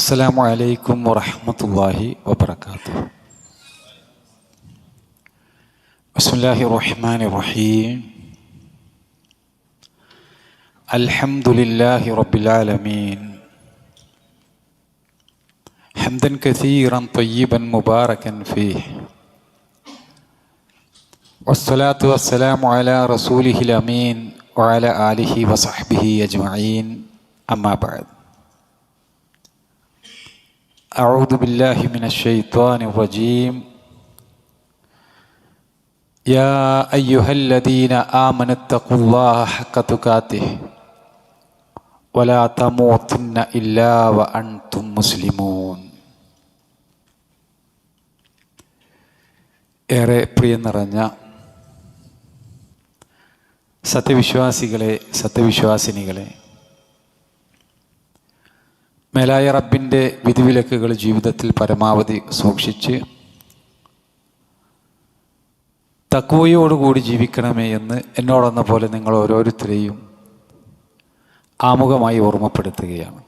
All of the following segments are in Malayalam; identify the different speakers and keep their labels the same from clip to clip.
Speaker 1: അസ്സലാമു അലൈക്കും വറഹ്മത്തുള്ളാഹി വബറകാതുഹു. ബിസ്മില്ലാഹിർ റഹ്മാനിർ റഹീം. അൽഹംദുലില്ലാഹി റബ്ബിൽ ആലമീൻ. ഹംദൻ കസീറൻ ത്വയ്യിബൻ മുബാറകൻ ഫീഹി. വസ്സലാത്തു വസ്സലാമു അലാ റസൂലിഹിൽ അമീൻ വഅലാ ആലിഹി വസഹ്ബിഹി അജ്മഈൻ. അമ്മാ ബഅദ്. أعوذ بالله من الشيطان الرجيم. يا أيها الذين آمنوا اتقوا الله حق تقاته ولا تموتن إلا وأنتم مسلمون. ഏറെ പ്രിയം നിറഞ്ഞ സത്യവിശ്വാസികളെ, സത്യവിശ്വാസിനികളെ, മേലായ റബ്ബിൻ്റെ വിധിവിലക്കുകൾ ജീവിതത്തിൽ പരമാവധി സൂക്ഷിച്ച് തഖ്വയോടുകൂടി ജീവിക്കണമേ എന്ന് എന്നോടെന്ന പോലെ നിങ്ങൾ ഓരോരുത്തരെയും ആമുഖമായി ഓർമ്മപ്പെടുത്തുകയാണ്.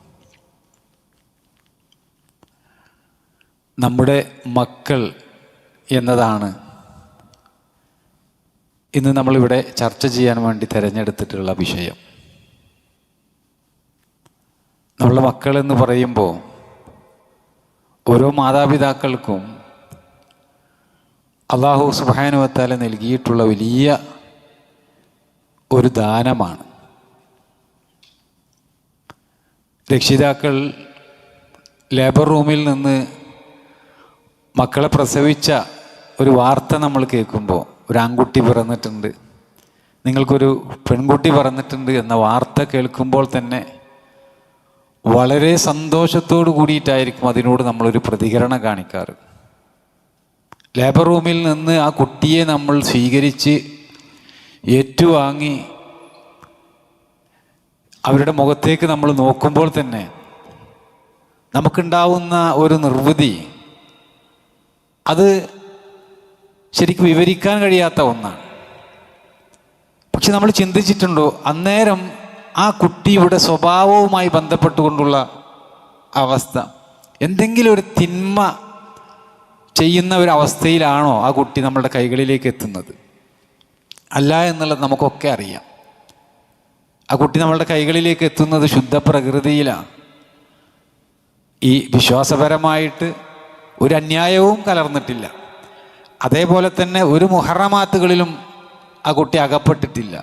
Speaker 1: നമ്മുടെ മക്കൾ എന്നതാണ് ഇന്ന് നമ്മളിവിടെ ചർച്ച ചെയ്യാൻ വേണ്ടി തിരഞ്ഞെടുത്തിട്ടുള്ള വിഷയം. നമ്മളുടെ മക്കളെന്ന് പറയുമ്പോൾ ഓരോ മാതാപിതാക്കൾക്കും അല്ലാഹു സുബ്ഹാനഹു വ തആല നൽകിയിട്ടുള്ള വലിയ ഒരു ദാനമാണ്. രക്ഷിതാക്കൾ ലേബർ റൂമിൽ നിന്ന് മക്കളെ പ്രസവിച്ച ഒരു വാർത്ത നമ്മൾ കേൾക്കുമ്പോൾ, ഒരു ആൺകുട്ടി പിറന്നിട്ടുണ്ട്, നിങ്ങൾക്കൊരു പെൺകുട്ടി പിറന്നിട്ടുണ്ട് എന്ന വാർത്ത കേൾക്കുമ്പോൾ തന്നെ വളരെ സന്തോഷത്തോടു കൂടിയിട്ടായിരിക്കും അതിനോട് നമ്മളൊരു പ്രതികരണം കാണിക്കാറ്. ലേബർ റൂമിൽ നിന്ന് ആ കുട്ടിയെ നമ്മൾ സ്വീകരിച്ച് ഏറ്റുവാങ്ങി അവരുടെ മുഖത്തേക്ക് നമ്മൾ നോക്കുമ്പോൾ തന്നെ നമുക്കുണ്ടാവുന്ന ഒരു നിർവൃതി, അത് ശരിക്കും വിവരിക്കാൻ കഴിയാത്ത ഒന്നാണ്. പക്ഷെ നമ്മൾ ചിന്തിച്ചിട്ടുണ്ടോ, അന്നേരം ആ കുട്ടിയുടെ സ്വഭാവവുമായി ബന്ധപ്പെട്ടുകൊണ്ടുള്ള അവസ്ഥ, എന്തെങ്കിലും ഒരു തിന്മ ചെയ്യുന്ന ഒരു അവസ്ഥയിലാണോ ആ കുട്ടി നമ്മളുടെ കൈകളിലേക്ക് എത്തുന്നത്? അല്ല എന്നുള്ളത് നമുക്കൊക്കെ അറിയാം. ആ കുട്ടി നമ്മളുടെ കൈകളിലേക്ക് എത്തുന്നത് ശുദ്ധ പ്രകൃതിയിലാണ്. ഈ വിശ്വാസപരമായിട്ട് ഒരു അന്യായവും കലർന്നിട്ടില്ല. അതേപോലെ തന്നെ ഒരു മുഹറമാത്തുകളിലും ആ കുട്ടി അകപ്പെട്ടിട്ടില്ല.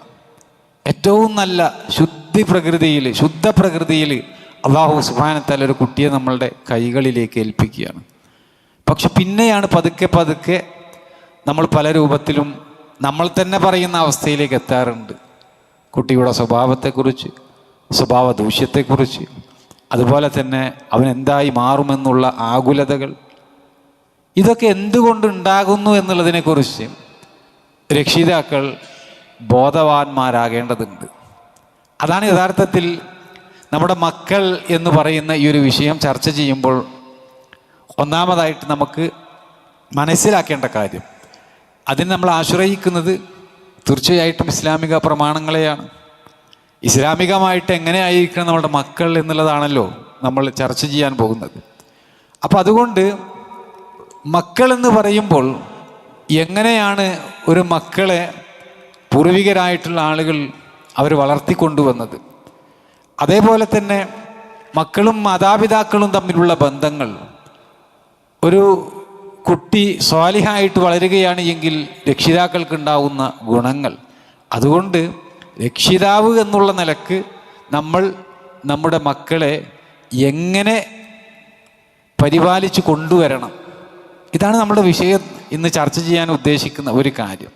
Speaker 1: ഏറ്റവും നല്ല ശുദ്ധ പ്രകൃതിയിൽ അല്ലാഹു സുബ്ഹാനഹു വ തആല ഒരു കുട്ടിയെ നമ്മളുടെ കൈകളിലേക്ക് ഏൽപ്പിക്കുകയാണ്. പക്ഷെ പിന്നെയാണ് പതുക്കെ നമ്മൾ പല രൂപത്തിലും നമ്മൾ തന്നെ പറയുന്ന അവസ്ഥയിലേക്ക് എത്താറുണ്ട്. കുട്ടിയുടെ സ്വഭാവത്തെക്കുറിച്ച്, സ്വഭാവ ദൂഷ്യത്തെക്കുറിച്ച്, അതുപോലെ തന്നെ അവൻ എന്തായി മാറുമെന്നുള്ള ആകുലതകൾ, ഇതൊക്കെ എന്തുകൊണ്ടുണ്ടാകുന്നു എന്നുള്ളതിനെക്കുറിച്ച് രക്ഷിതാക്കൾ ബോധവാന്മാരാകേണ്ടതുണ്ട്. അതാണ് യഥാർത്ഥത്തിൽ നമ്മുടെ മക്കൾ എന്ന് പറയുന്ന ഈ ഒരു വിഷയം ചർച്ച ചെയ്യുമ്പോൾ ഒന്നാമതായിട്ട് നമുക്ക് മനസ്സിലാക്കേണ്ട കാര്യം. അതിന് നമ്മൾ ആശ്രയിക്കുന്നത് തീർച്ചയായിട്ടും ഇസ്ലാമിക പ്രമാണങ്ങളെയാണ്. ഇസ്ലാമികമായിട്ട് എങ്ങനെയായിരിക്കണം നമ്മുടെ മക്കൾ എന്നുള്ളതാണല്ലോ നമ്മൾ ചർച്ച ചെയ്യാൻ പോകുന്നത്. അപ്പം അതുകൊണ്ട് മക്കൾ എന്ന് പറയുമ്പോൾ എങ്ങനെയാണ് ഒരു മക്കളെ പൂർവികരായിട്ടുള്ള ആളുകൾ അവർ വളർത്തിക്കൊണ്ടുവന്നത്, അതേപോലെ തന്നെ മക്കളും മാതാപിതാക്കളും തമ്മിലുള്ള ബന്ധങ്ങൾ, ഒരു കുട്ടി സ്വാലിഹായിട്ട് വളരുകയാണ് എങ്കിൽ രക്ഷിതാക്കൾക്കുണ്ടാവുന്ന ഗുണങ്ങൾ, അതുകൊണ്ട് രക്ഷിതാവ് എന്നുള്ള നിലക്ക് നമ്മൾ നമ്മുടെ മക്കളെ എങ്ങനെ പരിപാലിച്ച് കൊണ്ടുവരണം, ഇതാണ് നമ്മുടെ വിഷയം ഇന്ന് ചർച്ച ചെയ്യാൻ ഉദ്ദേശിക്കുന്ന ഒരു കാര്യം.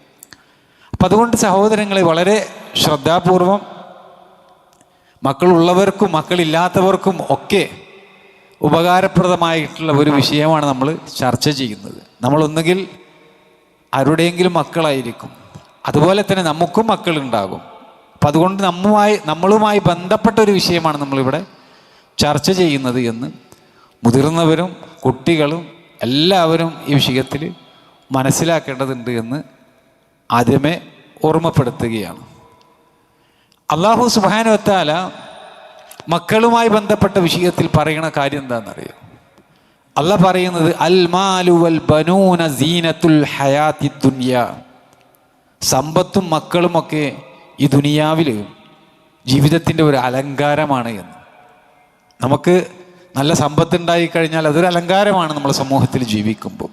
Speaker 1: അപ്പം അതുകൊണ്ട് സഹോദരങ്ങളെ, വളരെ ശ്രദ്ധാപൂർവം മക്കളുള്ളവർക്കും മക്കളില്ലാത്തവർക്കും ഒക്കെ ഉപകാരപ്രദമായിട്ടുള്ള ഒരു വിഷയമാണ് നമ്മൾ ചർച്ച ചെയ്യുന്നത്. നമ്മളൊന്നുകിൽ ആരുടെയെങ്കിലും മക്കളായിരിക്കും, അതുപോലെ തന്നെ നമുക്കും മക്കളുണ്ടാകും. അപ്പം അതുകൊണ്ട് നമ്മളുമായി ബന്ധപ്പെട്ട ഒരു വിഷയമാണ് നമ്മളിവിടെ ചർച്ച ചെയ്യുന്നത് എന്ന് മുതിർന്നവരും കുട്ടികളും എല്ലാവരും ഈ വിഷയത്തിൽ മനസ്സിലാക്കേണ്ടതുണ്ട് എന്ന് ആദ്യമേ ഓർമ്മപ്പെടുത്തുകയാണ്. അല്ലാഹു സുബ്ഹാനഹു വ തആല മക്കളുമായി ബന്ധപ്പെട്ട വിഷയത്തിൽ പറയുന്ന കാര്യം എന്താണെന്നറിയോ? അള്ളാഹ് പറയുന്നത് അൽ മാലു വൽ ബനൂന സീനത്തുൽ ഹയാത്തി ദുനിയ. സമ്പത്തും മക്കളുമൊക്കെ ഈ ദുനിയാവിൽ ജീവിതത്തിൻ്റെ ഒരു അലങ്കാരമാണ് എന്ന്. നമുക്ക് നല്ല സമ്പത്തുണ്ടായി കഴിഞ്ഞാൽ അതൊരു അലങ്കാരമാണ് നമ്മൾ സമൂഹത്തിൽ ജീവിക്കുമ്പോൾ.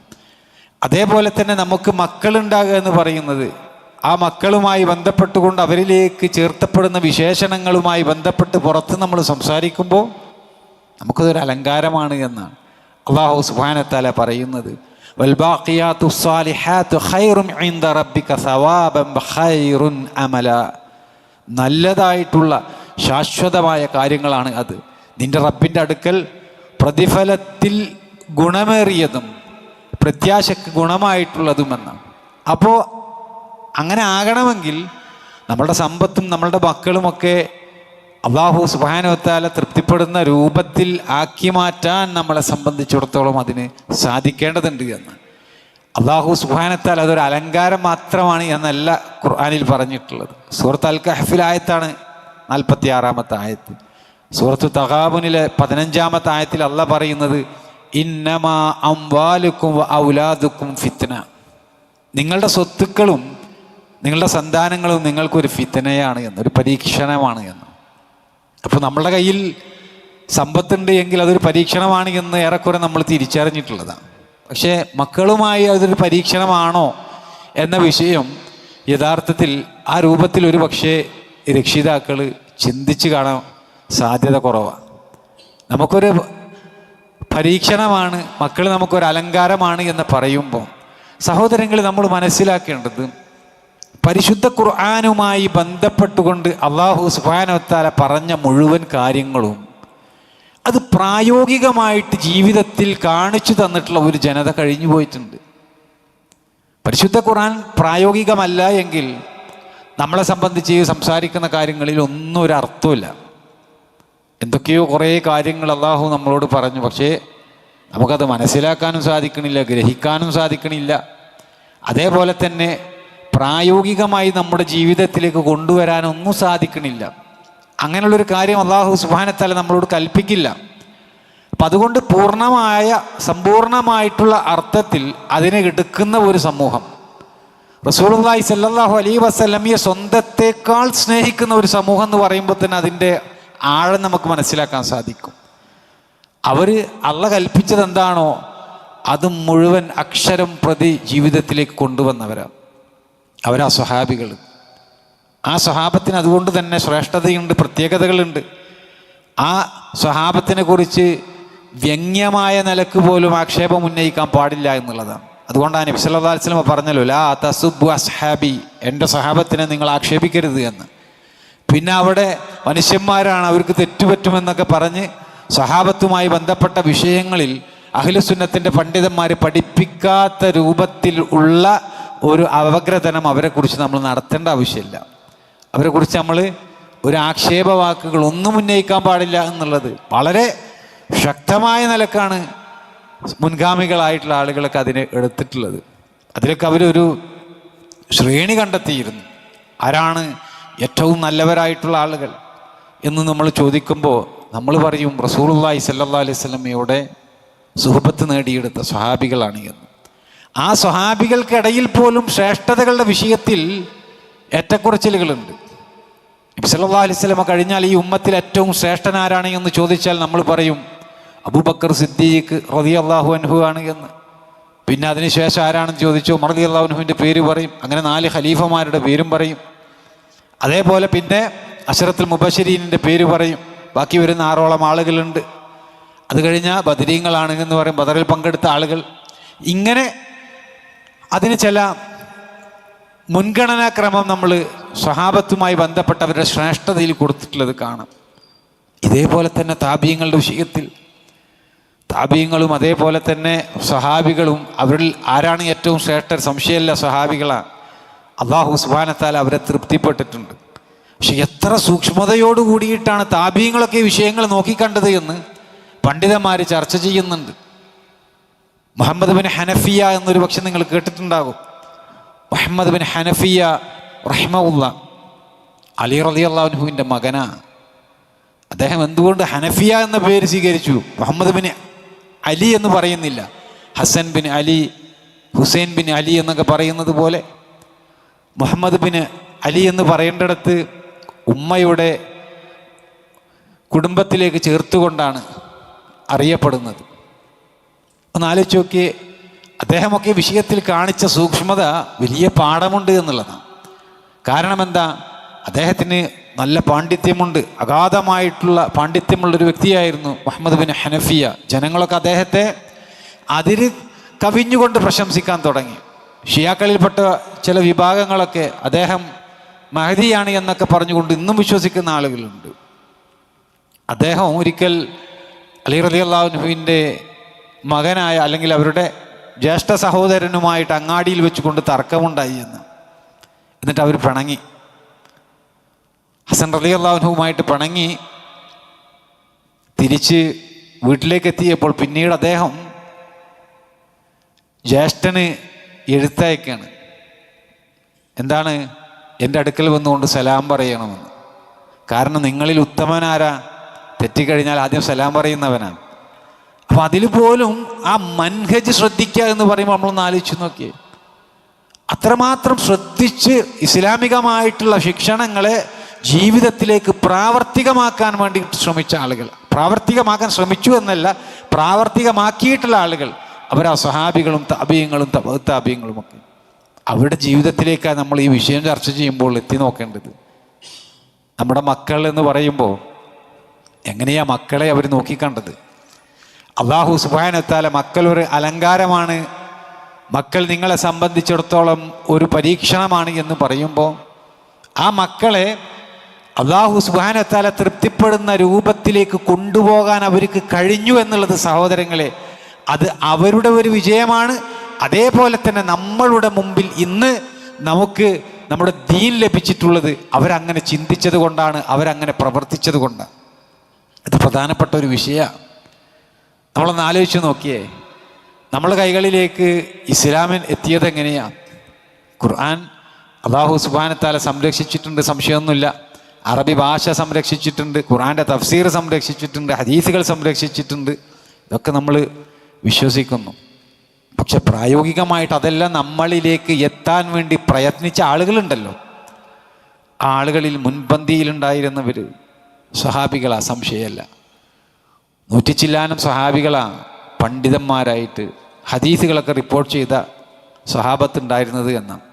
Speaker 1: അതേപോലെ തന്നെ നമുക്ക് മക്കളുണ്ടാകുക എന്ന് പറയുന്നത് ആ മക്കളുമായി ബന്ധപ്പെട്ടുകൊണ്ട് അവരിലേക്ക് ചേർത്തപ്പെടുന്ന വിശേഷണങ്ങളുമായി ബന്ധപ്പെട്ട് പുറത്ത് നമ്മൾ സംസാരിക്കുമ്പോൾ നമുക്കതൊരു അലങ്കാരമാണ് എന്നാണ് അല്ലാഹു സുബ്ഹാനഹു വ തആല പറയുന്നത്. വൽബാഖിയാത്തു സ്സാലിഹാത്തു ഖൈറുൻ ഇൻദ റബ്ബിക സവാബൻ ഖൈറുൻ അമല. നല്ലതായിട്ടുള്ള ശാശ്വതമായ കാര്യങ്ങളാണ് അത് നിന്റെ റബ്ബിൻ്റെ അടുക്കൽ പ്രതിഫലത്തിൽ ഗുണമേറിയതും പ്രത്യാശക്ക് ഗുണമായിട്ടുള്ളതുമെന്നാണ്. അപ്പോൾ അങ്ങനെ ആകണമെങ്കിൽ നമ്മളുടെ സമ്പത്തും നമ്മളുടെ മക്കളുമൊക്കെ അല്ലാഹു സുബ്ഹാനഹു വ തആല തൃപ്തിപ്പെടുന്ന രൂപത്തിൽ ആക്കി മാറ്റാൻ നമ്മളെ സംബന്ധിച്ചിടത്തോളം അതിന് സാധിക്കേണ്ടതുണ്ട് എന്ന്. അല്ലാഹു സുബ്ഹാനഹു വ തആല അതൊരു അലങ്കാരം മാത്രമാണ് എന്നല്ല ഖുർആനിൽ പറഞ്ഞിട്ടുള്ളത്. സൂറത്ത് അൽ കഹ്ഫിൽ ആയത്താണ് 46-ാമത്തെ ആയത്ത്. സൂറത്ത് തഗാബുനിലെ 15-ാമത്തെ ആയത്തിൽ അല്ലാഹ് പറയുന്നത് ഇന്നമാ അംവാലുക്കും വ ഔലാദുക്കും ഫിത്ന. നിങ്ങളുടെ സ്വത്തുക്കളും നിങ്ങളുടെ സന്താനങ്ങളും നിങ്ങൾക്കൊരു ഫിത്നയാണ് എന്ന്, ഒരു പരീക്ഷണമാണ് എന്ന്. അപ്പോൾ നമ്മളുടെ കയ്യിൽ സമ്പത്തുണ്ട് എങ്കിൽ അതൊരു പരീക്ഷണമാണ് എന്ന് ഏറെക്കുറെ നമ്മൾ തിരിച്ചറിഞ്ഞിട്ടുള്ളതാണ്. പക്ഷേ മക്കളുമായി അതൊരു പരീക്ഷണമാണോ എന്ന വിഷയം യഥാർത്ഥത്തിൽ ആ രൂപത്തിൽ ഒരു പക്ഷേ രക്ഷിതാക്കൾ ചിന്തിച്ച് കാണാൻ സാധ്യത കുറവാണ്. നമുക്കൊരു പരീക്ഷണമാണ്, മക്കൾ നമുക്കൊരു അലങ്കാരമാണ് എന്ന് പറയുമ്പോൾ സഹോദരങ്ങൾ നമ്മൾ മനസ്സിലാക്കേണ്ടത് പരിശുദ്ധ ഖുർആനുമായി ബന്ധപ്പെട്ടുകൊണ്ട് അല്ലാഹു സുബ്ഹാനഹു വ തആല പറഞ്ഞ മുഴുവൻ കാര്യങ്ങളും അത് പ്രായോഗികമായിട്ട് ജീവിതത്തിൽ കാണിച്ചു തന്നിട്ടുള്ള ഒരു ജനത കഴിഞ്ഞു പോയിട്ടുണ്ട്. പരിശുദ്ധ ഖുർആൻ പ്രായോഗികമല്ല എങ്കിൽ നമ്മളെ സംബന്ധിച്ച് സംസാരിക്കുന്ന കാര്യങ്ങളിൽ ഒന്നും ഒരു അർത്ഥമില്ല. എന്തൊക്കെയോ കുറേ കാര്യങ്ങൾ അല്ലാഹു നമ്മളോട് പറഞ്ഞു, പക്ഷേ നമുക്കത് മനസ്സിലാക്കാനും സാധിക്കണില്ല, ഗ്രഹിക്കാനും സാധിക്കണില്ല. അതേപോലെ തന്നെ പ്രായോഗികമായി നമ്മുടെ ജീവിതത്തിലേക്ക് കൊണ്ടുവരാനൊന്നും സാധിക്കണില്ല. അങ്ങനെയുള്ളൊരു കാര്യം അല്ലാഹു സുബ്ഹാനഹു വ തആല നമ്മളോട് കൽപ്പിക്കില്ല. അപ്പം അതുകൊണ്ട് സമ്പൂർണമായിട്ടുള്ള അർത്ഥത്തിൽ അതിനെ എടുക്കുന്ന ഒരു സമൂഹം, റസൂലുള്ളാഹി സ്വല്ലല്ലാഹു അലൈഹി വസല്ലമയെ സ്വന്തത്തേക്കാൾ സ്നേഹിക്കുന്ന ഒരു സമൂഹം എന്ന് പറയുമ്പോൾ തന്നെ അതിൻ്റെ ആഴം നമുക്ക് മനസ്സിലാക്കാൻ സാധിക്കും. അവർ അല്ലാഹ് കൽപ്പിച്ചത് എന്താണോ അത് മുഴുവൻ അക്ഷരം പ്രതി ജീവിതത്തിലേക്ക് കൊണ്ടുവന്നവരാണ് അവരാ സ്വഹാബികൾ. ആ സ്വഹാബത്തിന് അതുകൊണ്ട് തന്നെ ശ്രേഷ്ഠതയുണ്ട്, പ്രത്യേകതകളുണ്ട്. ആ സ്വഹാബത്തിനെ കുറിച്ച് വ്യംഗ്യമായ നിലക്ക് പോലും ആക്ഷേപം ഉന്നയിക്കാൻ പാടില്ല എന്നുള്ളതാണ്. അതുകൊണ്ടാണ് നബി സല്ലല്ലാഹു അലൈഹി വസല്ലം പറഞ്ഞല്ലോ ലാ തസുബ്ബു അസ്ഹാബി, എൻ്റെ സ്വഹാബത്തിനെ നിങ്ങൾ ആക്ഷേപിക്കരുത് എന്ന്. പിന്നെ അവിടെ മനുഷ്യന്മാരാണ്, അവർക്ക് തെറ്റുപറ്റുമെന്നൊക്കെ പറഞ്ഞ് സ്വഹാബത്തുമായി ബന്ധപ്പെട്ട വിഷയങ്ങളിൽ അഹ്ലുസുന്നത്തിൻ്റെ പണ്ഡിതന്മാർ പഠിപ്പിക്കാത്ത രൂപത്തിൽ ഉള്ള ഒരു അവഗ്രഥനം അവരെക്കുറിച്ച് നമ്മൾ നടത്തേണ്ട ആവശ്യമില്ല. അവരെക്കുറിച്ച് നമ്മൾ ഒരു ആക്ഷേപവാക്കുകൾ ഒന്നും ഉന്നയിക്കാൻ പാടില്ല എന്നുള്ളത് വളരെ ശക്തമായ നിലക്കാണ് മുൻഗാമികളായിട്ടുള്ള ആളുകളൊക്കെ അതിനെ എടുത്തിട്ടുള്ളത്. അതിലൊക്കെ അവരൊരു ശ്രേണി കണ്ടെത്തിയിരുന്നു. ആരാണ് ഏറ്റവും നല്ലവരായിട്ടുള്ള ആളുകൾ എന്ന് നമ്മൾ ചോദിക്കുമ്പോൾ നമ്മൾ പറയും റസൂലുള്ളാഹി സ്വല്ലല്ലാഹു അലൈഹി വസല്ലമയുടെ സുഹബത്ത് നേടിയെടുത്ത സ്വഹാബികളാണ് എന്ന്. ആ സ്വഹാബികൾക്കിടയിൽ പോലും ശ്രേഷ്ഠതകളുടെ വിഷയത്തിൽ ഏറ്റക്കുറച്ചിലുകളുണ്ട്. നബി സല്ലല്ലാഹു അലൈഹി വസല്ലമ കഴിഞ്ഞാൽ ഈ ഉമ്മത്തിൽ ഏറ്റവും ശ്രേഷ്ഠനാരാണ് എന്ന് ചോദിച്ചാൽ നമ്മൾ പറയും അബൂബക്കർ സിദ്ദീഖ് റളിയല്ലാഹു അൻഹു ആണ് എന്ന്. പിന്നെ അതിനുശേഷം ആരാണെന്ന് ചോദിച്ചു ഉമർ റളിയല്ലാഹു അൻഹുവിൻ്റെ പേര് പറയും. അങ്ങനെ 4 ഖലീഫമാരുടെ പേരും പറയും. അതേപോലെ പിന്നെ അശറത്തുൽ മുബശ്ശിരീനിൻ്റെ പേര് പറയും. ബാക്കി വരുന്ന 6ഓളം ആളുകളുണ്ട്. അത് കഴിഞ്ഞാൽ ബദരീങ്ങളാണ് എന്ന് പറയും, ബദറിൽ പങ്കെടുത്ത ആളുകൾ. ഇങ്ങനെ അതിന് ചില മുൻഗണനാക്രമം നമ്മൾ സ്വഹാബത്തുമായി ബന്ധപ്പെട്ടവരുടെ ശ്രേഷ്ഠതയിൽ കൊടുത്തിട്ടുള്ളത് കാണാം. ഇതേപോലെ തന്നെ താബീങ്ങളുടെ വിഷയത്തിൽ താബീങ്ങളും അതേപോലെ തന്നെ സ്വഹാബികളും അവരിൽ ആരാണ് ഏറ്റവും ശ്രേഷ്ഠർ? സംശയമല്ല, സ്വഹാബികളാണ്. അല്ലാഹു സുബ്ഹാനഹു വ തആല അവരെ തൃപ്തിപ്പെട്ടിട്ടുണ്ട്. പക്ഷെ എത്ര സൂക്ഷ്മതയോട് കൂടിയിട്ടാണ് താബീങ്ങളൊക്കെ വിഷയങ്ങൾ നോക്കിക്കണ്ടത് എന്ന് പണ്ഡിതന്മാർ ചർച്ച ചെയ്യുന്നുണ്ട്. മുഹമ്മദ് ബിൻ ഹനഫിയ എന്നൊരു പക്ഷെ നിങ്ങൾ കേട്ടിട്ടുണ്ടാകും. മുഹമ്മദ് ബിൻ ഹനഫിയ റഹിമഹുല്ലാ അലി റളിയല്ലാഹു അൻഹുവിൻ്റെ മകനാണ്. അദ്ദേഹം എന്തുകൊണ്ട് ഹനഫിയ എന്ന പേര് സ്വീകരിച്ചു? മുഹമ്മദ് ബിൻ അലി എന്ന് പറയുന്നില്ല, Hassan bin Ali, Hussain bin Ali എന്നൊക്കെ പറയുന്നത് പോലെ മുഹമ്മദ് ബിൻ അലി എന്ന് പറയേണ്ടിടത്ത് ഉമ്മയുടെ കുടുംബത്തിലേക്ക് ചേർത്തുകൊണ്ടാണ് അറിയപ്പെടുന്നത്. ഒന്ന് ആലോചിച്ച് നോക്കിയേ, അദ്ദേഹമൊക്കെ വിഷയത്തിൽ കാണിച്ച സൂക്ഷ്മത വലിയ പാഠമുണ്ട് എന്നുള്ളതാണ്. കാരണം എന്താ? അദ്ദേഹത്തിന് നല്ല പാണ്ഡിത്യമുണ്ട്, അഗാധമായിട്ടുള്ള പാണ്ഡിത്യമുള്ളൊരു വ്യക്തിയായിരുന്നു മുഹമ്മദ് ബിൻ ഹനഫിയ. ജനങ്ങളൊക്കെ അദ്ദേഹത്തെ അതിര് കവിഞ്ഞുകൊണ്ട് പ്രശംസിക്കാൻ തുടങ്ങി. ഷിയാക്കളിൽപ്പെട്ട ചില വിഭാഗങ്ങളൊക്കെ അദ്ദേഹം മഹദിയാണ് എന്നൊക്കെ പറഞ്ഞുകൊണ്ട് ഇന്നും വിശ്വസിക്കുന്ന ആളുകളുണ്ട്. അദ്ദേഹം ഒരിക്കൽ അലി റളിയല്ലാഹു അൻഹുവിൻ്റെ മകനായ അല്ലെങ്കിൽ അവരുടെ ജ്യേഷ്ഠ സഹോദരനുമായിട്ട് അങ്ങാടിയിൽ വെച്ചുകൊണ്ട് തർക്കമുണ്ടായി എന്നിട്ട് അവർ പിണങ്ങി. ഹസൻ റളിയല്ലാഹു അൻഹുവുമായിട്ട് പിണങ്ങി തിരിച്ച് വീട്ടിലേക്ക് എത്തിയപ്പോൾ പിന്നീട് അദ്ദേഹം ജ്യേഷ്ഠന് എഴുത്തയക്കാണ്. എന്താണ്? എൻ്റെ അടുക്കൽ വന്നുകൊണ്ട് സലാം പറയണമെന്ന്. കാരണം നിങ്ങളിൽ ഉത്തമനാരാ? തെറ്റിക്കഴിഞ്ഞാൽ ആദ്യം സലാം പറയുന്നവനാണ്. അപ്പം അതിൽ പോലും ആ മൻഹജ് ശ്രദ്ധിക്കുക എന്ന് പറയുമ്പോൾ നമ്മളൊന്ന് ആലോചിച്ച് നോക്കിയേ, അത്രമാത്രം ശ്രദ്ധിച്ച് ഇസ്ലാമികമായിട്ടുള്ള ശിക്ഷണങ്ങളെ ജീവിതത്തിലേക്ക് പ്രാവർത്തികമാക്കാൻ വേണ്ടി ശ്രമിച്ച ആളുകൾ, പ്രാവർത്തികമാക്കാൻ ശ്രമിച്ചു എന്നല്ല, പ്രാവർത്തികമാക്കിയിട്ടുള്ള ആളുകൾ, അവരാ സ്വഹാബികളും താബിയങ്ങളും താബിയങ്ങളും ഒക്കെ. അവരുടെ ജീവിതത്തിലേക്കാണ് നമ്മൾ ഈ വിഷയം ചർച്ച ചെയ്യുമ്പോൾ എത്തി നോക്കേണ്ടത്. നമ്മുടെ മക്കൾ എന്ന് പറയുമ്പോൾ എങ്ങനെയാ മക്കളെ അവർ നോക്കിക്കണ്ടത്? അല്ലാഹു സുബ്ഹാനഹു വ തആല മക്കളൊരു അലങ്കാരമാണ്, മക്കൾ നിങ്ങളെ സംബന്ധിച്ചിടത്തോളം ഒരു പരീക്ഷണമാണ് എന്ന് പറയുമ്പോൾ ആ മക്കളെ അല്ലാഹു സുബ്ഹാനഹു വ തആല തൃപ്തിപ്പെടുന്ന രൂപത്തിലേക്ക് കൊണ്ടുപോകാൻ അവർക്ക് കഴിഞ്ഞു എന്നുള്ളത് സഹോദരങ്ങളെ, അത് അവരുടെ ഒരു വിജയമാണ്. അതേപോലെ തന്നെ നമ്മളുടെ മുമ്പിൽ ഇന്ന് നമുക്ക് നമ്മുടെ ദീൻ ലഭിച്ചിട്ടുള്ളത് അവരങ്ങനെ ചിന്തിച്ചത് കൊണ്ടാണ്, അവരങ്ങനെ പ്രവർത്തിച്ചത് കൊണ്ടാണ്. ഇത് പ്രധാനപ്പെട്ട ഒരു വിഷയമാണ്. നമ്മളൊന്ന് ആലോചിച്ച് നോക്കിയേ, നമ്മുടെ കൈകളിലേക്ക് ഇസ്ലാമിൽ എത്തിയത് എങ്ങനെയാണ്? ഖുർആൻ അല്ലാഹു സുബ്ഹാനഹു വ തആല സംരക്ഷിച്ചിട്ടുണ്ട്, സംശയമൊന്നുമില്ല. അറബി ഭാഷ സംരക്ഷിച്ചിട്ടുണ്ട്, ഖുർആൻ്റെ തഫ്സീർ സംരക്ഷിച്ചിട്ടുണ്ട്, ഹദീസുകൾ സംരക്ഷിച്ചിട്ടുണ്ട്. ഇതൊക്കെ നമ്മൾ വിശ്വസിക്കുന്നു. പക്ഷെ പ്രായോഗികമായിട്ട് അതെല്ലാം നമ്മളിലേക്ക് എത്താൻ വേണ്ടി പ്രയത്നിച്ച ആളുകളുണ്ടല്ലോ. ആ ആളുകളിൽ മുൻപന്തിയിലുണ്ടായിരുന്നവർ സ്വഹാബികളാ, സംശയമല്ല. 100 ചില്ലാനം സ്വഹാബികളാ പണ്ഡിതന്മാരായിട്ട് ഹദീസുകളൊക്കെ റിപ്പോർട്ട് ചെയ്ത സ്വഹാബത്തുണ്ടായിരുന്നത് എന്നാണ്.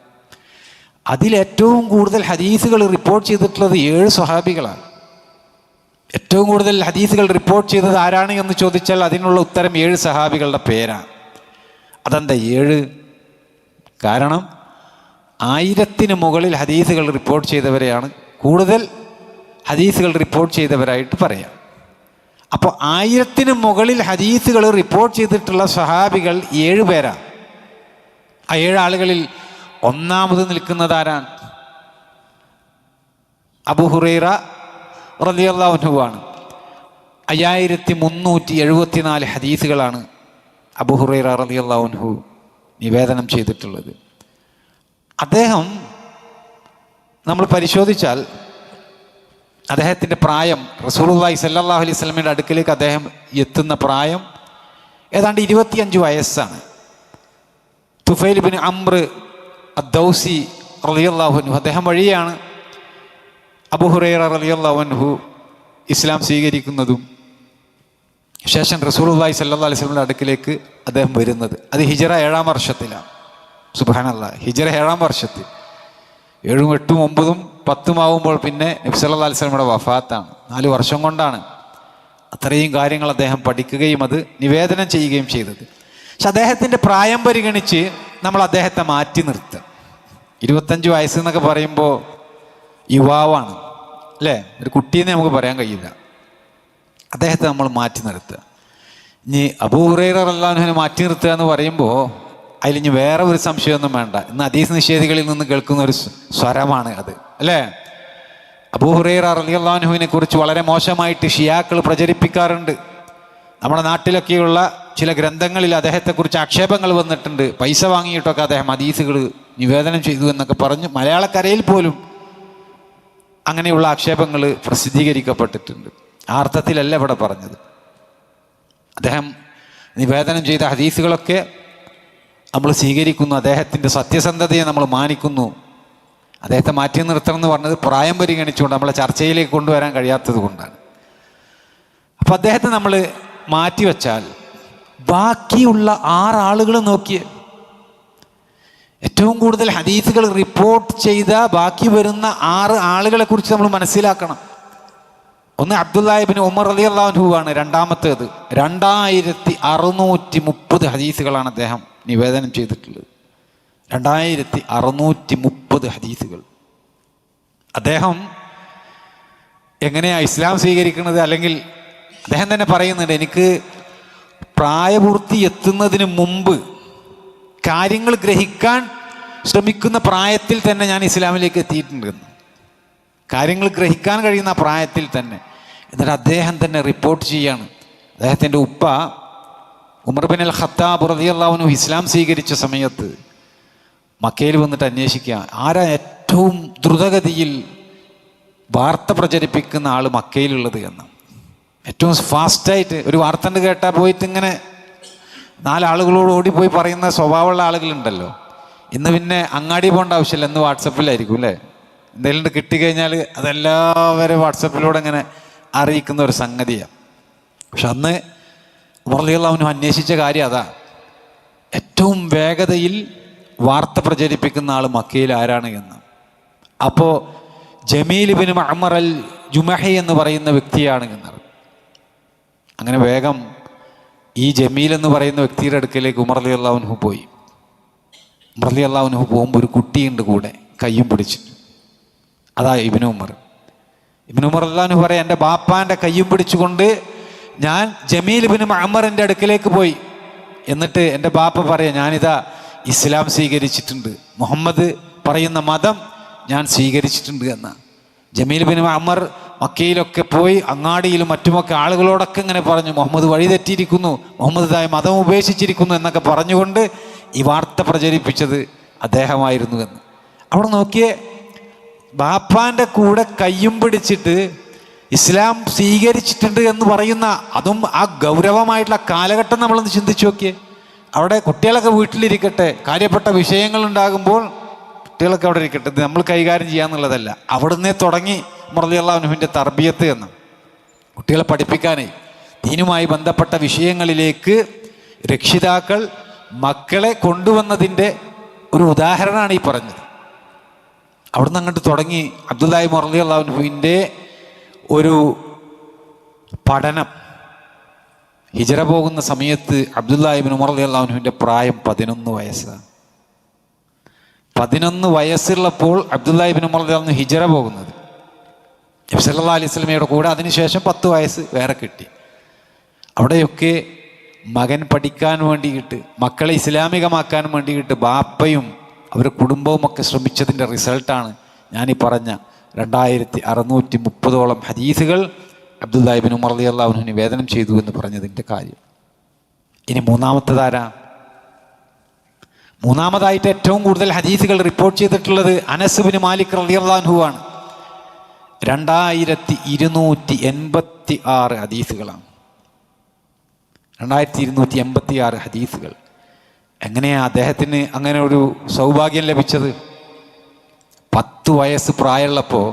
Speaker 1: അതിലേറ്റവും കൂടുതൽ ഹദീസുകൾ റിപ്പോർട്ട് ചെയ്തിട്ടുള്ളത് 7 സ്വഹാബികളാണ്. ഏറ്റവും കൂടുതൽ ഹദീസുകൾ റിപ്പോർട്ട് ചെയ്തത് ആരാണ് എന്ന് ചോദിച്ചാൽ അതിനുള്ള ഉത്തരം 7 സഹാബികളുടെ പേരാണ്. അതെന്താ 7? കാരണം 1000-ന് മുകളിൽ ഹദീസുകൾ റിപ്പോർട്ട് ചെയ്തവരെയാണ് കൂടുതൽ ഹദീസുകൾ റിപ്പോർട്ട് ചെയ്തവരായിട്ട് പറയാം. അപ്പോൾ 1000-ന് മുകളിൽ ഹദീസുകൾ റിപ്പോർട്ട് ചെയ്തിട്ടുള്ള സ്വഹാബികൾ 7 പേരാണ്. ആ 7 ആളുകളിൽ ഒന്നാമത് നിൽക്കുന്നത് ആരാണ്? അബൂ ഹുറൈറ റളിയല്ലാഹു അൻഹു ആണ്. 5374 ഹദീസുകളാണ് അബൂ ഹുറൈറ റളിയല്ലാഹു അൻഹു നിവേദനം ചെയ്തിട്ടുള്ളത്. അദ്ദേഹം നമ്മൾ പരിശോധിച്ചാൽ അദ്ദേഹത്തിൻ്റെ പ്രായം, റസൂലുള്ളാഹി സ്വല്ലല്ലാഹു അലൈഹി വസല്ലമയുടെ അടുക്കലേക്ക് അദ്ദേഹം എത്തുന്ന പ്രായം ഏതാണ്ട് 25 വയസ്സാണ്. തുഫൈൽ ബിൻ അംർ അദ്ദൗസി റളിയല്ലാഹു അൻഹു, അദ്ദേഹം വഴിയാണ് അബൂ ഹുറൈറ റളിയല്ലാഹു അൻഹു ഇസ്ലാം സ്വീകരിക്കുന്നതും ശേഷം റസൂലുള്ളാഹി സ്വല്ലല്ലാഹു അലൈഹി വസല്ലമയുടെ അടുക്കിലേക്ക് അദ്ദേഹം വരുന്നത്. അത് ഹിജ്റ 7-ാം വർഷത്തിലാണ്. സുബ്ഹാനല്ലാഹ്, ഹിജ്റ 7-ാം വർഷത്തിൽ. 7ഉം 8ഉം 9ഉം 10ഉം ആവുമ്പോൾ പിന്നെ നബി സല്ലല്ലാഹു അലൈഹി വസല്ലമയുടെ വഫാത്താണ്. 4 വർഷം കൊണ്ടാണ് അത്രയും കാര്യങ്ങൾ അദ്ദേഹം പഠിക്കുകയും അത് നിവേദനം ചെയ്യുകയും ചെയ്തത്. പക്ഷെ അദ്ദേഹത്തിൻ്റെ പ്രായം പരിഗണിച്ച് നമ്മൾ അദ്ദേഹത്തെ മാറ്റി നിർത്തുക. 25 വയസ്സ് എന്നൊക്കെ പറയുമ്പോൾ യുവാവാണ് അല്ലേ, ഒരു കുട്ടീനെ നമുക്ക് പറയാൻ കഴിയില്ല. അദ്ദേഹത്തെ നമ്മൾ മാറ്റി നിർത്തുക. ഇനി അബൂ ഹുറൈറ റളിയല്ലാഹു അൻഹുവിനെ മാറ്റി നിർത്തുക എന്ന് പറയുമ്പോൾ അതിൽ ഇനി വേറെ ഒരു സംശയമൊന്നും വേണ്ട. ഇന്ന് ഹദീസ് നിഷേധികളിൽ നിന്ന് കേൾക്കുന്ന ഒരു സ്വരമാണ് അത്, അല്ലേ? അബൂ ഹുറൈറ റളിയല്ലാഹു അൻഹുവിനെ കുറിച്ച് വളരെ മോശമായിട്ട് ഷിയാക്കൾ പ്രചരിപ്പിക്കാറുണ്ട്. നമ്മുടെ നാട്ടിലൊക്കെയുള്ള ചില ഗ്രന്ഥങ്ങളിൽ അദ്ദേഹത്തെക്കുറിച്ച് ആക്ഷേപങ്ങൾ വന്നിട്ടുണ്ട്. പൈസ വാങ്ങിയിട്ടൊക്കെ അദ്ദേഹം ഹദീസുകൾ നിവേദനം ചെയ്തു എന്നൊക്കെ പറഞ്ഞ് മലയാളക്കരയിൽ പോലും അങ്ങനെയുള്ള ആക്ഷേപങ്ങൾ പ്രസിദ്ധീകരിക്കപ്പെട്ടിട്ടുണ്ട്. ആ അർത്ഥത്തിലല്ല ഇവിടെ പറഞ്ഞത്. അദ്ദേഹം നിവേദനം ചെയ്ത ഹദീസുകളൊക്കെ നമ്മൾ സ്വീകരിക്കുന്നു, അദ്ദേഹത്തിൻ്റെ സത്യസന്ധതയെ നമ്മൾ മാനിക്കുന്നു. അദ്ദേഹത്തെ മാറ്റി നിർത്തണം എന്ന് പറഞ്ഞത് പ്രായം പരിഗണിച്ചുകൊണ്ട് നമ്മളെ ചർച്ചയിലേക്ക് കൊണ്ടുവരാൻ കഴിയാത്തത് കൊണ്ടാണ്. അപ്പം അദ്ദേഹത്തെ നമ്മൾ മാറ്റിവെച്ചാൽ ബാക്കിയുള്ള 6 ആളുകൾ നോക്കിയേ, ഏറ്റവും കൂടുതൽ ഹദീസുകൾ റിപ്പോർട്ട് ചെയ്ത ബാക്കി വരുന്ന 6 ആളുകളെ കുറിച്ച് നമ്മൾ മനസ്സിലാക്കണം. ഒന്ന് അബ്ദുല്ലാഹി ഇബ്നു ഉമർ റളിയല്ലാഹു അൻഹു ആണ്, രണ്ടാമത്തേത് 2630 ഹദീസുകളാണ് അദ്ദേഹം നിവേദനം ചെയ്തിട്ടുള്ളത്. 2630 ഹദീസുകൾ. അദ്ദേഹം എങ്ങനെയാണ് ഇസ്ലാം സ്വീകരിക്കുന്നത്? അല്ലെങ്കിൽ അദ്ദേഹം തന്നെ പറയുന്നുണ്ട്, എനിക്ക് പ്രായപൂർത്തി എത്തുന്നതിന് മുമ്പ് കാര്യങ്ങൾ ഗ്രഹിക്കാൻ ശ്രമിക്കുന്ന പ്രായത്തിൽ തന്നെ ഞാൻ ഇസ്ലാമിലേക്ക് എത്തിയിട്ടുണ്ടെന്ന്. കാര്യങ്ങൾ ഗ്രഹിക്കാൻ കഴിയുന്ന പ്രായത്തിൽ തന്നെ. എന്നിട്ട് അദ്ദേഹം തന്നെ റിപ്പോർട്ട് ചെയ്യാണ്. അദ്ദേഹത്തിൻ്റെ ഉപ്പ ഉമർ ബിൻ അൽ ഖത്താബ് റളിയല്ലാഹു അൻഹു ഇസ്ലാം സ്വീകരിച്ച സമയത്ത് മക്കയിൽ വന്നിട്ട് അന്വേഷിക്കുക, ആരാ ഏറ്റവും ദ്രുതഗതിയിൽ വാർത്ത പ്രചരിപ്പിക്കുന്ന ആൾ മക്കയിലുള്ളത് എന്ന്. ഏറ്റവും ഫാസ്റ്റായിട്ട് ഒരു വാർത്ത കേട്ടാൽ പോയിട്ട് ഇങ്ങനെ 4 ആളുകളോട് ഓടിപ്പോയി പറയുന്ന സ്വഭാവമുള്ള ആളുകളുണ്ടല്ലോ. ഇന്ന് പിന്നെ അങ്ങാടി പോകേണ്ട ആവശ്യമില്ല, ഇന്ന് വാട്സപ്പിലായിരിക്കും അല്ലേ? എന്തെങ്കിലും കിട്ടിക്കഴിഞ്ഞാൽ അതെല്ലാവരും വാട്സപ്പിലൂടെ ഇങ്ങനെ അറിയിക്കുന്ന ഒരു സംഗതിയാണ്. പക്ഷെ അന്ന് ഉമർ റളിയല്ലാഹു അൻഹു അന്വേഷിച്ച കാര്യം അതാ, ഏറ്റവും വേഗതയിൽ വാർത്ത പ്രചരിപ്പിക്കുന്ന ആൾ മക്കയിൽ ആരാണ് എന്ന്. അപ്പോൾ ജമീൽ ഇബ്നു മഅ്മർ അൽ ജുമഹി എന്ന് പറയുന്ന വ്യക്തിയാണ് എന്ന്. അങ്ങനെ വേഗം ഈ ജമീൽ എന്ന് പറയുന്ന വ്യക്തിയുടെ അടുക്കലേക്ക് ഉമർ റളിയല്ലാഹു അൻഹു പോയി. ഉമർ റളിയല്ലാഹു അൻഹു പോകുമ്പോൾ ഒരു കുട്ടിയുണ്ട് കൂടെ, കയ്യും പിടിച്ച്. അതാ ഇബ്നു ഉമർ. ഇബ്നു ഉമർ റളിയല്ലാഹു അൻഹു പറയാം, എൻ്റെ ബാപ്പാൻ്റെ കയ്യും പിടിച്ചുകൊണ്ട് ഞാൻ ജമീൽ ഇബ്നു മഅ്മറിൻ്റെ അടുക്കലേക്ക് പോയി. എന്നിട്ട് എൻ്റെ ബാപ്പ പറയാം, ഞാനിതാ ഇസ്ലാം സ്വീകരിച്ചിട്ടുണ്ട്, മുഹമ്മദ് പറയുന്ന മതം ഞാൻ സ്വീകരിച്ചിട്ടുണ്ട് എന്ന്. ജമീൽ ഇബ്നു മഅ്മർ മക്കയിലൊക്കെ പോയി അങ്ങാടിയിലും മറ്റുമൊക്കെ ആളുകളോടൊക്കെ ഇങ്ങനെ പറഞ്ഞു, മുഹമ്മദ് വഴി തെറ്റിയിരിക്കുന്നു, മുഹമ്മദ് മതം ഉപേക്ഷിച്ചിരിക്കുന്നു എന്നൊക്കെ പറഞ്ഞുകൊണ്ട് ഈ വാർത്ത പ്രചരിപ്പിച്ചത് അദ്ദേഹമായിരുന്നു എന്ന്. അവിടെ നോക്കിയേ, ബാപ്പാൻ്റെ കൂടെ കയ്യും പിടിച്ചിട്ട് ഇസ്ലാം സ്വീകരിച്ചിട്ടുണ്ട് എന്ന് പറയുന്ന, അതും ആ ഗൗരവമായിട്ടുള്ള കാലഘട്ടം നമ്മളൊന്ന് ചിന്തിച്ചു നോക്കിയേ. അവിടെ കുട്ടികളൊക്കെ വീട്ടിലിരിക്കട്ടെ, കാര്യപ്പെട്ട വിഷയങ്ങളുണ്ടാകുമ്പോൾ കുട്ടികളൊക്കെ അവിടെ ഇരിക്കട്ടെ, ഇത് നമ്മൾ കൈകാര്യം ചെയ്യാന്നുള്ളതല്ല. അവിടുന്ന് തുടങ്ങി ഉമർ റളിയല്ലാഹു അൻഹുവിൻ്റെ തർബിയത്ത് എന്ന്. കുട്ടികളെ പഠിപ്പിക്കാനേ ദീനുമായി ബന്ധപ്പെട്ട വിഷയങ്ങളിലേക്ക് രക്ഷിതാക്കൾ മക്കളെ കൊണ്ടുവന്നതിൻ്റെ ഒരു ഉദാഹരണമാണ് ഈ പറഞ്ഞത്. അവിടുന്ന് അങ്ങോട്ട് തുടങ്ങി അബ്ദുല്ലാഹി ഉമർ റളിയല്ലാഹു അൻഹുവിൻ്റെ ഒരു പഠനം. ഹിജ്റ പോകുന്ന സമയത്ത് അബ്ദുല്ലാഹി ഇബ്നു ഉമർ റളിയല്ലാഹു അൻഹുവിൻ്റെ പ്രായം 11 വയസ്സാണ്. 11 വയസ്സുള്ളപ്പോൾ അബ്ദുല്ലാഹി ഇബ്നു ഉമർ റളിയല്ലാഹു അൻഹു ഹിജ്റ പോകുന്നത്. നബി സല്ലല്ലാഹു അലൈഹി വസല്ലമയുടെ കൂടെ അതിനുശേഷം 10 വയസ്സ് വേറെ കിട്ടി. അവിടെയൊക്കെ മകൻ പഠിക്കാൻ വേണ്ടിയിട്ട്, മക്കളെ ഇസ്ലാമികമാക്കാൻ വേണ്ടിയിട്ട് ബാപ്പയും അവരുടെ കുടുംബവും ഒക്കെ ശ്രമിച്ചതിൻ്റെ റിസൾട്ടാണ് ഞാനീ പറഞ്ഞ 2630ഓളം ഹദീസുകൾ അബ്ദുല്ലാഹി ഇബ്നു ഉമർ റളിയല്ലാഹു അൻഹു നിവേദനം ചെയ്തു എന്ന് പറഞ്ഞതിൻ്റെ കാര്യം. ഇനി മൂന്നാമതായിട്ട് ഏറ്റവും കൂടുതൽ ഹദീസുകൾ റിപ്പോർട്ട് ചെയ്തിട്ടുള്ളത് അനസ് ഇബ്നു മാലിക് റളിയല്ലാഹു അൻഹു ആണ്. 2286 ഹദീസുകളാണ്. 2286 ഹദീസുകൾ. എങ്ങനെയാണ് അദ്ദേഹത്തിന് അങ്ങനെ ഒരു സൗഭാഗ്യം ലഭിച്ചത്? 10 വയസ്സ് പ്രായമുള്ളപ്പോൾ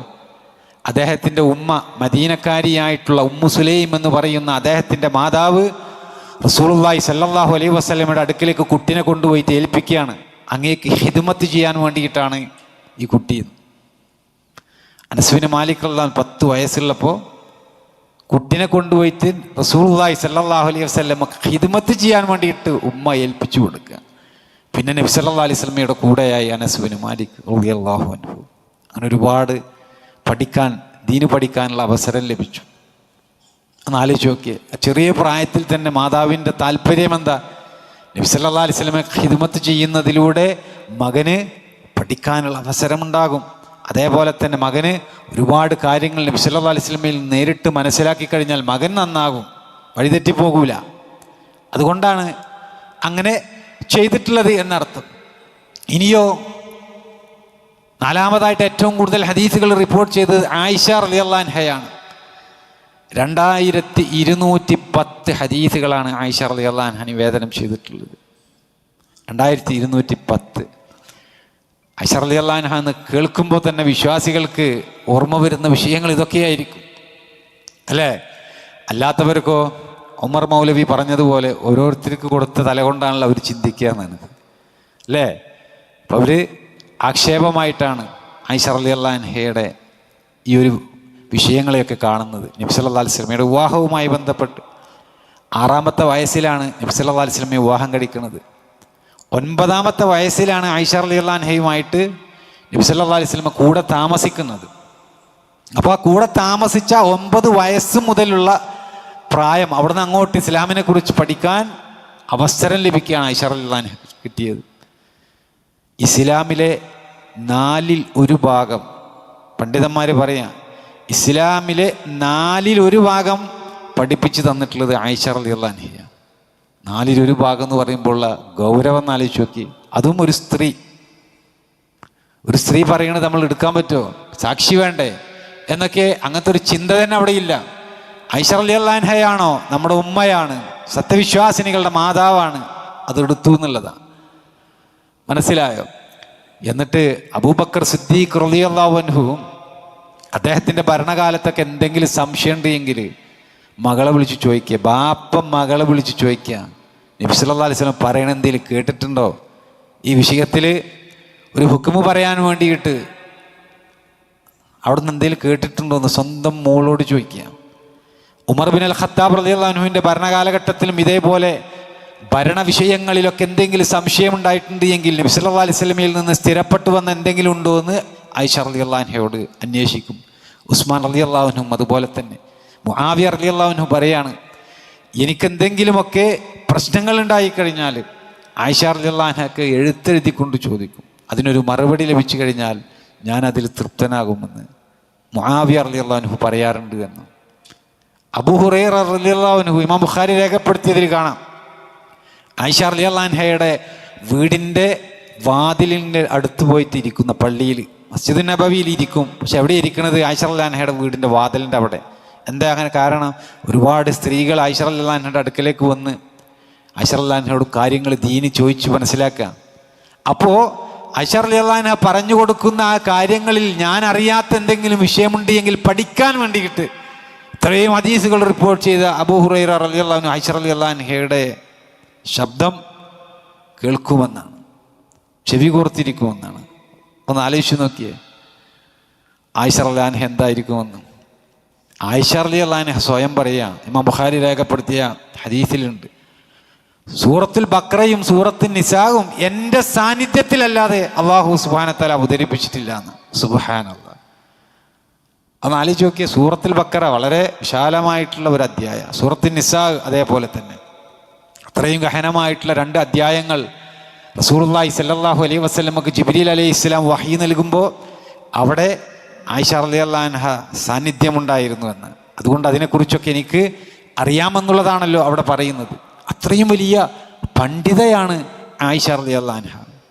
Speaker 1: അദ്ദേഹത്തിൻ്റെ ഉമ്മ, മദീനക്കാരിയായിട്ടുള്ള ഉമ്മു സുലൈം എന്ന് പറയുന്ന അദ്ദേഹത്തിൻ്റെ മാതാവ് റസൂലുള്ളാഹി സ്വല്ലല്ലാഹു അലൈഹി വസല്ലമയുടെ അടുക്കിലേക്ക് കുട്ടിനെ കൊണ്ടുപോയിട്ട് ഏൽപ്പിക്കുകയാണ്. അങ്ങേക്ക് ഖിദ്മത്ത് ചെയ്യാൻ വേണ്ടിയിട്ടാണ് ഈ കുട്ടി. അനസ് ഇബ്നു മാലിക് റളിയല്ലാഹു അൻഹു 10 വയസ്സുള്ളപ്പോൾ കുട്ടിനെ കൊണ്ടുപോയിട്ട് റസൂലുള്ളാഹി സ്വല്ലല്ലാഹു അലൈഹി വസല്ലമ ഖിദ്മത്ത് ചെയ്യാൻ വേണ്ടിയിട്ട് ഉമ്മ ഏൽപ്പിച്ചു കൊടുക്കുക. പിന്നെ നബി സല്ലല്ലാഹു അലൈഹി വസല്ലമയുടെ കൂടെയായി അനസ് ഇബ്നു മാലിക് റളിയല്ലാഹു അൻഹു. അങ്ങനെ ഒരുപാട് ദീന് പഠിക്കാനുള്ള അവസരം ലഭിച്ചു. ഒന്ന് ആലോചിച്ച് നോക്കിയേ, ചെറിയ പ്രായത്തിൽ തന്നെ മാതാവിൻ്റെ താല്പര്യം എന്താ? നബി സല്ലല്ലാഹു അലൈഹി വസല്ലമയെ ഖിദ്മത്ത് ചെയ്യുന്നതിലൂടെ മകന് പഠിക്കാനുള്ള അവസരമുണ്ടാകും. അതേപോലെ തന്നെ മകന് ഒരുപാട് കാര്യങ്ങൾ നബി സല്ലല്ലാഹു അലൈഹി വസല്ലമയിൽ നേരിട്ട് മനസ്സിലാക്കി കഴിഞ്ഞാൽ മകൻ നന്നാകും, വഴിതെറ്റിപ്പോകൂല. അതുകൊണ്ടാണ് അങ്ങനെ ചെയ്തിട്ടുള്ളത് എന്നർത്ഥം. ഇനിയോ, നാലാമതായിട്ട് ഏറ്റവും കൂടുതൽ ഹദീസുകൾ റിപ്പോർട്ട് ചെയ്തത് ആയിഷ റളിയല്ലാഹു അൻഹയാണ്. 2210 ഹദീസുകളാണ് ആയിഷ റളിയല്ലാഹു അൻഹ നിവേദനം ചെയ്തിട്ടുള്ളത്. 2210. ആയിഷ റളിയല്ലാഹു അൻഹ എന്ന് കേൾക്കുമ്പോൾ തന്നെ വിശ്വാസികൾക്ക് ഓർമ്മ വരുന്ന വിഷയങ്ങൾ ഇതൊക്കെയായിരിക്കും അല്ലേ? അല്ലാത്തവർക്കോ ഉമർ മൗലവി പറഞ്ഞതുപോലെ ഓരോരുത്തർക്ക് കൊടുത്ത തല കൊണ്ടാണല്ലോ അവർ ചിന്തിക്കുക എന്നാണ് അല്ലേ? അപ്പോൾ അവർ ആക്ഷേപമായിട്ടാണ് ആയിഷ റളിയല്ലാഹു അൻഹയുടെ ഈ ഒരു വിഷയങ്ങളെയൊക്കെ കാണുന്നത്. നബി സല്ലല്ലാഹു അലൈഹി വസല്ലമയുടെ വിവാഹവുമായി ബന്ധപ്പെട്ട് 6-ാമത്തെ വയസ്സിലാണ് നബി സല്ലല്ലാഹു അലൈഹി വസല്ലമയെ വിവാഹം കഴിക്കുന്നത്. 9-ാമത്തെ വയസ്സിലാണ് ആയിഷ റളിയല്ലാഹു അൻഹയുമായിട്ട് നബി സല്ലല്ലാഹു അലൈഹി വസല്ലമ കൂടെ താമസിക്കുന്നത്. അപ്പോൾ ആ കൂടെ താമസിച്ച 9 വയസ്സ് മുതലുള്ള പ്രായം അവിടുന്ന് അങ്ങോട്ട് ഇസ്ലാമിനെ കുറിച്ച് പഠിക്കാൻ അവസരം ലഭിക്കുകയാണ് ആയിഷ റളിയല്ലാഹു അൻഹ കിട്ടിയത്. ഇസ്ലാമിലെ 1/4 പണ്ഡിതന്മാർ പറയാം, ഇസ്ലാമിലെ 1/4 പഠിപ്പിച്ച് തന്നിട്ടുള്ളത് ആയിഷ റളിയല്ലാഹു അൻഹയാണ്. 1/4 എന്ന് പറയുമ്പോൾ ഗൗരവം എന്നാലോചിച്ച് നോക്കി. അതും ഒരു സ്ത്രീ പറയണത് നമ്മൾ എടുക്കാൻ പറ്റുമോ? സാക്ഷി വേണ്ടേ എന്നൊക്കെ, അങ്ങനത്തെ ഒരു ചിന്ത തന്നെ അവിടെ ഇല്ല. ആയിഷ റളിയല്ലാഹു അൻഹയാണോ? നമ്മുടെ ഉമ്മയാണ്, സത്യവിശ്വാസിനികളുടെ മാതാവാണ്, അത് എടുത്തു എന്നുള്ളതാണ്. മനസ്സിലായോ? എന്നിട്ട് അബൂബക്കർ സിദ്ദീഖ് റളിയല്ലാഹു അൻഹു അദ്ദേഹത്തിൻ്റെ ഭരണകാലത്തൊക്കെ എന്തെങ്കിലും സംശയം ഉണ്ടെങ്കിൽ മകളെ വിളിച്ച് ചോദിക്കുക, ബാപ്പ മകളെ വിളിച്ച് ചോദിക്കുക, നബി സല്ലല്ലാഹു അലൈഹി വസല്ലം പറയണ എന്തെങ്കിലും കേട്ടിട്ടുണ്ടോ, ഈ വിഷയത്തിൽ ഒരു ഹുക്മ് പറയാൻ വേണ്ടിയിട്ട് അവിടുന്ന് എന്തെങ്കിലും കേട്ടിട്ടുണ്ടോ എന്ന് സ്വന്തം മോളോട് ചോദിക്കുക. ഉമർ ബിൻ അൽ ഖത്താബ് റളിയല്ലാഹു അൻഹുവിൻ്റെ ഭരണകാലഘട്ടത്തിലും ഇതേപോലെ ഭരണവിഷയങ്ങളിലൊക്കെ എന്തെങ്കിലും സംശയം ഉണ്ടായിട്ടുണ്ട് എങ്കിൽ നബി സല്ലല്ലാഹു അലൈഹി വസല്ലമയിൽ നിന്ന് സ്ഥിരപ്പെട്ടു വന്ന എന്തെങ്കിലും ഉണ്ടോ എന്ന് ആയിഷ റളിയല്ലാഹു അൻഹയോട് അന്വേഷിക്കും. ഉസ്മാൻ റളിയല്ലാഹു അൻഹും അതുപോലെ തന്നെ. മുആവിയ റളിയല്ലാഹു അൻഹു പറയാണ്, എനിക്കെന്തെങ്കിലുമൊക്കെ പ്രശ്നങ്ങൾ ഉണ്ടായിക്കഴിഞ്ഞാൽ ആയിഷ റളിയല്ലാഹു അൻഹയ്ക്ക് എഴുത്തെഴുതിക്കൊണ്ട് ചോദിക്കും, അതിനൊരു മറുപടി ലഭിച്ചു കഴിഞ്ഞാൽ ഞാൻ അതിൽ തൃപ്തനാകുമെന്ന് മുആവിയ റളിയല്ലാഹു അൻഹു പറയാറുണ്ട് എന്ന്. അബൂ ഹുറൈറ റളിയല്ലാഹു അൻഹു ഇമാം ബുഖാരി രേഖപ്പെടുത്തിയതിൽ കാണാം, ആയിഷ റളിയല്ലാഹു അൻഹയുടെ വീടിൻ്റെ വാതിലിൻ്റെ അടുത്ത് പോയിട്ട് ഇരിക്കുന്ന പള്ളിയിൽ, മസ്ജിദ് നബവിയിൽ ഇരിക്കും. പക്ഷെ എവിടെ ഇരിക്കുന്നത്? ആയിഷ റളിയല്ലാഹു അൻഹയുടെ വീടിൻ്റെ വാതിലിൻ്റെ അവിടെ. എന്താ അങ്ങനെ കാരണം? ഒരുപാട് സ്ത്രീകൾ ആയിഷ റളിയല്ലാഹു അൻഹയുടെ അടുക്കലേക്ക് വന്ന് ആയിഷ റളിയല്ലാഹു അൻഹയോട് കാര്യങ്ങൾ ദീനി ചോദിച്ച് മനസ്സിലാക്കുക. അപ്പോൾ ആയിഷ റളിയല്ലാഹു അൻഹ പറഞ്ഞു കൊടുക്കുന്ന ആ കാര്യങ്ങളിൽ ഞാൻ അറിയാത്ത എന്തെങ്കിലും വിഷയമുണ്ട് എങ്കിൽ പഠിക്കാൻ വേണ്ടിയിട്ട് ഇത്രയും ഹദീസുകൾ റിപ്പോർട്ട് ചെയ്ത അബൂ ഹുറൈറ റളിയല്ലാഹു അൻഹു ആയിഷ റളിയല്ലാഹു അൻഹയുടെ ശബ്ദം കേൾക്കുമെന്നാണ്, ചെവി കോർത്തിരിക്കുമെന്നാണ്. ഒന്ന് ആലോചിച്ച് നോക്കിയേ, ആയിഷ റളിയല്ലാഹു അൻഹ എന്തായിരിക്കുമെന്ന്. ആയിഷ റളിയല്ലാഹു അൻഹ സ്വയം പറയുക, ഇമാം ബുഖാരി രേഖപ്പെടുത്തിയ ഹദീസിലുണ്ട്, സൂറത്തുൽ ബഖറയും സൂറത്തുൽ നിസാഉം എൻ്റെ സാന്നിധ്യത്തിലല്ലാതെ അല്ലാഹു സുബ്ഹാനഹു വ തആല അവതരിപ്പിച്ചിട്ടില്ല എന്ന്. സുബ്ഹാനല്ലാഹ്. ഒന്ന് ആലോചിച്ച് നോക്കിയ, സൂറത്തുൽ ബഖറ വളരെ വിശാലമായിട്ടുള്ള ഒരു അധ്യായം, സൂറത്തുൽ നിസാ അതേപോലെ തന്നെ. അത്രയും ഗഹനമായിട്ടുള്ള 2 അധ്യായങ്ങൾ റസൂലുള്ളാഹി സ്വല്ലല്ലാഹു അലൈഹി വസല്ലമക്ക് ജിബ്രീൽ അലൈഹിസ്സലാം വഹി നൽകുമ്പോൾ അവിടെ ആയിഷ റളിയല്ലാഹു അൻഹ സാന്നിധ്യമുണ്ടായിരുന്നു എന്ന്. അതുകൊണ്ട് അതിനെക്കുറിച്ചൊക്കെ എനിക്ക് അറിയാമെന്നുള്ളതാണല്ലോ അവിടെ പറയുന്നത്. അത്രയും വലിയ പണ്ഡിതയാണ് ആയിഷ റളിയല്ലാഹു അൻഹ.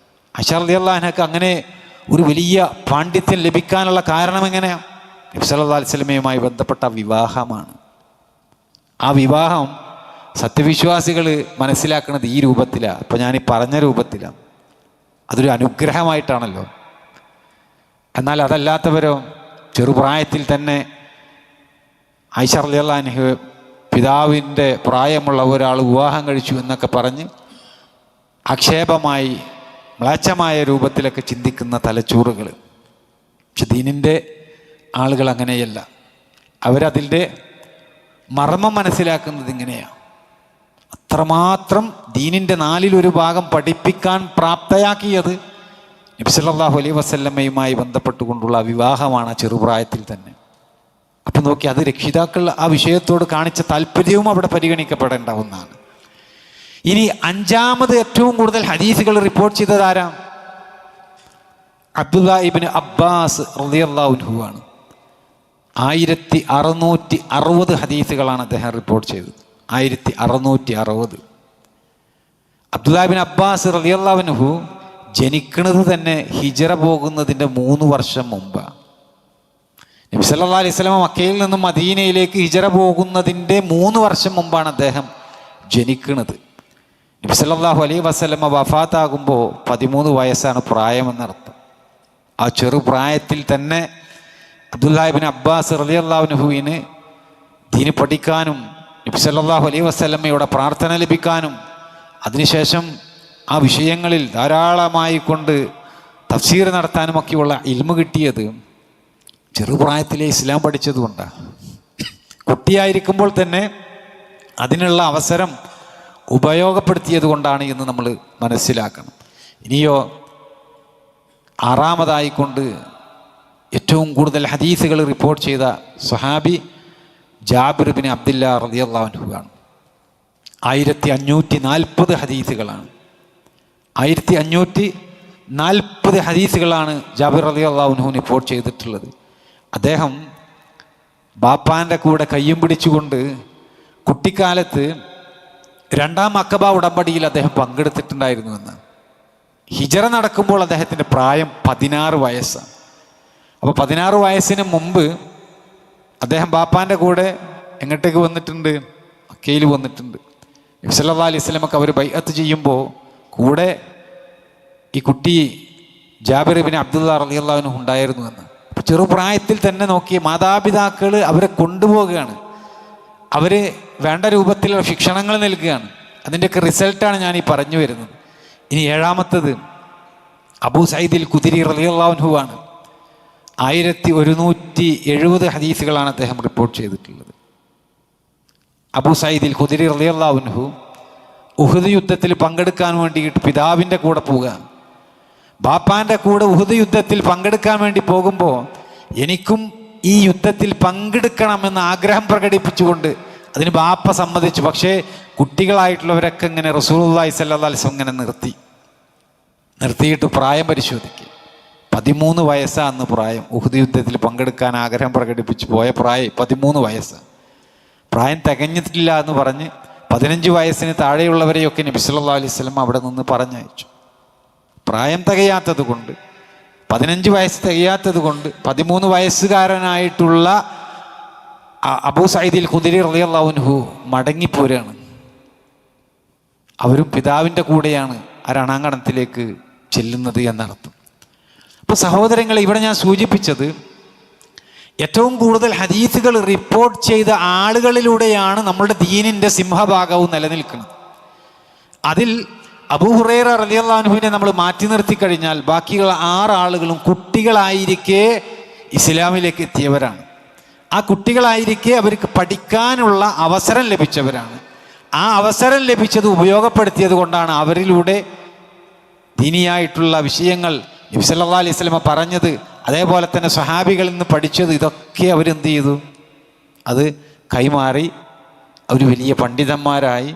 Speaker 1: ആയിഷ റളിയല്ലാഹു അൻഹക്ക് അങ്ങനെ ഒരു വലിയ പാണ്ഡിത്യം ലഭിക്കാനുള്ള കാരണം എങ്ങനെയാണ്? നബി സല്ലല്ലാഹു അലൈഹി വസല്ലമയുമായി ബന്ധപ്പെട്ട വിവാഹമാണ്. ആ വിവാഹം സത്യവിശ്വാസികൾ മനസ്സിലാക്കുന്നത് ഈ രൂപത്തിലാണ്. അപ്പോൾ ഞാൻ ഈ പറഞ്ഞ രൂപത്തിലാണ്. അതൊരു അനുഗ്രഹമായിട്ടാണല്ലോ. എന്നാൽ അതല്ലാത്തവരോ ചെറുപ്രായത്തിൽ തന്നെ ആയിഷ റളിയല്ലാഹു അൻഹ പിതാവിൻ്റെ പ്രായമുള്ള ഒരാൾ വിവാഹം കഴിച്ചു എന്നൊക്കെ പറഞ്ഞ് ആക്ഷേപമായി മ്ലേച്ഛമായ രൂപത്തിലൊക്കെ ചിന്തിക്കുന്ന തലച്ചോറുകൾ. പക്ഷെ ദീനിൻ്റെ ആളുകൾ അങ്ങനെയല്ല. അവരതിൻ്റെ മർമ്മം മനസ്സിലാക്കുന്നത് ഇങ്ങനെയാണ്. അത്രമാത്രം ദീനിൻ്റെ 1/4 പഠിപ്പിക്കാൻ പ്രാപ്തയാക്കിയത് നബി സല്ലല്ലാഹു അലൈഹി വസല്ലമയുമായി ബന്ധപ്പെട്ടുകൊണ്ടുള്ള വിവാഹമാണ് ചെറുപ്രായത്തിൽ തന്നെ. അപ്പം നോക്കി, അത് രക്ഷിതാക്കൾ ആ വിഷയത്തോട് കാണിച്ച താല്പര്യവും അവിടെ പരിഗണിക്കപ്പെടേണ്ട ഒന്നാണ്. ഇനി 5ാമത് ഏറ്റവും കൂടുതൽ ഹദീസുകൾ റിപ്പോർട്ട് ചെയ്തത് ആരാ? അബ്ദുല്ലാഹ് ഇബ്നു അബ്ബാസ് റളിയല്ലാഹു അൻഹു ആണ്. 1660 ഹദീസുകളാണ് അദ്ദേഹം റിപ്പോർട്ട് ചെയ്തത്. 1660. അബ്ദുല്ലാഹ് ഇബ്നു അബ്ബാസ് റളിയല്ലാഹു അൻഹു ജനിക്കുന്നത് തന്നെ ഹിജറ പോകുന്നതിൻ്റെ 3 വർഷം മുമ്പാണ്. നബി സല്ലല്ലാഹു അലൈഹി വസല്ലം മക്കയിൽ നിന്നും മദീനയിലേക്ക് ഹിജറ പോകുന്നതിൻ്റെ 3 വർഷം മുമ്പാണ് അദ്ദേഹം ജനിക്കുന്നത്. നബി സല്ലല്ലാഹു അലൈഹി വസല്ലം വഫാത്താകുമ്പോൾ 13 വയസ്സാണ് പ്രായമെന്നർത്ഥം. ആ ചെറുപ്രായത്തിൽ തന്നെ അബ്ദുല്ലാഹി ഇബ്നു അബ്ബാസ് റളിയല്ലാഹു അൻഹുവിന് ദീന് പഠിക്കാനും നബി സല്ലല്ലാഹു അലൈഹി വസല്ലമയുടെ പ്രാർത്ഥന ലഭിക്കാനും അതിനുശേഷം ആ വിഷയങ്ങളിൽ ധാരാളമായി കൊണ്ട് തഫ്സീർ നടത്താനുമൊക്കെയുള്ള ഇൽമു കിട്ടിയത് ചെറുപ്രായത്തിലെ ഇസ്ലാം പഠിച്ചതുകൊണ്ടാണ്. കുട്ടിയായിരിക്കുമ്പോൾ തന്നെ അതിനുള്ള അവസരം ഉപയോഗപ്പെടുത്തിയത് കൊണ്ടാണ് എന്ന് നമ്മൾ മനസ്സിലാക്കണം. ഇനിയോ ആറാമതായിക്കൊണ്ട് ഏറ്റവും കൂടുതൽ ഹദീസുകൾ റിപ്പോർട്ട് ചെയ്ത സ്വഹാബി ജാബിർ ബിൻ അബ്ദുല്ലാ റളിയല്ലാഹു അൻഹു ആണ്. 1540 ഹദീസുകളാണ്. 1540 ഹദീസുകളാണ് ജാബിർ റളിയല്ലാഹു അൻഹു റിപ്പോർട്ട് ചെയ്തിട്ടുള്ളത്. അദ്ദേഹം ബാപ്പാൻ്റെ കൂടെ കയ്യും പിടിച്ചുകൊണ്ട് കുട്ടിക്കാലത്ത് 2ാം അഖബ ഉടമ്പടിയിൽ അദ്ദേഹം പങ്കെടുത്തിട്ടുണ്ടായിരുന്നുവെന്ന്. ഹിജറ നടക്കുമ്പോൾ അദ്ദേഹത്തിൻ്റെ പ്രായം 16 വയസ്സാണ്. അപ്പോൾ 16 വയസ്സിന് മുമ്പ് അദ്ദേഹം ബാപ്പാൻ്റെ കൂടെ എങ്ങോട്ടേക്ക് വന്നിട്ടുണ്ട്? മക്കയിൽ വന്നിട്ടുണ്ട്. നബി സല്ലല്ലാഹു അലൈഹി വസല്ലമക്ക് അവർ ബൈഅത്ത് ചെയ്യുമ്പോൾ കൂടെ ഈ കുട്ടി ജാബിർ ഇബ്നു അബ്ദുല്ലാ റളിയല്ലാഹു അൻഹു ഉണ്ടായിരുന്നു എന്ന്. അപ്പോൾ ചെറുപ്രായത്തിൽ തന്നെ നോക്കി മാതാപിതാക്കൾ അവരെ കൊണ്ടുപോവുകയാണ്, അവർ വേണ്ട രൂപത്തിലുള്ള ശിക്ഷണങ്ങൾ നൽകുകയാണ്. അതിൻ്റെയൊക്കെ റിസൾട്ടാണ് ഞാൻ ഈ പറഞ്ഞു വരുന്നത്. ഇനി 7ാമത്തത് അബൂ സഈദിൽ ഖുദരി റളിയല്ലാഹു അൻഹു ആണ്. 1170 ഹദീസുകളാണ് അദ്ദേഹം റിപ്പോർട്ട് ചെയ്തിട്ടുള്ളത്. അബൂ സഈദിൽ ഖുദരി റളിയല്ലാഹു അൻഹു ഉഹദ് യുദ്ധത്തിൽ പങ്കെടുക്കാൻ വേണ്ടിയിട്ട് പിതാവിൻ്റെ കൂടെ പോവുക. ബാപ്പാൻ്റെ കൂടെ ഉഹദ് യുദ്ധത്തിൽ പങ്കെടുക്കാൻ വേണ്ടി പോകുമ്പോൾ എനിക്കും ഈ യുദ്ധത്തിൽ പങ്കെടുക്കണമെന്ന് ആഗ്രഹം പ്രകടിപ്പിച്ചുകൊണ്ട് അതിന് ബാപ്പ സമ്മതിച്ചു. പക്ഷേ കുട്ടികളായിട്ടുള്ളവരൊക്കെ ഇങ്ങനെ റസൂലുള്ളാഹി സ്വല്ലല്ലാഹു അലൈഹി വസല്ലം ഇങ്ങനെ നിർത്തിയിട്ട് പ്രായം പരിശോധിക്കുക. 13 വയസ്സാണ് പ്രായം. ഉഹദ് യുദ്ധത്തിൽ പങ്കെടുക്കാൻ ആഗ്രഹം പ്രകടിപ്പിച്ച് പോയ പ്രായം 13 വയസ്സാണ്. പ്രായം തികഞ്ഞിട്ടില്ല എന്ന് പറഞ്ഞ് 15 വയസ്സിന് താഴെയുള്ളവരെയൊക്കെ നബി സല്ലല്ലാഹു അലൈഹി വസല്ലം അവിടെ നിന്ന് പറഞ്ഞയച്ചു. പ്രായം തികയാത്തത് കൊണ്ട്, 15 വയസ്സ് തികയാത്തത് കൊണ്ട് 13 വയസ്സുകാരനായിട്ടുള്ള അബൂ സഈദിൽ ഖുദരി റളിയല്ലാഹു അൻഹു മടങ്ങിപ്പോരാണ്. അവരും പിതാവിൻ്റെ കൂടെയാണ് ആ രണാങ്കണത്തിലേക്ക് ചെല്ലുന്നത് എന്നർത്ഥം. അപ്പോൾ സഹോദരങ്ങളെ, ഇവിടെ ഞാൻ സൂചിപ്പിച്ചത് ഏറ്റവും കൂടുതൽ ഹദീസുകൾ റിപ്പോർട്ട് ചെയ്ത ആളുകളിലൂടെയാണ് നമ്മളുടെ ദീനിൻ്റെ സിംഹഭാഗവും നിലനിൽക്കുന്നത്. അതിൽ അബൂ ഹുറൈറ റളിയല്ലാഹു അൻഹുവിനെ നമ്മൾ മാറ്റി നിർത്തി കഴിഞ്ഞാൽ ബാക്കിയുള്ള 6 ആളുകളും കുട്ടികളായിരിക്കെ ഇസ്ലാമിലേക്ക് എത്തിയവരാണ്. ആ കുട്ടികളായിരിക്കെ അവർക്ക് പഠിക്കാനുള്ള അവസരം ലഭിച്ചവരാണ്. ആ അവസരം ലഭിച്ചത് ഉപയോഗപ്പെടുത്തിയത് കൊണ്ടാണ് അവരിലൂടെ ദീനിയായിട്ടുള്ള വിഷയങ്ങൾ നബി സല്ലല്ലാഹു അലൈഹി വസല്ലം പറഞ്ഞത്, അതേപോലെ തന്നെ സ്വഹാബികളിൽ നിന്ന് പഠിച്ചത്, ഇതൊക്കെ അവരെന്ത് ചെയ്തു? അത് കൈമാറി അവർ വലിയ പണ്ഡിതന്മാരായി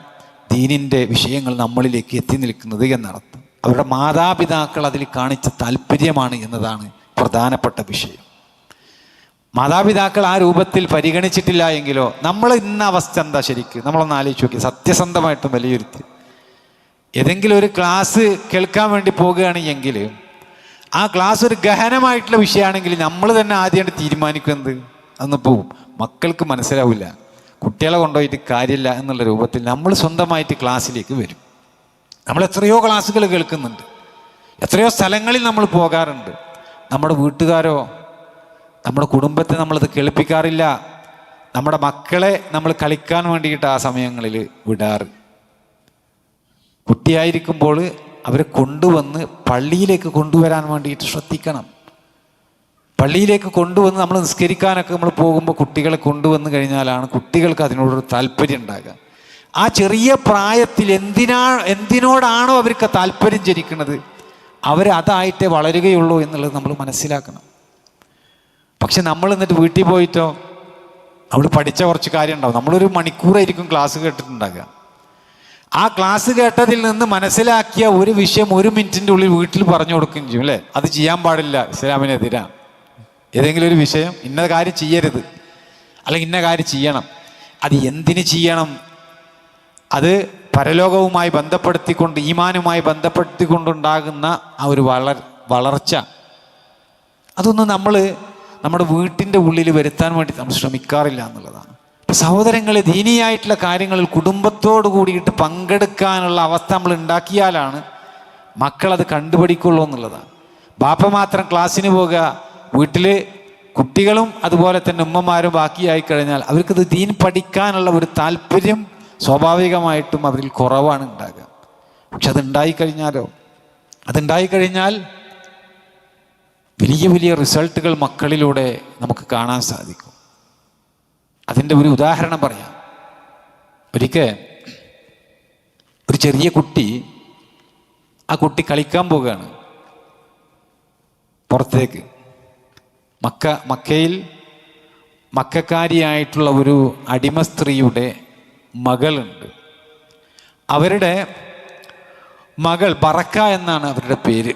Speaker 1: ദീനിൻ്റെ വിഷയങ്ങൾ നമ്മളിലേക്ക് എത്തി നിൽക്കുന്നത് എന്നർത്ഥം. അവരുടെ മാതാപിതാക്കൾ അതിൽ കാണിച്ച താല്പര്യമാണ് എന്നതാണ് പ്രധാനപ്പെട്ട വിഷയം. മാതാപിതാക്കൾ ആ രൂപത്തിൽ പരിഗണിച്ചിട്ടില്ല എങ്കിലോ നമ്മൾ ഇന്ന അവസ്ഥ എന്താ? ശരിക്കും നമ്മളൊന്ന് ആലോചിച്ച് നോക്കി. സത്യസന്ധമായിട്ടും വിലയിരുത്തി ഏതെങ്കിലും ഒരു ക്ലാസ് കേൾക്കാൻ വേണ്ടി പോകുകയാണെങ്കിൽ ആ ക്ലാസ് ഒരു ഗഹനമായിട്ടുള്ള വിഷയമാണെങ്കിൽ നമ്മൾ തന്നെ ആദ്യമായിട്ട് തീരുമാനിക്കുന്നത് അന്ന് പോവും. മക്കൾക്ക് മനസ്സിലാവില്ല, കുട്ടികളെ കൊണ്ടുപോയിട്ട് കാര്യമില്ല എന്നുള്ള രൂപത്തിൽ നമ്മൾ സ്വന്തമായിട്ട് ക്ലാസ്സിലേക്ക് വരും. നമ്മൾ എത്രയോ ക്ലാസ്സുകൾ കേൾക്കുന്നുണ്ട്, എത്രയോ സ്ഥലങ്ങളിൽ നമ്മൾ പോകാറുണ്ട്. നമ്മുടെ വീട്ടുകാരോ നമ്മുടെ കുടുംബത്തെ നമ്മളത് കേൾപ്പിക്കാറില്ല. നമ്മുടെ മക്കളെ നമ്മൾ കളിക്കാൻ വേണ്ടിയിട്ട് ആ സമയങ്ങളിൽ വിടാറ്. കുട്ടിയായിരിക്കുമ്പോൾ അവരെ കൊണ്ടുവന്ന് പള്ളിയിലേക്ക് കൊണ്ടുവരാൻ വേണ്ടിയിട്ട് ശ്രദ്ധിക്കണം. പള്ളിയിലേക്ക് കൊണ്ടുവന്ന് നമ്മൾ നിസ്കരിക്കാനൊക്കെ നമ്മൾ പോകുമ്പോൾ കുട്ടികളെ കൊണ്ടുവന്ന് കഴിഞ്ഞാലാണ് കുട്ടികൾക്ക് അതിനോടൊരു താല്പര്യം ഉണ്ടാകുക. ആ ചെറിയ പ്രായത്തിൽ എന്തിനോടാണോ അവർക്ക് താല്പര്യം ജനിക്കുന്നത് അവരതായിട്ടേ വളരുകയുള്ളൂ എന്നുള്ളത് നമ്മൾ മനസ്സിലാക്കണം. പക്ഷെ നമ്മൾ എന്നിട്ട് വീട്ടിൽ പോയിട്ടോ നമ്മൾ പഠിച്ച കുറച്ച് കാര്യം ഉണ്ടാവും. നമ്മളൊരു മണിക്കൂറായിരിക്കും ക്ലാസ് കേട്ടിട്ടുണ്ടാകുക. ആ ക്ലാസ് കേട്ടതിൽ നിന്ന് മനസ്സിലാക്കിയ ഒരു വിഷയം 1 മിനിറ്റിൻ്റെ ഉള്ളിൽ വീട്ടിൽ പറഞ്ഞു കൊടുക്കുകയും ചെയ്യും, അല്ലേ? അത് ചെയ്യാൻ പാടില്ല, ഇസ്ലാമിനെതിരാണ്. ഏതെങ്കിലും ഒരു വിഷയം, ഇന്ന കാര്യം ചെയ്യരുത്, അല്ലെങ്കിൽ ഇന്ന കാര്യം ചെയ്യണം. അത് എന്തിന് ചെയ്യണം? അത് പരലോകവുമായി ബന്ധപ്പെടുത്തിക്കൊണ്ട്, ഈമാനുമായി ബന്ധപ്പെടുത്തിക്കൊണ്ടുണ്ടാകുന്ന ആ ഒരു വളർച്ച, അതൊന്നും നമ്മൾ നമ്മുടെ വീട്ടിൻ്റെ ഉള്ളിൽ വരുത്താൻ വേണ്ടി നമ്മൾ ശ്രമിക്കാറില്ല എന്നുള്ളതാണ്. ഇപ്പം സഹോദരങ്ങളെ, ദീനിയായിട്ടുള്ള കാര്യങ്ങളിൽ കുടുംബത്തോട് കൂടിയിട്ട് പങ്കെടുക്കാനുള്ള അവസ്ഥ നമ്മൾ ഉണ്ടാക്കിയാലാണ് മക്കളത് കണ്ടുപിടിക്കുള്ളൂ എന്നുള്ളതാണ്. ബാപ്പ മാത്രം ക്ലാസ്സിന് പോകുക, വീട്ടിൽ കുട്ടികളും അതുപോലെ തന്നെ ഉമ്മമാരും ബാക്കിയായി കഴിഞ്ഞാൽ അവർക്കത് ദീൻ പഠിക്കാനുള്ള ഒരു താല്പര്യം സ്വാഭാവികമായിട്ടും അവരിൽ കുറവാണ് ഉണ്ടാകുക. പക്ഷെ അതുണ്ടായിക്കഴിഞ്ഞാൽ വലിയ വലിയ റിസൾട്ടുകൾ മക്കളിലൂടെ നമുക്ക് കാണാൻ സാധിക്കും. അതിൻ്റെ ഒരു ഉദാഹരണം പറയാം. ഒരിക്കൽ ഒരു ചെറിയ കുട്ടി, ആ കുട്ടി കളിക്കാൻ പോവുകയാണ് പുറത്തേക്ക്. മക്കയിൽ മക്കാരിയായിട്ടുള്ള ഒരു അടിമ സ്ത്രീയുടെ മകളുണ്ട്. അവരുടെ മകൾ ബറക്ക എന്നാണ് അവരുടെ പേര്.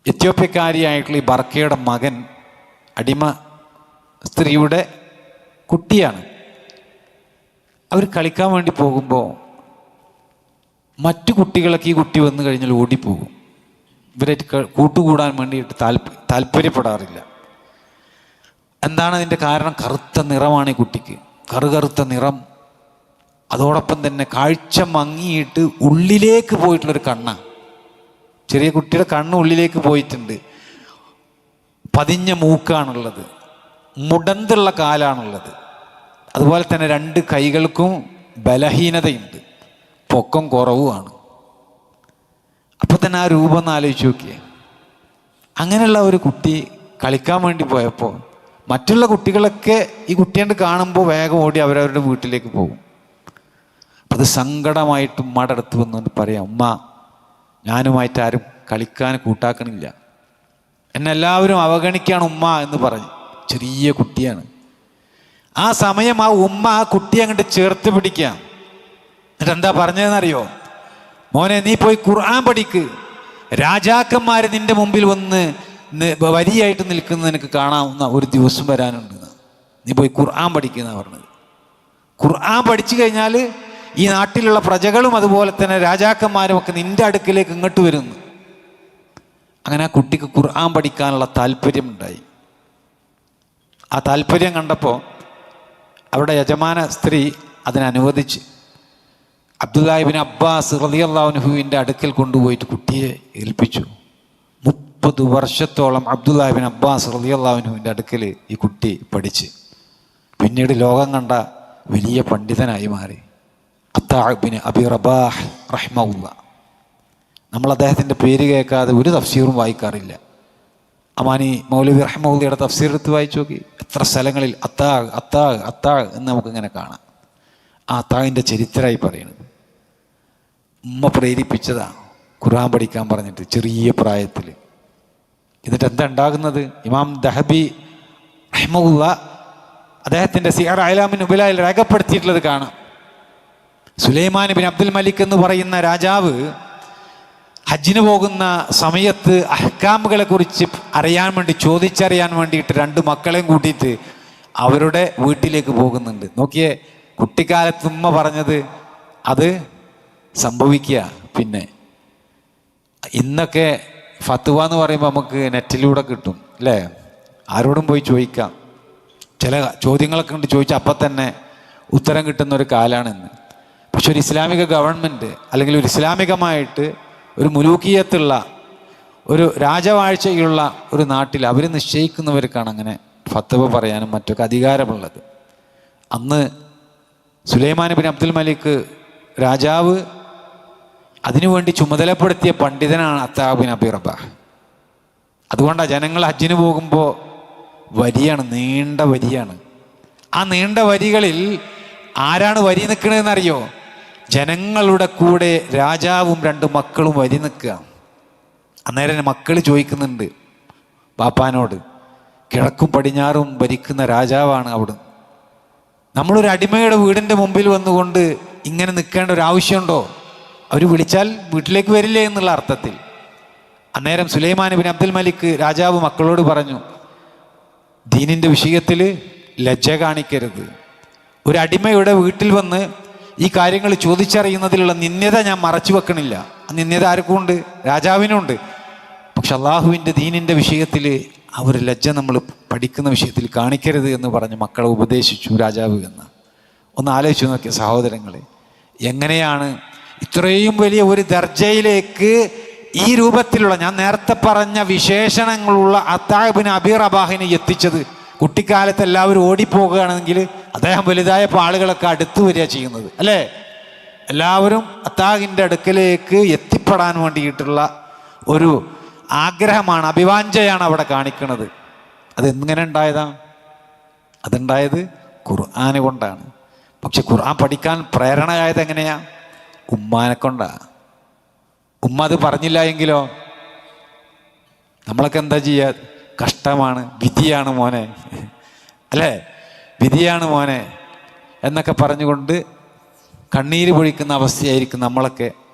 Speaker 1: എത്യോപ്യക്കാരിയായിട്ടുള്ള ഈ ബറക്കയുടെ മകൻ അടിമ സ്ത്രീയുടെ കുട്ടിയാണ്. അവർ കളിക്കാൻ വേണ്ടി പോകുമ്പോൾ മറ്റു കുട്ടികളൊക്കെ ഈ കുട്ടി വന്നു കഴിഞ്ഞാൽ ഓടിപ്പോകും. ഇവരെ കൂട്ടുകൂടാൻ വേണ്ടിയിട്ട് താല്പര്യപ്പെടാറില്ല. എന്താണ് അതിൻ്റെ കാരണം? കറുത്ത നിറമാണ് ഈ കുട്ടിക്ക്, കറുകറുത്ത നിറം. അതോടൊപ്പം തന്നെ കാഴ്ച മങ്ങിയിട്ട് ഉള്ളിലേക്ക് പോയിട്ടുള്ളൊരു കണ്ണാണ്. ചെറിയ കുട്ടിയുടെ കണ്ണ് ഉള്ളിലേക്ക് പോയിട്ടുണ്ട്. പതിഞ്ഞ മൂക്കാണുള്ളത്, മുടന്തുള്ള കാലാണുള്ളത്. അതുപോലെ തന്നെ 2 കൈകൾക്കും ബലഹീനതയുണ്ട്, പൊക്കം കുറവുമാണ്. അപ്പോൾ തന്നെ ആ രൂപം ഒന്ന് ആലോചിച്ച് നോക്കിയേ. അങ്ങനെയുള്ള ഒരു കുട്ടി കളിക്കാൻ വേണ്ടി പോയപ്പോൾ മറ്റുള്ള കുട്ടികളൊക്കെ ഈ കുട്ടിയെ കാണുമ്പോൾ വേഗം ഓടി അവരവരുടെ വീട്ടിലേക്ക് പോകും. അത് സങ്കടമായിട്ട് ഉമ്മയുടെ അടുത്ത് വന്നുകൊണ്ട് പറയാം, ഉമ്മ, ഞാനുമായിട്ട് ആരും കളിക്കാൻ കൂട്ടാക്കണില്ല, എന്നെ എല്ലാവരും അവഗണിക്കുകയാണ് ഉമ്മ എന്ന് പറഞ്ഞു. ചെറിയ കുട്ടിയാണ്. ആ സമയം ആ ഉമ്മ ആ കുട്ടിയെ അങ്ങോട്ട് ചേർത്ത് പിടിക്കാം. എന്നിട്ട് എന്താ പറഞ്ഞതെന്നറിയോ? മോനെ, നീ പോയി ഖുർആൻ പഠിക്ക്. രാജാക്കന്മാർ നിന്റെ മുമ്പിൽ വന്ന് വരിയായിട്ട് നിൽക്കുന്നത് നിനക്ക് കാണാവുന്ന ഒരു ദിവസം വരാനുണ്ട്. നീ പോയി ഖുർആൻ പഠിക്കുന്ന പറഞ്ഞത്. ഖുർആൻ പഠിച്ചു കഴിഞ്ഞാൽ ഈ നാട്ടിലുള്ള പ്രജകളും അതുപോലെ തന്നെ രാജാക്കന്മാരും ഒക്കെ നിന്റെ അടുക്കിലേക്ക് ഇങ്ങോട്ട് വരുന്നു. അങ്ങനെ ആ കുട്ടിക്ക് ഖുർആൻ പഠിക്കാനുള്ള താല്പര്യമുണ്ടായി. ആ താല്പര്യം കണ്ടപ്പോൾ അവിടെ യജമാന സ്ത്രീ അതിനനുവദിച്ച് അബ്ദുല്ലാഹി ഇബ്നു അബ്ബാസ് റളിയല്ലാഹു അൻഹുവിൻ്റെ അടുക്കൽ കൊണ്ടുപോയിട്ട് കുട്ടിയെ ഏൽപ്പിച്ചു. 30 വർഷത്തോളം അബ്ദുല്ലാഹി ഇബ്നു അബ്ബാസ് റളിയല്ലാഹു അൻഹുവിൻ്റെ അടുക്കൽ ഈ കുട്ടി പഠിച്ച് പിന്നീട് ലോകം കണ്ട വലിയ പണ്ഡിതനായി മാറി. അത്താ ഇബ്നു അബി റബാഹ് റഹിമഹുല്ലാഹ്. നമ്മൾ അദ്ദേഹത്തിൻ്റെ പേര് കേൾക്കാതെ ഒരു തഫ്സീറും വായിക്കാറില്ല. അമാനി മൗലവി റഹിമഹുല്ലയുടെ തഫ്സീർ എടുത്ത് വായിച്ചു നോക്കി. എത്ര സ്ഥലങ്ങളിൽ അത്താ അത്താ അത്താ എന്ന് നമുക്കിങ്ങനെ കാണാം. ആ അത്താഹിൻ്റെ ചരിത്രമായി പറയുന്നത്. ഉമ്മ പ്രേരിപ്പിച്ചതാണ് ഖുർആൻ പഠിക്കാൻ പറഞ്ഞിട്ട് ചെറിയ പ്രായത്തിൽ. എന്നിട്ട് എന്താ ഉണ്ടാകുന്നത്? ഇമാം ദഹബി റഹിമഹുല്ലാഹ് അദ്ദേഹത്തിൻ്റെ സിയർ അഅ്ലാമിൻ നുബലയിൽ രേഖപ്പെടുത്തിയിട്ടുള്ളത് കാണാം. സുലൈമാൻ ബിൻ അബ്ദുൽ മലിക് എന്ന് പറയുന്ന രാജാവ് ഹജ്ജിന് പോകുന്ന സമയത്ത് അഹ്കാമുകളെ കുറിച്ച് അറിയാൻ വേണ്ടി, ചോദിച്ചറിയാൻ വേണ്ടിയിട്ട് 2 മക്കളെയും കൂട്ടിയിട്ട് അവരുടെ വീട്ടിലേക്ക് പോകുന്നുണ്ട്. നോക്കിയേ, കുട്ടിക്കാലത്ത് ഉമ്മ പറഞ്ഞത് അത് സംഭവിക്കുക. പിന്നെ ഇന്നൊക്കെ ഫത്വ എന്ന് പറയുമ്പോൾ നമുക്ക് നെറ്റിലൂടെ കിട്ടും അല്ലേ? ആരോടും പോയി ചോദിക്കാം. ചില ചോദ്യങ്ങളൊക്കെ കൊണ്ട് ചോദിച്ചാൽ അപ്പം തന്നെ ഉത്തരം കിട്ടുന്ന ഒരു കാലമാണിന്ന്. പക്ഷെ ഒരു ഇസ്ലാമിക ഗവൺമെൻറ് അല്ലെങ്കിൽ ഒരു ഇസ്ലാമികമായിട്ട് ഒരു മുലൂക്കിയത്തുള്ള ഒരു രാജവാഴ്ചയുള്ള ഒരു നാട്ടിൽ അവർ നിശ്ചയിക്കുന്നവർക്കാണ് അങ്ങനെ ഫത്വ പറയാനും മറ്റൊക്കെ അധികാരമുള്ളത്. അന്ന് സുലൈമാൻ ബിൻ അബ്ദുൽ മലിക് രാജാവ് അതിനുവേണ്ടി ചുമതലപ്പെടുത്തിയ പണ്ഡിതനാണ് അത്താ ബിൻ അബി റബാഹ്. അതുകൊണ്ടാണ് ജനങ്ങൾ ഹജ്ജിന് പോകുമ്പോൾ വരിയാണ്, നീണ്ട വരിയാണ്. ആ നീണ്ട വരികളിൽ ആരാണ് വരി നിൽക്കണതെന്നറിയോ? ജനങ്ങളുടെ കൂടെ രാജാവും 2 മക്കളും വരി നിൽക്കുക. അന്നേരം മക്കൾ ചോദിക്കുന്നുണ്ട് ബാപ്പാനോട്, കിഴക്കും പടിഞ്ഞാറും ഭരിക്കുന്ന രാജാവാണ് അവിടുന്ന്, നമ്മളൊരു അടിമയുടെ വീടിൻ്റെ മുമ്പിൽ വന്നുകൊണ്ട് ഇങ്ങനെ നിൽക്കേണ്ട ഒരു ആവശ്യമുണ്ടോ? അവർ വിളിച്ചാൽ വീട്ടിലേക്ക് വരില്ലേ എന്നുള്ള അർത്ഥത്തിൽ. അന്നേരം സുലൈമാൻ ബിൻ അബ്ദുൽ മലിക് രാജാവ് മക്കളോട് പറഞ്ഞു, ദീനിൻ്റെ വിഷയത്തിൽ ലജ്ജ കാണിക്കരുത്. ഒരു അടിമയുടെ വീട്ടിൽ വന്ന് ഈ കാര്യങ്ങൾ ചോദിച്ചറിയുന്നതിലുള്ള നിന്ദ്യത ഞാൻ മറച്ചു വെക്കണില്ല. ആ നിന്ദ്യത ആർക്കും ഉണ്ട്, രാജാവിനുണ്ട്. പക്ഷെ അള്ളാഹുവിൻ്റെ ദീനിൻ്റെ വിഷയത്തിൽ ആ ഒരു ലജ്ജ നമ്മൾ പഠിക്കുന്ന വിഷയത്തിൽ കാണിക്കരുത് എന്ന് പറഞ്ഞ് മക്കളെ ഉപദേശിച്ചു രാജാവ് എന്ന്. ഒന്ന് ആലോചിച്ച് നോക്കിയ സഹോദരങ്ങളെ, എങ്ങനെയാണ് ഇത്രയും വലിയ ഒരു ദർജയിലേക്ക് ഈ രൂപത്തിലുള്ള, ഞാൻ നേരത്തെ പറഞ്ഞ വിശേഷണങ്ങളുള്ള അത്താഅ് ഇബ്നു അബീ റബാഹിനെ എത്തിച്ചത്. കുട്ടിക്കാലത്ത് എല്ലാവരും ഓടിപ്പോകുകയാണെങ്കിൽ അദ്ദേഹം വലുതായപ്പോൾ ആളുകളൊക്കെ അടുത്ത് വരിക ചെയ്യുന്നത്, അല്ലേ? എല്ലാവരും അത്താഹിൻ്റെ അടുക്കലേക്ക് എത്തിപ്പെടാൻ വേണ്ടിയിട്ടുള്ള ഒരു ആഗ്രഹമാണ്, അഭിവാഞ്ചയാണ് അവിടെ കാണിക്കുന്നത്. അതെങ്ങനെ ഉണ്ടായതാ? അതുണ്ടായത് ഖുർആൻ കൊണ്ടാണ്. പക്ഷെ ഖുർആൻ പഠിക്കാൻ പ്രേരണയായത് എങ്ങനെയാ? ഉമ്മാനെ കൊണ്ടാണ്. ഉമ്മ അത് പറഞ്ഞില്ല എങ്കിലോ നമ്മളൊക്കെ എന്താ ചെയ്യുക? കഷ്ടമാണ്, വിധിയാണ് മോനെ, അല്ലേ? വിധിയാണ് മോനെ എന്നൊക്കെ പറഞ്ഞുകൊണ്ട് കണ്ണീര് പൊഴിക്കുന്ന അവസ്ഥയായിരിക്കും നമ്മളൊക്കെ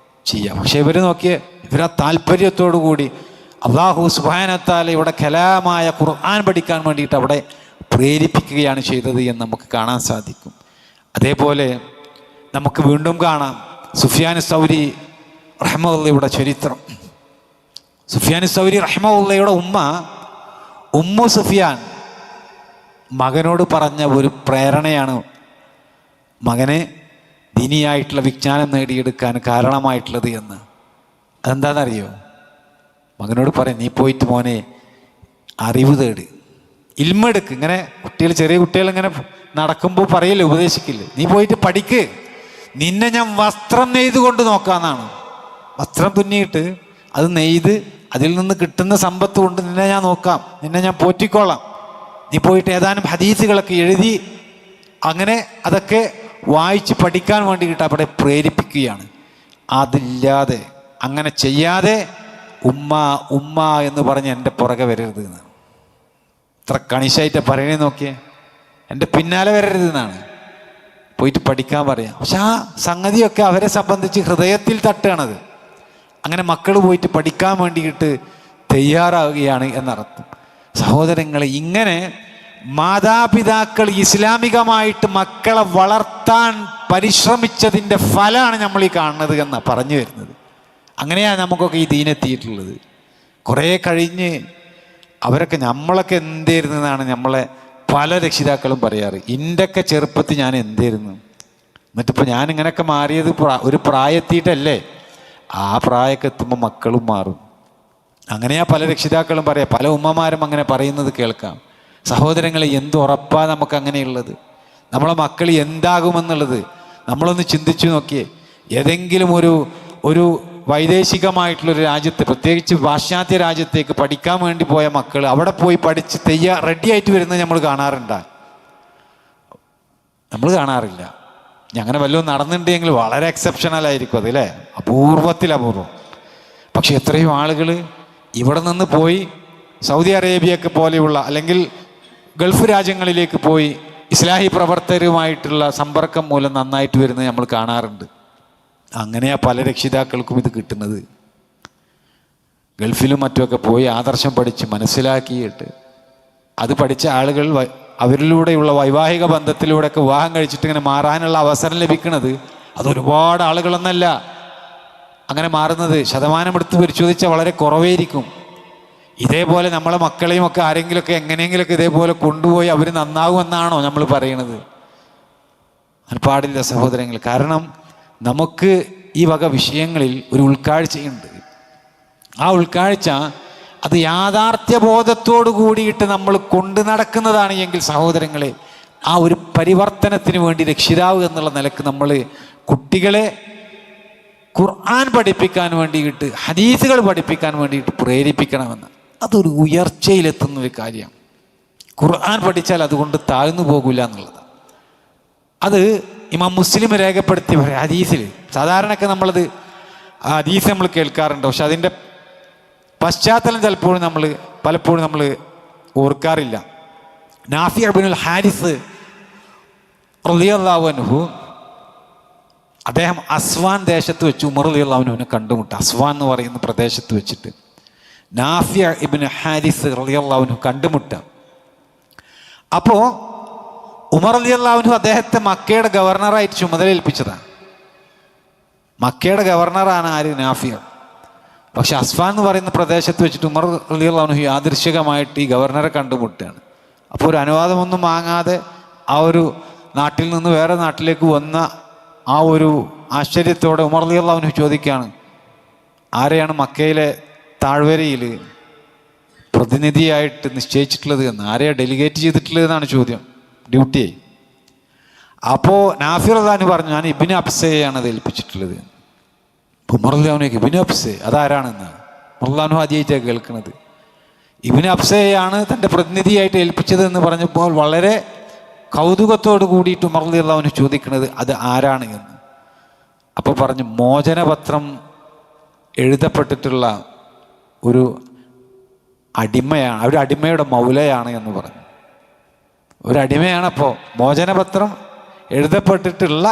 Speaker 1: ചെയ്യുക. പക്ഷെ ഇവർ നോക്കിയേ, ഇവരാ താല്പര്യത്തോടു കൂടി അല്ലാഹു സുബ്ഹാനഹു വ തആല ഇവിടെ കലാമായ ഖുർആൻ പഠിക്കാൻ വേണ്ടിയിട്ട് അവിടെ പ്രേരിപ്പിക്കുകയാണ് ചെയ്തത് എന്ന് നമുക്ക് കാണാൻ സാധിക്കും. അതേപോലെ നമുക്ക് വീണ്ടും കാണാം സുഫിയാൻ സൗരി റഹ്മത്തുള്ളയുടെ ചരിത്രം. സുഫിയാൻ സൗരി റഹ്മത്തുള്ളയുടെ ഉമ്മു സുഫിയാൻ മകനോട് പറഞ്ഞ ഒരു പ്രേരണയാണ് മകനെ ദീനിയായിട്ടുള്ള വിജ്ഞാനം നേടിയെടുക്കാൻ കാരണമായിട്ടുള്ളത് എന്ന്. അതെന്താണെന്നറിയോ? മകനോട് പറയും, നീ പോയിട്ട് മോനെ അറിവ് തേട്, ഇൽമെടുക്ക്. ഇങ്ങനെ കുട്ടികൾ, ചെറിയ കുട്ടികൾ ഇങ്ങനെ നടക്കുമ്പോൾ പറയില്ലേ, ഉപദേശിക്കില്ലേ, നീ പോയിട്ട് പഠിക്ക്, നിന്നെ ഞാൻ വസ്ത്രം നെയ്തുകൊണ്ട് നോക്കാമെന്നാണ്. വസ്ത്രം തുന്നിയിട്ട് അത് നെയ്ത് അതിൽ നിന്ന് കിട്ടുന്ന സമ്പത്ത് കൊണ്ട് നിന്നെ ഞാൻ നോക്കാം, നിന്നെ ഞാൻ പോറ്റിക്കോളാം. നീ പോയിട്ട് ഏതാനും ഹദീസുകളൊക്കെ എഴുതി അങ്ങനെ അതൊക്കെ വായിച്ച് പഠിക്കാൻ വേണ്ടിയിട്ട് അവിടെ പ്രേരിപ്പിക്കുകയാണ്. അതില്ലാതെ, അങ്ങനെ ചെയ്യാതെ ഉമ്മ ഉമ്മ എന്ന് പറഞ്ഞ് എൻ്റെ പുറകെ വരരുത് എന്നാണ്. ഇത്ര കണിശായിട്ട് പറയണേ നോക്കിയേ, എൻ്റെ പിന്നാലെ വരരുത് എന്നാണ്. പോയിട്ട് പഠിക്കാൻ പറയാം. പക്ഷെ ആ സംഗതിയൊക്കെ അവരെ സംബന്ധിച്ച് ഹൃദയത്തിൽ തട്ടുകയാണത്. അങ്ങനെ മക്കൾ പോയിട്ട് പഠിക്കാൻ വേണ്ടിയിട്ട് തയ്യാറാവുകയാണ് എന്നർത്ഥം. സഹോദരങ്ങളെ, ഇങ്ങനെ മാതാപിതാക്കൾ ഇസ്ലാമികമായിട്ട് മക്കളെ വളർത്താൻ പരിശ്രമിച്ചതിൻ്റെ ഫലമാണ് നമ്മൾ ഈ കാണുന്നത് എന്നാണ് പറഞ്ഞു വരുന്നത്. അങ്ങനെയാണ് നമുക്കൊക്കെ ഈ ദീനെത്തിയിട്ടുള്ളത്. കുറേ കഴിഞ്ഞ് അവരൊക്കെ, നമ്മളൊക്കെ എന്തായിരുന്നു എന്നാണ് നമ്മളെ പല രക്ഷിതാക്കളും പറയാറ്. എൻ്റെയൊക്കെ ചെറുപ്പത്തിൽ ഞാൻ എന്തായിരുന്നു, എന്നിട്ടിപ്പോൾ ഞാൻ ഇങ്ങനെയൊക്കെ മാറിയത് ഒരു പ്രായത്തിയിട്ടല്ലേ. ആ പ്രായമൊക്കെ എത്തുമ്പോൾ മക്കളും മാറും. അങ്ങനെയാ പല രക്ഷിതാക്കളും പറയാം, പല ഉമ്മമാരും അങ്ങനെ പറയുന്നത് കേൾക്കാം. സഹോദരങ്ങളെ, എന്ത് ഉറപ്പാണ് നമുക്ക് അങ്ങനെയുള്ളത്? നമ്മളെ മക്കൾ എന്താകുമെന്നുള്ളത് നമ്മളൊന്ന് ചിന്തിച്ചു നോക്കിയേ. ഏതെങ്കിലും ഒരു വൈദേശികമായിട്ടുള്ളൊരു രാജ്യത്ത്, പ്രത്യേകിച്ച് പാശ്ചാത്യ രാജ്യത്തേക്ക് പഠിക്കാൻ വേണ്ടി പോയ മക്കൾ അവിടെ പോയി പഠിച്ച് റെഡി ആയിട്ട് വരുന്നത് നമ്മൾ കാണാറുണ്ടോ? നമ്മൾ കാണാറില്ല. അങ്ങനെ വല്ലതും നടന്നിട്ടുണ്ടെങ്കിൽ വളരെ എക്സെപ്ഷണൽ ആയിരിക്കും അത്, അല്ലേ? അപൂർവം. പക്ഷെ എത്രയോ ആളുകൾ ഇവിടെ നിന്ന് പോയി സൗദി അറേബ്യയൊക്കെ പോലെയുള്ള അല്ലെങ്കിൽ ഗൾഫ് രാജ്യങ്ങളിലേക്ക് പോയി ഇസ്ലാഹി പ്രവർത്തകരുമായിട്ടുള്ള സമ്പർക്കം മൂലം നന്നായിട്ട് വരുന്നത് നമ്മൾ കാണാറുണ്ട്. അങ്ങനെയാ പല രക്ഷിതാക്കൾക്കും ഇത് കിട്ടുന്നത്. ഗൾഫിലും മറ്റുമൊക്കെ പോയി ആദർശം പഠിച്ച് മനസ്സിലാക്കിയിട്ട് അത് പഠിച്ച ആളുകൾ അവരിലൂടെയുള്ള വൈവാഹിക ബന്ധത്തിലൂടെയൊക്കെ വിവാഹം കഴിച്ചിട്ട് ഇങ്ങനെ മാറാനുള്ള അവസരം ലഭിക്കുന്നത് അതൊരുപാട് ആളുകളൊന്നല്ല അങ്ങനെ മാറുന്നത്. ശതമാനം എടുത്ത് പരിശോധിച്ചാൽ വളരെ കുറവായിരിക്കും. ഇതേപോലെ നമ്മളെ മക്കളെയും ഒക്കെ ആരെങ്കിലുമൊക്കെ എങ്ങനെയെങ്കിലുമൊക്കെ ഇതേപോലെ കൊണ്ടുപോയി അവർ നന്നാകുമെന്നാണോ നമ്മൾ പറയണത്? അത് പാടില്ല സഹോദരങ്ങൾ. കാരണം നമുക്ക് ഈ വക വിഷയങ്ങളിൽ ഒരു ഉൾക്കാഴ്ചയുണ്ട്. ആ ഉൾക്കാഴ്ച അത് യാഥാർത്ഥ്യബോധത്തോടു കൂടിയിട്ട് നമ്മൾ കൊണ്ടു നടക്കുന്നതാണ് എങ്കിൽ സഹോദരങ്ങളെ, ആ ഒരു പരിവർത്തനത്തിന് വേണ്ടി രക്ഷിതാവ് എന്നുള്ള നിലക്ക് നമ്മൾ കുട്ടികളെ ഖുർആൻ പഠിപ്പിക്കാൻ വേണ്ടിയിട്ട്, ഹദീസുകൾ പഠിപ്പിക്കാൻ വേണ്ടിയിട്ട് പ്രേരിപ്പിക്കണമെന്ന്. അതൊരു ഉയർച്ചയിലെത്തുന്ന ഒരു കാര്യമാണ്. ഖുർആൻ പഠിച്ചാൽ അതുകൊണ്ട് താഴ്ന്നു പോകില്ല എന്നുള്ളത്. അത് ഇമാം മുസ്ലിം രേഖപ്പെടുത്തിയ ഹദീസിൽ, സാധാരണയൊക്കെ നമ്മളത് ഹദീസ് നമ്മൾ കേൾക്കാറുണ്ട്, പക്ഷെ അതിൻ്റെ പശ്ചാത്തലം പലപ്പോഴും നമ്മൾ ഓർക്കാറില്ല. നാഫി ഇബ്നുൽ ഹാരിസ് റളിയല്ലാഹു അൻഹു, അദ്ദേഹം അസ്വാൻ ദേശത്ത് വെച്ച് ഉമർ റളിയല്ലാഹു അൻഹുവിനെ കണ്ടുമുട്ട. അസ്വാൻ എന്ന് പറയുന്ന പ്രദേശത്ത് വെച്ചിട്ട് നാഫി ഇബ്നു ഹാരിസ് റളിയല്ലാഹു അൻഹു കണ്ടുമുട്ട. അപ്പോൾ ഉമർ റളിയല്ലാഹു അൻഹു അദ്ദേഹത്തെ മക്കയുടെ ഗവർണറായിട്ട് ചുമതല ഏൽപ്പിച്ചതാണ്. മക്കയുടെ ഗവർണറാണ് ആര്? നാഫി. പക്ഷെ അസ്ഫാൻ എന്ന് പറയുന്ന പ്രദേശത്ത് വെച്ചിട്ട് ഉമർ റളിയല്ലാഹു അൻഹു യാദൃശ്ചികമായിട്ട് ഈ ഗവർണറെ കണ്ടുമുട്ടുകയാണ്. അപ്പോൾ ഒരു അനുവാദമൊന്നും വാങ്ങാതെ ആ ഒരു നാട്ടിൽ നിന്ന് വേറെ നാട്ടിലേക്ക് വന്ന ആ ഒരു ആശ്ചര്യത്തോടെ ഉമർ റളിയല്ലാഹു അൻഹു ചോദിക്കുകയാണ്, ആരെയാണ് മക്കയിലെ താഴ്വരയിൽ പ്രതിനിധിയായിട്ട് നിശ്ചയിച്ചിട്ടുള്ളത് എന്ന്, ആരെയാണ് ഡെലിഗേറ്റ് ചെയ്തിട്ടുള്ളത് എന്നാണ് ചോദ്യം, ഡ്യൂട്ടിയായി. അപ്പോൾ നാഫി റളിയല്ലാഹു അൻഹു പറഞ്ഞു, ഞാൻ ഇബ്നു അബ്സയെയാണ് അത് ഏൽപ്പിച്ചിട്ടുള്ളത്. ഉമർ റളിയല്ലാഹു അൻഹു ഇബ്നു അബ്സെ അതാരാണെന്ന് ഉമർ റളിയല്ലാഹു അൻഹു ആദ്യമായിട്ടാണ് കേൾക്കുന്നത്. ഇബ്നു അബ്സയെയാണ് തൻ്റെ പ്രതിനിധിയായിട്ട് ഏൽപ്പിച്ചത് എന്ന് പറഞ്ഞപ്പോൾ വളരെ കൗതുകത്തോട് കൂടിയിട്ട് ഉമർ റളിയല്ലാഹു അൻഹു ചോദിക്കുന്നത് അത് ആരാണ് എന്ന്. അപ്പോൾ പറഞ്ഞു, മോചനപത്രം എഴുതപ്പെട്ടിട്ടുള്ള ഒരു അടിമയാണ്, ഒരു അടിമയുടെ മൗലയാണ് എന്ന് പറഞ്ഞു. ഒരു അടിമയാണ്. അപ്പോൾ മോചനപത്രം എഴുതപ്പെട്ടിട്ടുള്ള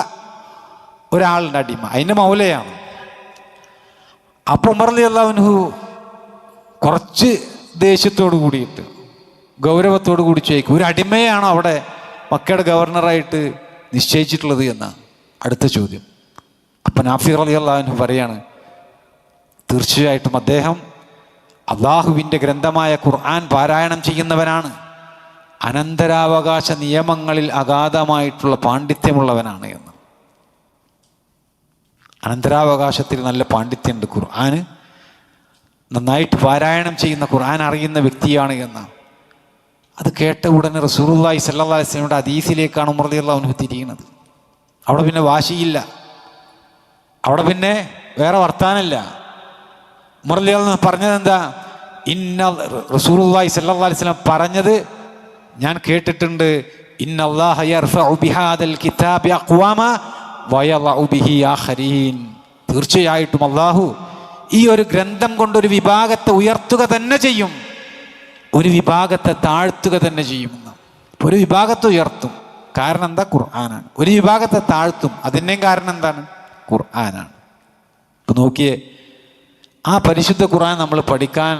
Speaker 1: ഒരാളുടെ അടിമ, അതിൻ്റെ മൗലയാണ്. അപ്പോൾ ഉമർ റളിയല്ലാഹു അൻഹു കുറച്ച് ദേഷ്യത്തോട് കൂടിയിട്ട് ഗൗരവത്തോട് കൂടി ചോദിക്കും, ഒരു അടിമയാണോ അവിടെ മക്കയുടെ ഗവർണറായിട്ട് നിശ്ചയിച്ചിട്ടുള്ളത് എന്നാണ് അടുത്ത ചോദ്യം. അപ്പം നാഫി റളിയല്ലാഹു അൻഹു പറയാണ്, തീർച്ചയായിട്ടും അദ്ദേഹം അള്ളാഹുവിൻ്റെ ഗ്രന്ഥമായ ഖുർആൻ പാരായണം ചെയ്യുന്നവനാണ്, അനന്തരാവകാശ നിയമങ്ങളിൽ അഗാധമായിട്ടുള്ള പാണ്ഡിത്യമുള്ളവനാണ് എന്ന്. അനന്തരാവകാശത്തിൽ നല്ല പാണ്ഡിത്യമുണ്ട്, ഖുർആന് നന്നായിട്ട് പാരായണം ചെയ്യുന്ന, ഖുർആൻ അറിയുന്ന വ്യക്തിയാണ് എന്ന്. അത് കേട്ട ഉടനെ റസൂലുള്ളാഹി സ്വല്ലല്ലാഹു അലൈഹി വസല്ലമയുടെ ഹദീസിലേക്കാണ് ഉമർ റളിയല്ലാഹു അൻഹു തിരിയുന്നത്. അവിടെ പിന്നെ വാശിയില്ല, അവിടെ പിന്നെ വേറെ വർത്താനമില്ല. ഉമർ റളിയല്ലാഹു അൻഹു പറഞ്ഞത് എന്താ? റസൂലുള്ളാഹി സ്വല്ലല്ലാഹു അലൈഹി വസല്ലം പറഞ്ഞത് ഞാൻ കേട്ടിട്ടുണ്ട്, ഇന്നല്ലാഹ യർഫഉ ബിഹാദൽ കിതാബി അഖ്വാമ വയളഉ ബിഹി ആഖരീൻ. തീർച്ചയായിട്ടും അല്ലാഹു ഈ ഒരു ഗ്രന്ഥം കൊണ്ടൊരു വിഭാഗത്തെ ഉയർത്തുക തന്നെ ചെയ്യും, ഒരു വിഭാഗത്തെ താഴ്ത്തുക തന്നെ ചെയ്യുമെന്ന്. ഒരു വിഭാഗത്തെ ഉയർത്തും, കാരണം എന്താ? ഖുർആനാണ്. ഒരു വിഭാഗത്തെ താഴ്ത്തും, അതിൻ്റെയും കാരണം എന്താണ്? ഖുർആനാണ്. ഇപ്പം നോക്കിയേ, ആ പരിശുദ്ധ ഖുർആൻ നമ്മൾ പഠിക്കാൻ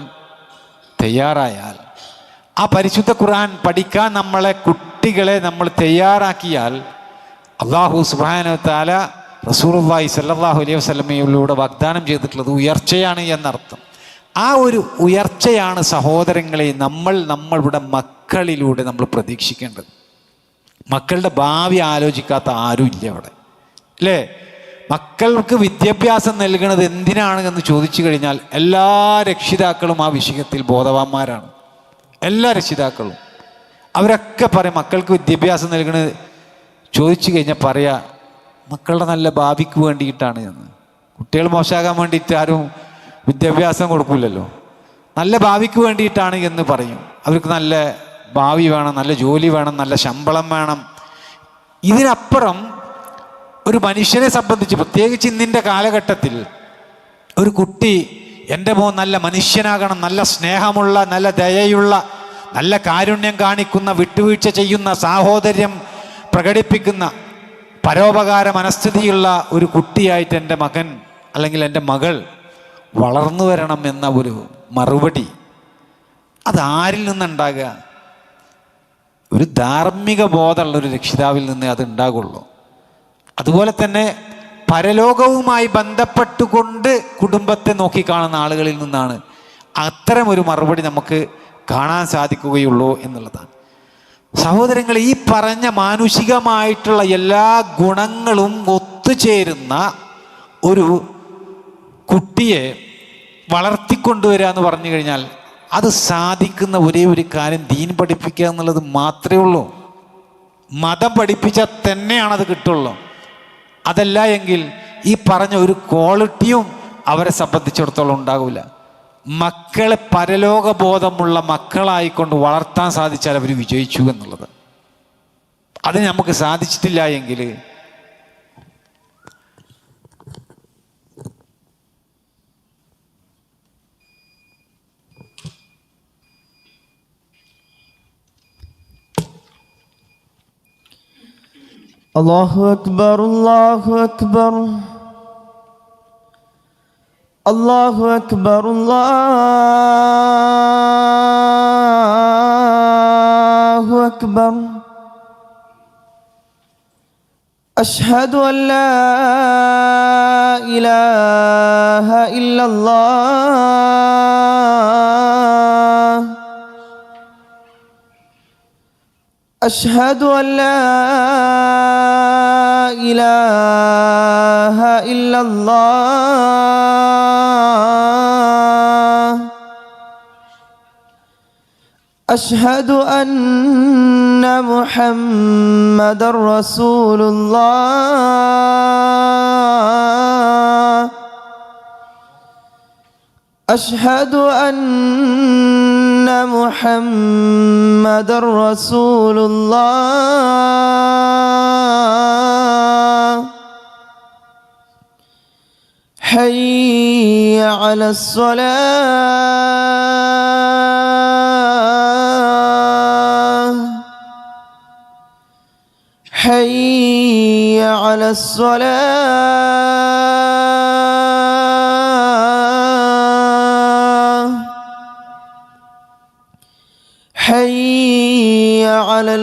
Speaker 1: തയ്യാറായാൽ, ആ പരിശുദ്ധ ഖുർആൻ പഠിക്കാൻ നമ്മളെ കുട്ടികളെ നമ്മൾ തയ്യാറാക്കിയാൽ, അല്ലാഹു സുബ്ഹാനഹു വ തആല റസൂലുള്ളാഹി സ്വല്ലല്ലാഹു അലൈഹി വസല്ലമയിലൂടെ വാഗ്ദാനം ചെയ്തിട്ടുള്ളത് ഉയർച്ചയാണ് എന്നർത്ഥം. ആ ഒരു ഉയർച്ചയാണ് സഹോദരങ്ങളെ നമ്മളുടെ മക്കളിലൂടെ നമ്മൾ പ്രതീക്ഷിക്കേണ്ടത്. മക്കളുടെ ഭാവി ആലോചിക്കാത്ത ആരും ഇല്ല അവിടെ, അല്ലേ? മക്കൾക്ക് വിദ്യാഭ്യാസം നൽകുന്നത് എന്തിനാണ് എന്ന് ചോദിച്ചു കഴിഞ്ഞാൽ എല്ലാ രക്ഷിതാക്കളും ആ വിഷയത്തിൽ ബോധവാന്മാരാണ്. എല്ലാ രക്ഷിതാക്കളും അവരൊക്കെ പറയും, മക്കൾക്ക് വിദ്യാഭ്യാസം നൽകുന്നത് ചോദിച്ചു കഴിഞ്ഞാൽ പറയാ മക്കളുടെ നല്ല ഭാവിക്ക് വേണ്ടിയിട്ടാണ് എന്ന്. കുട്ടികൾ മോശമാകാൻ വേണ്ടിയിട്ട് ആരും വിദ്യാഭ്യാസം കൊടുക്കില്ലല്ലോ, നല്ല ഭാവിക്ക് വേണ്ടിയിട്ടാണ് എന്ന് പറയും. അവർക്ക് നല്ല ഭാവി വേണം, നല്ല ജോലി വേണം, നല്ല ശമ്പളം വേണം. ഇതിനപ്പുറം ഒരു മനുഷ്യനെ സംബന്ധിച്ച്, പ്രത്യേകിച്ച് ഇന്നിൻ്റെ കാലഘട്ടത്തിൽ, ഒരു കുട്ടി എൻ്റെ മോൻ നല്ല മനുഷ്യനാകണം, നല്ല സ്നേഹമുള്ള, നല്ല ദയയുള്ള, നല്ല കാരുണ്യം കാണിക്കുന്ന, വിട്ടുവീഴ്ച ചെയ്യുന്ന, സാഹോദര്യം പ്രകടിപ്പിക്കുന്ന, പരോപകാര മനസ്ഥിതിയുള്ള ഒരു കുട്ടിയായിട്ട് എൻ്റെ മകൻ അല്ലെങ്കിൽ എൻ്റെ മകൾ വളർന്നു വരണം എന്ന ഒരു മറുപടി അതാരിൽ നിന്നുണ്ടാകുക? ഒരു ധാർമ്മിക ബോധമുള്ള ഒരു രക്ഷിതാവിൽ നിന്ന് അത് ഉണ്ടാകുള്ളൂ. അതുപോലെ തന്നെ പരലോകവുമായി ബന്ധപ്പെട്ടുകൊണ്ട് കുടുംബത്തെ നോക്കിക്കാണുന്ന ആളുകളിൽ നിന്നാണ് അത്തരം ഒരു മറുപടി നമുക്ക് കാണാൻ സാധിക്കുകയുള്ളൂ എന്നുള്ളതാണ്. സഹോദരങ്ങൾ, ഈ പറഞ്ഞ മാനുഷികമായിട്ടുള്ള എല്ലാ ഗുണങ്ങളും ഒത്തുചേരുന്ന ഒരു കുട്ടിയെ വളർത്തിക്കൊണ്ടുവരിക എന്ന് പറഞ്ഞു കഴിഞ്ഞാൽ അത് സാധിക്കുന്ന ഒരേ ഒരു കാര്യം ദീൻ പഠിപ്പിക്കുക എന്നുള്ളത് മാത്രമേ ഉള്ളൂ. മതം പഠിപ്പിച്ചാൽ തന്നെയാണത് കിട്ടുള്ളൂ. അതല്ല എങ്കിൽ ഈ പറഞ്ഞ ഒരു ക്വാളിറ്റിയും അവരെ സംബന്ധിച്ചിടത്തോളം ഉണ്ടാകില്ല. മക്കളെ പരലോകബോധമുള്ള മക്കളായിക്കൊണ്ട് വളർത്താൻ സാധിച്ചാൽ അവർ വിജയിച്ചു എന്നുള്ളത്. അതിന് നമുക്ക് സാധിച്ചിട്ടില്ല എങ്കിൽ
Speaker 2: അല്ലാഹു അക്ബർ, അല്ലാഹു അക്ബർ, അല്ലാഹു അക്ബർ, അല്ലാഹു അക്ബർ. അശ്ഹദു അൻ ലാ ഇലാഹ ഇല്ലല്ലാഹ് أشهد أن لا إله إلا الله أشهد أن محمدًا رسول الله أشهد أن محمدًا رسول الله حي على الصلاة حي على الصلاة حي على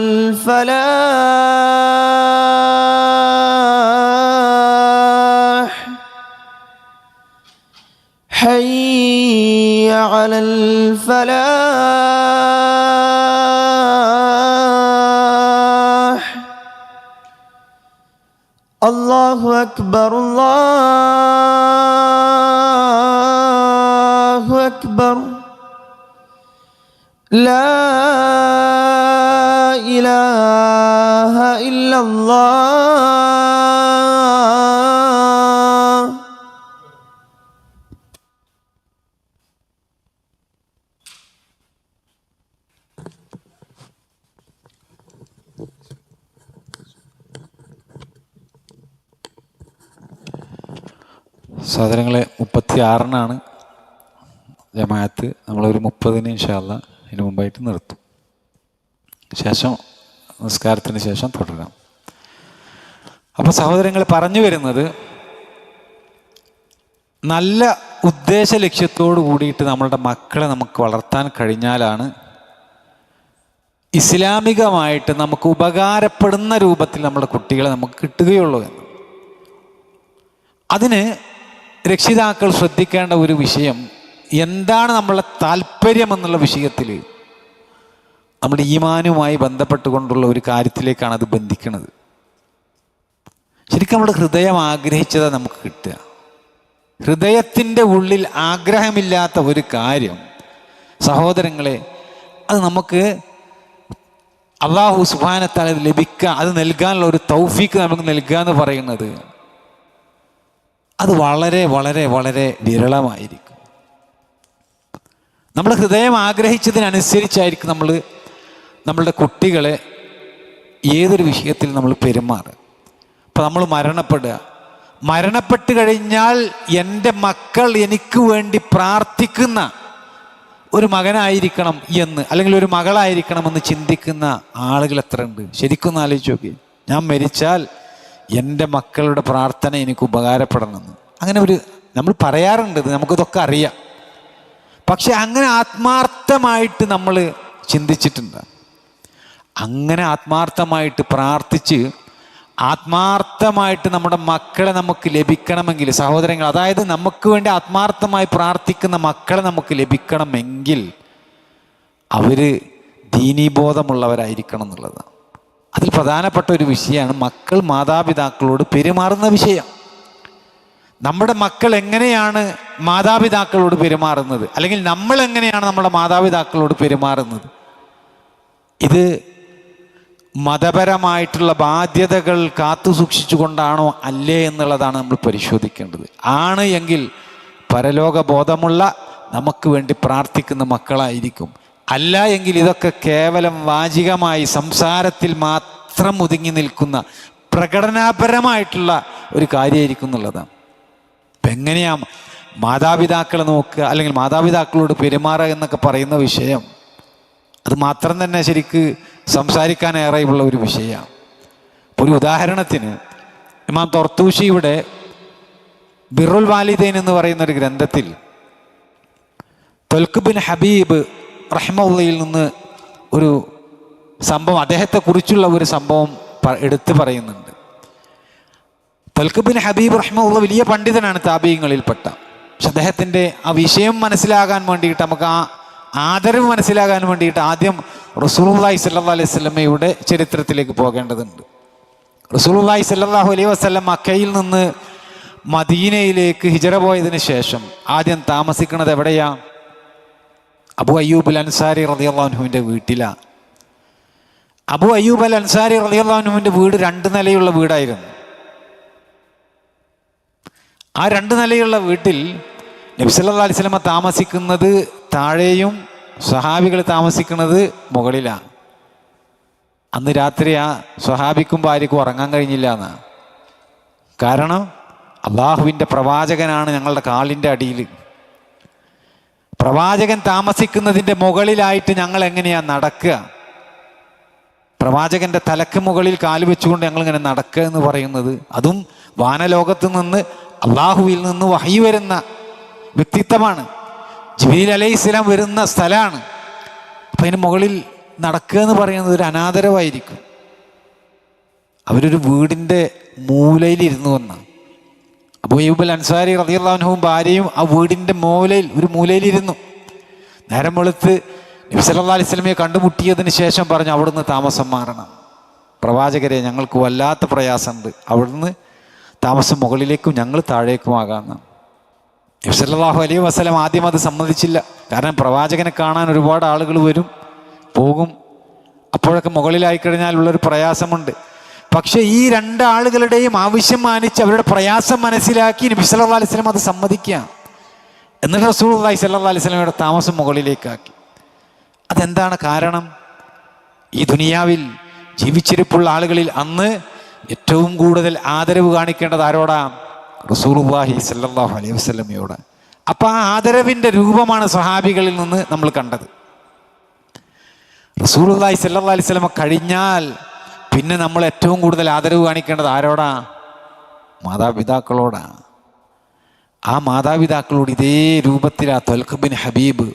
Speaker 2: الفلاح حي على الفلاح الله أكبر الله أكبر لا إله إلا الله
Speaker 1: സഹോദരങ്ങളെ 36-നാണ് ജമാഅത്ത്. നമ്മളൊരു 30-ന് ഇൻഷാ അല്ലാഹ് ഇതിനു മുമ്പായിട്ട് നിർത്തും. ശേഷം നിസ്കാരത്തിന് ശേഷം തുടരാം. അപ്പോൾ സഹോദരങ്ങൾ പറഞ്ഞു വരുന്നത്, നല്ല ഉദ്ദേശ ലക്ഷ്യത്തോടു കൂടിയിട്ട് നമ്മളുടെ മക്കളെ നമുക്ക് വളർത്താൻ കഴിഞ്ഞാലാണ് ഇസ്ലാമികമായിട്ട് നമുക്ക് ഉപകാരപ്പെടുന്ന രൂപത്തിൽ നമ്മുടെ കുട്ടികളെ നമുക്ക് കിട്ടുകയുള്ളൂ എന്ന്. അതിന് രക്ഷിതാക്കൾ ശ്രദ്ധിക്കേണ്ട ഒരു വിഷയം, എന്താണ് നമ്മളെ താല്പര്യം എന്നുള്ള വിഷയത്തിൽ നമ്മുടെ ഈമാനുമായി ബന്ധപ്പെട്ടുകൊണ്ടുള്ള ഒരു കാര്യത്തിലേക്കാണ് അത് ബന്ധിക്കുന്നത്. ശരിക്കും നമ്മുടെ ഹൃദയം ആഗ്രഹിച്ചതാണ് നമുക്ക് കിട്ടുക. ഹൃദയത്തിൻ്റെ ഉള്ളിൽ ആഗ്രഹമില്ലാത്ത ഒരു കാര്യം സഹോദരങ്ങളെ, അത് നമുക്ക് അല്ലാഹു സുബ്ഹാനഹു വ തആല ലഭിക്കുക, അത് നൽകാനുള്ള ഒരു തൗഫീക്ക് നമുക്ക് നൽകുക എന്ന് പറയുന്നത് അത് വളരെ വളരെ വളരെ വിരളമായിരിക്കും. നമ്മൾ ഹൃദയം ആഗ്രഹിച്ചതിനനുസരിച്ചായിരിക്കും നമ്മളുടെ കുട്ടികളെ ഏതൊരു വിഷയത്തിൽ നമ്മൾ പെരുമാറുക. ഇപ്പം നമ്മൾ മരണപ്പെട്ട് കഴിഞ്ഞാൽ എൻ്റെ മക്കൾ എനിക്ക് വേണ്ടി പ്രാർത്ഥിക്കുന്ന ഒരു മകനായിരിക്കണം എന്ന്, അല്ലെങ്കിൽ ഒരു മകളായിരിക്കണമെന്ന് ചിന്തിക്കുന്ന ആളുകൾ എത്ര ഉണ്ട്? ശരിക്കും ഒന്ന് ആലോചിച്ച് നോക്കി. ഞാൻ മരിച്ചാൽ എൻ്റെ മക്കളുടെ പ്രാർത്ഥന എനിക്ക് ഉപകാരപ്പെടണമെന്ന്. അങ്ങനെ നമ്മൾ പറയാറുണ്ട്, നമുക്കിതൊക്കെ അറിയാം. പക്ഷെ അങ്ങനെ ആത്മാർത്ഥമായിട്ട് നമ്മൾ ചിന്തിച്ചിട്ടുണ്ട്? അങ്ങനെ ആത്മാർത്ഥമായിട്ട് പ്രാർത്ഥിച്ച് ആത്മാർത്ഥമായിട്ട് നമ്മുടെ മക്കളെ നമുക്ക് ലഭിക്കണമെങ്കിൽ സഹോദരങ്ങൾ, അതായത് നമുക്ക് വേണ്ടി ആത്മാർത്ഥമായി പ്രാർത്ഥിക്കുന്ന മക്കളെ നമുക്ക് ലഭിക്കണമെങ്കിൽ അവർ ദീനീബോധമുള്ളവരായിരിക്കണം എന്നുള്ളതാണ്. അതിൽ പ്രധാനപ്പെട്ട ഒരു വിഷയമാണ് മക്കൾ മാതാപിതാക്കളോട് പെരുമാറുന്ന വിഷയം. നമ്മുടെ മക്കൾ എങ്ങനെയാണ് മാതാപിതാക്കളോട് പെരുമാറുന്നത്, അല്ലെങ്കിൽ നമ്മൾ എങ്ങനെയാണ് നമ്മുടെ മാതാപിതാക്കളോട് പെരുമാറുന്നത്, ഇത് മതപരമായിട്ടുള്ള ബാധ്യതകൾ കാത്തു സൂക്ഷിച്ചുകൊണ്ടാണോ അല്ലേ എന്നുള്ളതാണ് നമ്മൾ പരിശോധിക്കേണ്ടത്. ആണ് എങ്കിൽ പരലോക ബോധമുള്ള നമുക്ക് വേണ്ടി പ്രാർത്ഥിക്കുന്ന മക്കളായിരിക്കും. അല്ല എങ്കിൽ ഇതൊക്കെ കേവലം വാചികമായി സംസാരത്തിൽ മാത്രം ഒതുങ്ങി നിൽക്കുന്ന പ്രകടനാപരമായിട്ടുള്ള ഒരു കാര്യമായിരിക്കും എന്നുള്ളതാണ്. ഇപ്പം എങ്ങനെയാ മാതാപിതാക്കളെ നോക്കുക, അല്ലെങ്കിൽ മാതാപിതാക്കളോട് പെരുമാറുക എന്നൊക്കെ പറയുന്ന വിഷയം, അത് മാത്രം തന്നെ ശരിക്ക് സംസാരിക്കാനേറെയുള്ള ഒരു വിഷയമാണ്. ഒരു ഉദാഹരണത്തിന് ഇമാം തൊർത്തൂഷിയുടെ ബിറുൽ വാലിദൈൻ എന്ന് പറയുന്ന ഒരു ഗ്രന്ഥത്തിൽ ത്വൽഖ് ബിൻ ഹബീബ് റഹ്മത്തുള്ളാഹിയിൽ നിന്ന് ഒരു സംഭവം, അദ്ദേഹത്തെക്കുറിച്ചുള്ള ഒരു സംഭവം എടുത്തു പറയുന്നുണ്ട്. ത്വൽഖ് ബിൻ ഹബീബ് റഹ്മത്തുള്ളാഹി വലിയ പണ്ഡിതനാണ്, താബീങ്ങളിൽപ്പെട്ട. പക്ഷെ അദ്ദേഹത്തിൻ്റെ ആ വിഷയം മനസ്സിലാകാൻ വേണ്ടിയിട്ട്, നമുക്ക് ആ ആദരവ് മനസ്സിലാകാൻ വേണ്ടിയിട്ട് ആദ്യം റസൂലുള്ളാഹി സ്വല്ലല്ലാഹു അലൈഹി വസല്ലമയുടെ ചരിത്രത്തിലേക്ക് പോകേണ്ടതുണ്ട്. റസൂലുള്ളാഹി സ്വല്ലല്ലാഹു അലൈഹി വസല്ലം മക്കയിൽ നിന്ന് മദീനയിലേക്ക് ഹിജറ പോയതിന് ശേഷം ആദ്യം താമസിക്കുന്നത് എവിടെയാ? അബു അയ്യൂബ് അൽ അൻസാരി റളിയല്ലാഹു അൻഹുവിൻ്റെ വീട്ടിലാണ്. അബു അയ്യൂബ് അൽ അൻസാരി റളിയല്ലാഹു അൻഹുവിൻ്റെ വീട് 2 നിലയുള്ള വീടായിരുന്നു. ആ 2 നിലയുള്ള വീട്ടിൽ നബി സല്ലല്ലാഹു അലൈഹി വസല്ലം താമസിക്കുന്നത് താഴെയും സ്വഹാബികൾ താമസിക്കുന്നത് മുകളിലാണ്. അന്ന് രാത്രി ആ സ്വഹാബിക്കും ഭാര്യക്കും ഉറങ്ങാൻ കഴിഞ്ഞില്ല എന്നാണ്. കാരണം അള്ളാഹുവിൻ്റെ പ്രവാചകനാണ് ഞങ്ങളുടെ കാലിൻ്റെ അടിയിൽ. പ്രവാചകൻ താമസിക്കുന്നതിൻ്റെ മുകളിലായിട്ട് ഞങ്ങൾ എങ്ങനെയാണ് നടക്കുക? പ്രവാചകന്റെ തലക്ക് മുകളിൽ കാല് വെച്ചുകൊണ്ട് ഞങ്ങളിങ്ങനെ നടക്കുക എന്ന് പറയുന്നത്, അതും വാനലോകത്ത് നിന്ന് അള്ളാഹുവിൽ നിന്ന് വഹി വരുന്ന വ്യക്തിത്വമാണ്. ജിബ്രീൽ അലൈഹിസ്സലാം വരുന്ന സ്ഥലമാണ്. അപ്പം അതിന് മുകളിൽ നടക്കുക എന്ന് പറയുന്നത് ഒരു അനാദരവായിരിക്കും. അവരൊരു വീടിൻ്റെ മൂലയിലിരുന്നു വന്ന് അബൂ അയ്യൂബ് അൽ അൻസാരി റളിയല്ലാഹു അൻഹുവും ഭാര്യയും ആ വീടിൻ്റെ ഒരു മൂലയിലിരുന്നു. നേരം വെളുത്ത് നബി സല്ലല്ലാഹു അലൈഹി വസല്ലമയെ കണ്ടുമുട്ടിയതിന് ശേഷം പറഞ്ഞു, അവിടുന്ന് താമസം മാറണം. പ്രവാചകരെ, ഞങ്ങൾക്ക് വല്ലാത്ത പ്രയാസമുണ്ട്, അവിടുന്ന് താമസം മുകളിലേക്കും ഞങ്ങൾ താഴേക്കുമാകാമെന്ന്. നബി സല്ലല്ലാഹു അലൈഹി വസല്ലം ആദ്യം അത് സമ്മതിച്ചില്ല. കാരണം പ്രവാചകനെ കാണാൻ ഒരുപാട് ആളുകൾ വരും പോകും. അപ്പോഴൊക്കെ മുകളിലായി കഴിഞ്ഞാലുള്ളൊരു പ്രയാസമുണ്ട്. പക്ഷെ ഈ 2 ആളുകളുടെയും ആവശ്യം മാനിച്ച് അവരുടെ പ്രയാസം മനസ്സിലാക്കി നബി സല്ലല്ലാഹു അലൈഹി വസല്ലം അത് സമ്മതിക്കുക. എന്നിട്ട് റസൂലുള്ളാഹി സ്വല്ലല്ലാഹു അലൈഹി വസല്ലമയുടെ താമസം മുകളിലേക്കാക്കി. അതെന്താണ് കാരണം? ഈ ദുനിയാവിൽ ജീവിച്ചിരിപ്പുള്ള ആളുകളിൽ അന്ന് ഏറ്റവും കൂടുതൽ ആദരവ് കാണിക്കേണ്ടത് ആരോടാ? റസൂലുള്ളാഹി സ്വല്ലല്ലാഹു അലൈഹി വസല്ലമയോട്. അപ്പം ആ ആദരവിൻ്റെ രൂപമാണ് സ്വഹാബികളിൽ നിന്ന് നമ്മൾ കണ്ടത്. റസൂലുള്ളാഹി സ്വല്ലല്ലാഹു അലൈഹി വസല്ലമ കഴിഞ്ഞാൽ പിന്നെ നമ്മൾ ഏറ്റവും കൂടുതൽ ആദരവ് കാണിക്കേണ്ടത് ആരോടാ? മാതാപിതാക്കളോടാ. ആ മാതാപിതാക്കളോട് ഇതേ രൂപത്തിലാ ത്വൽഖ് ബിൻ ഹബീബ്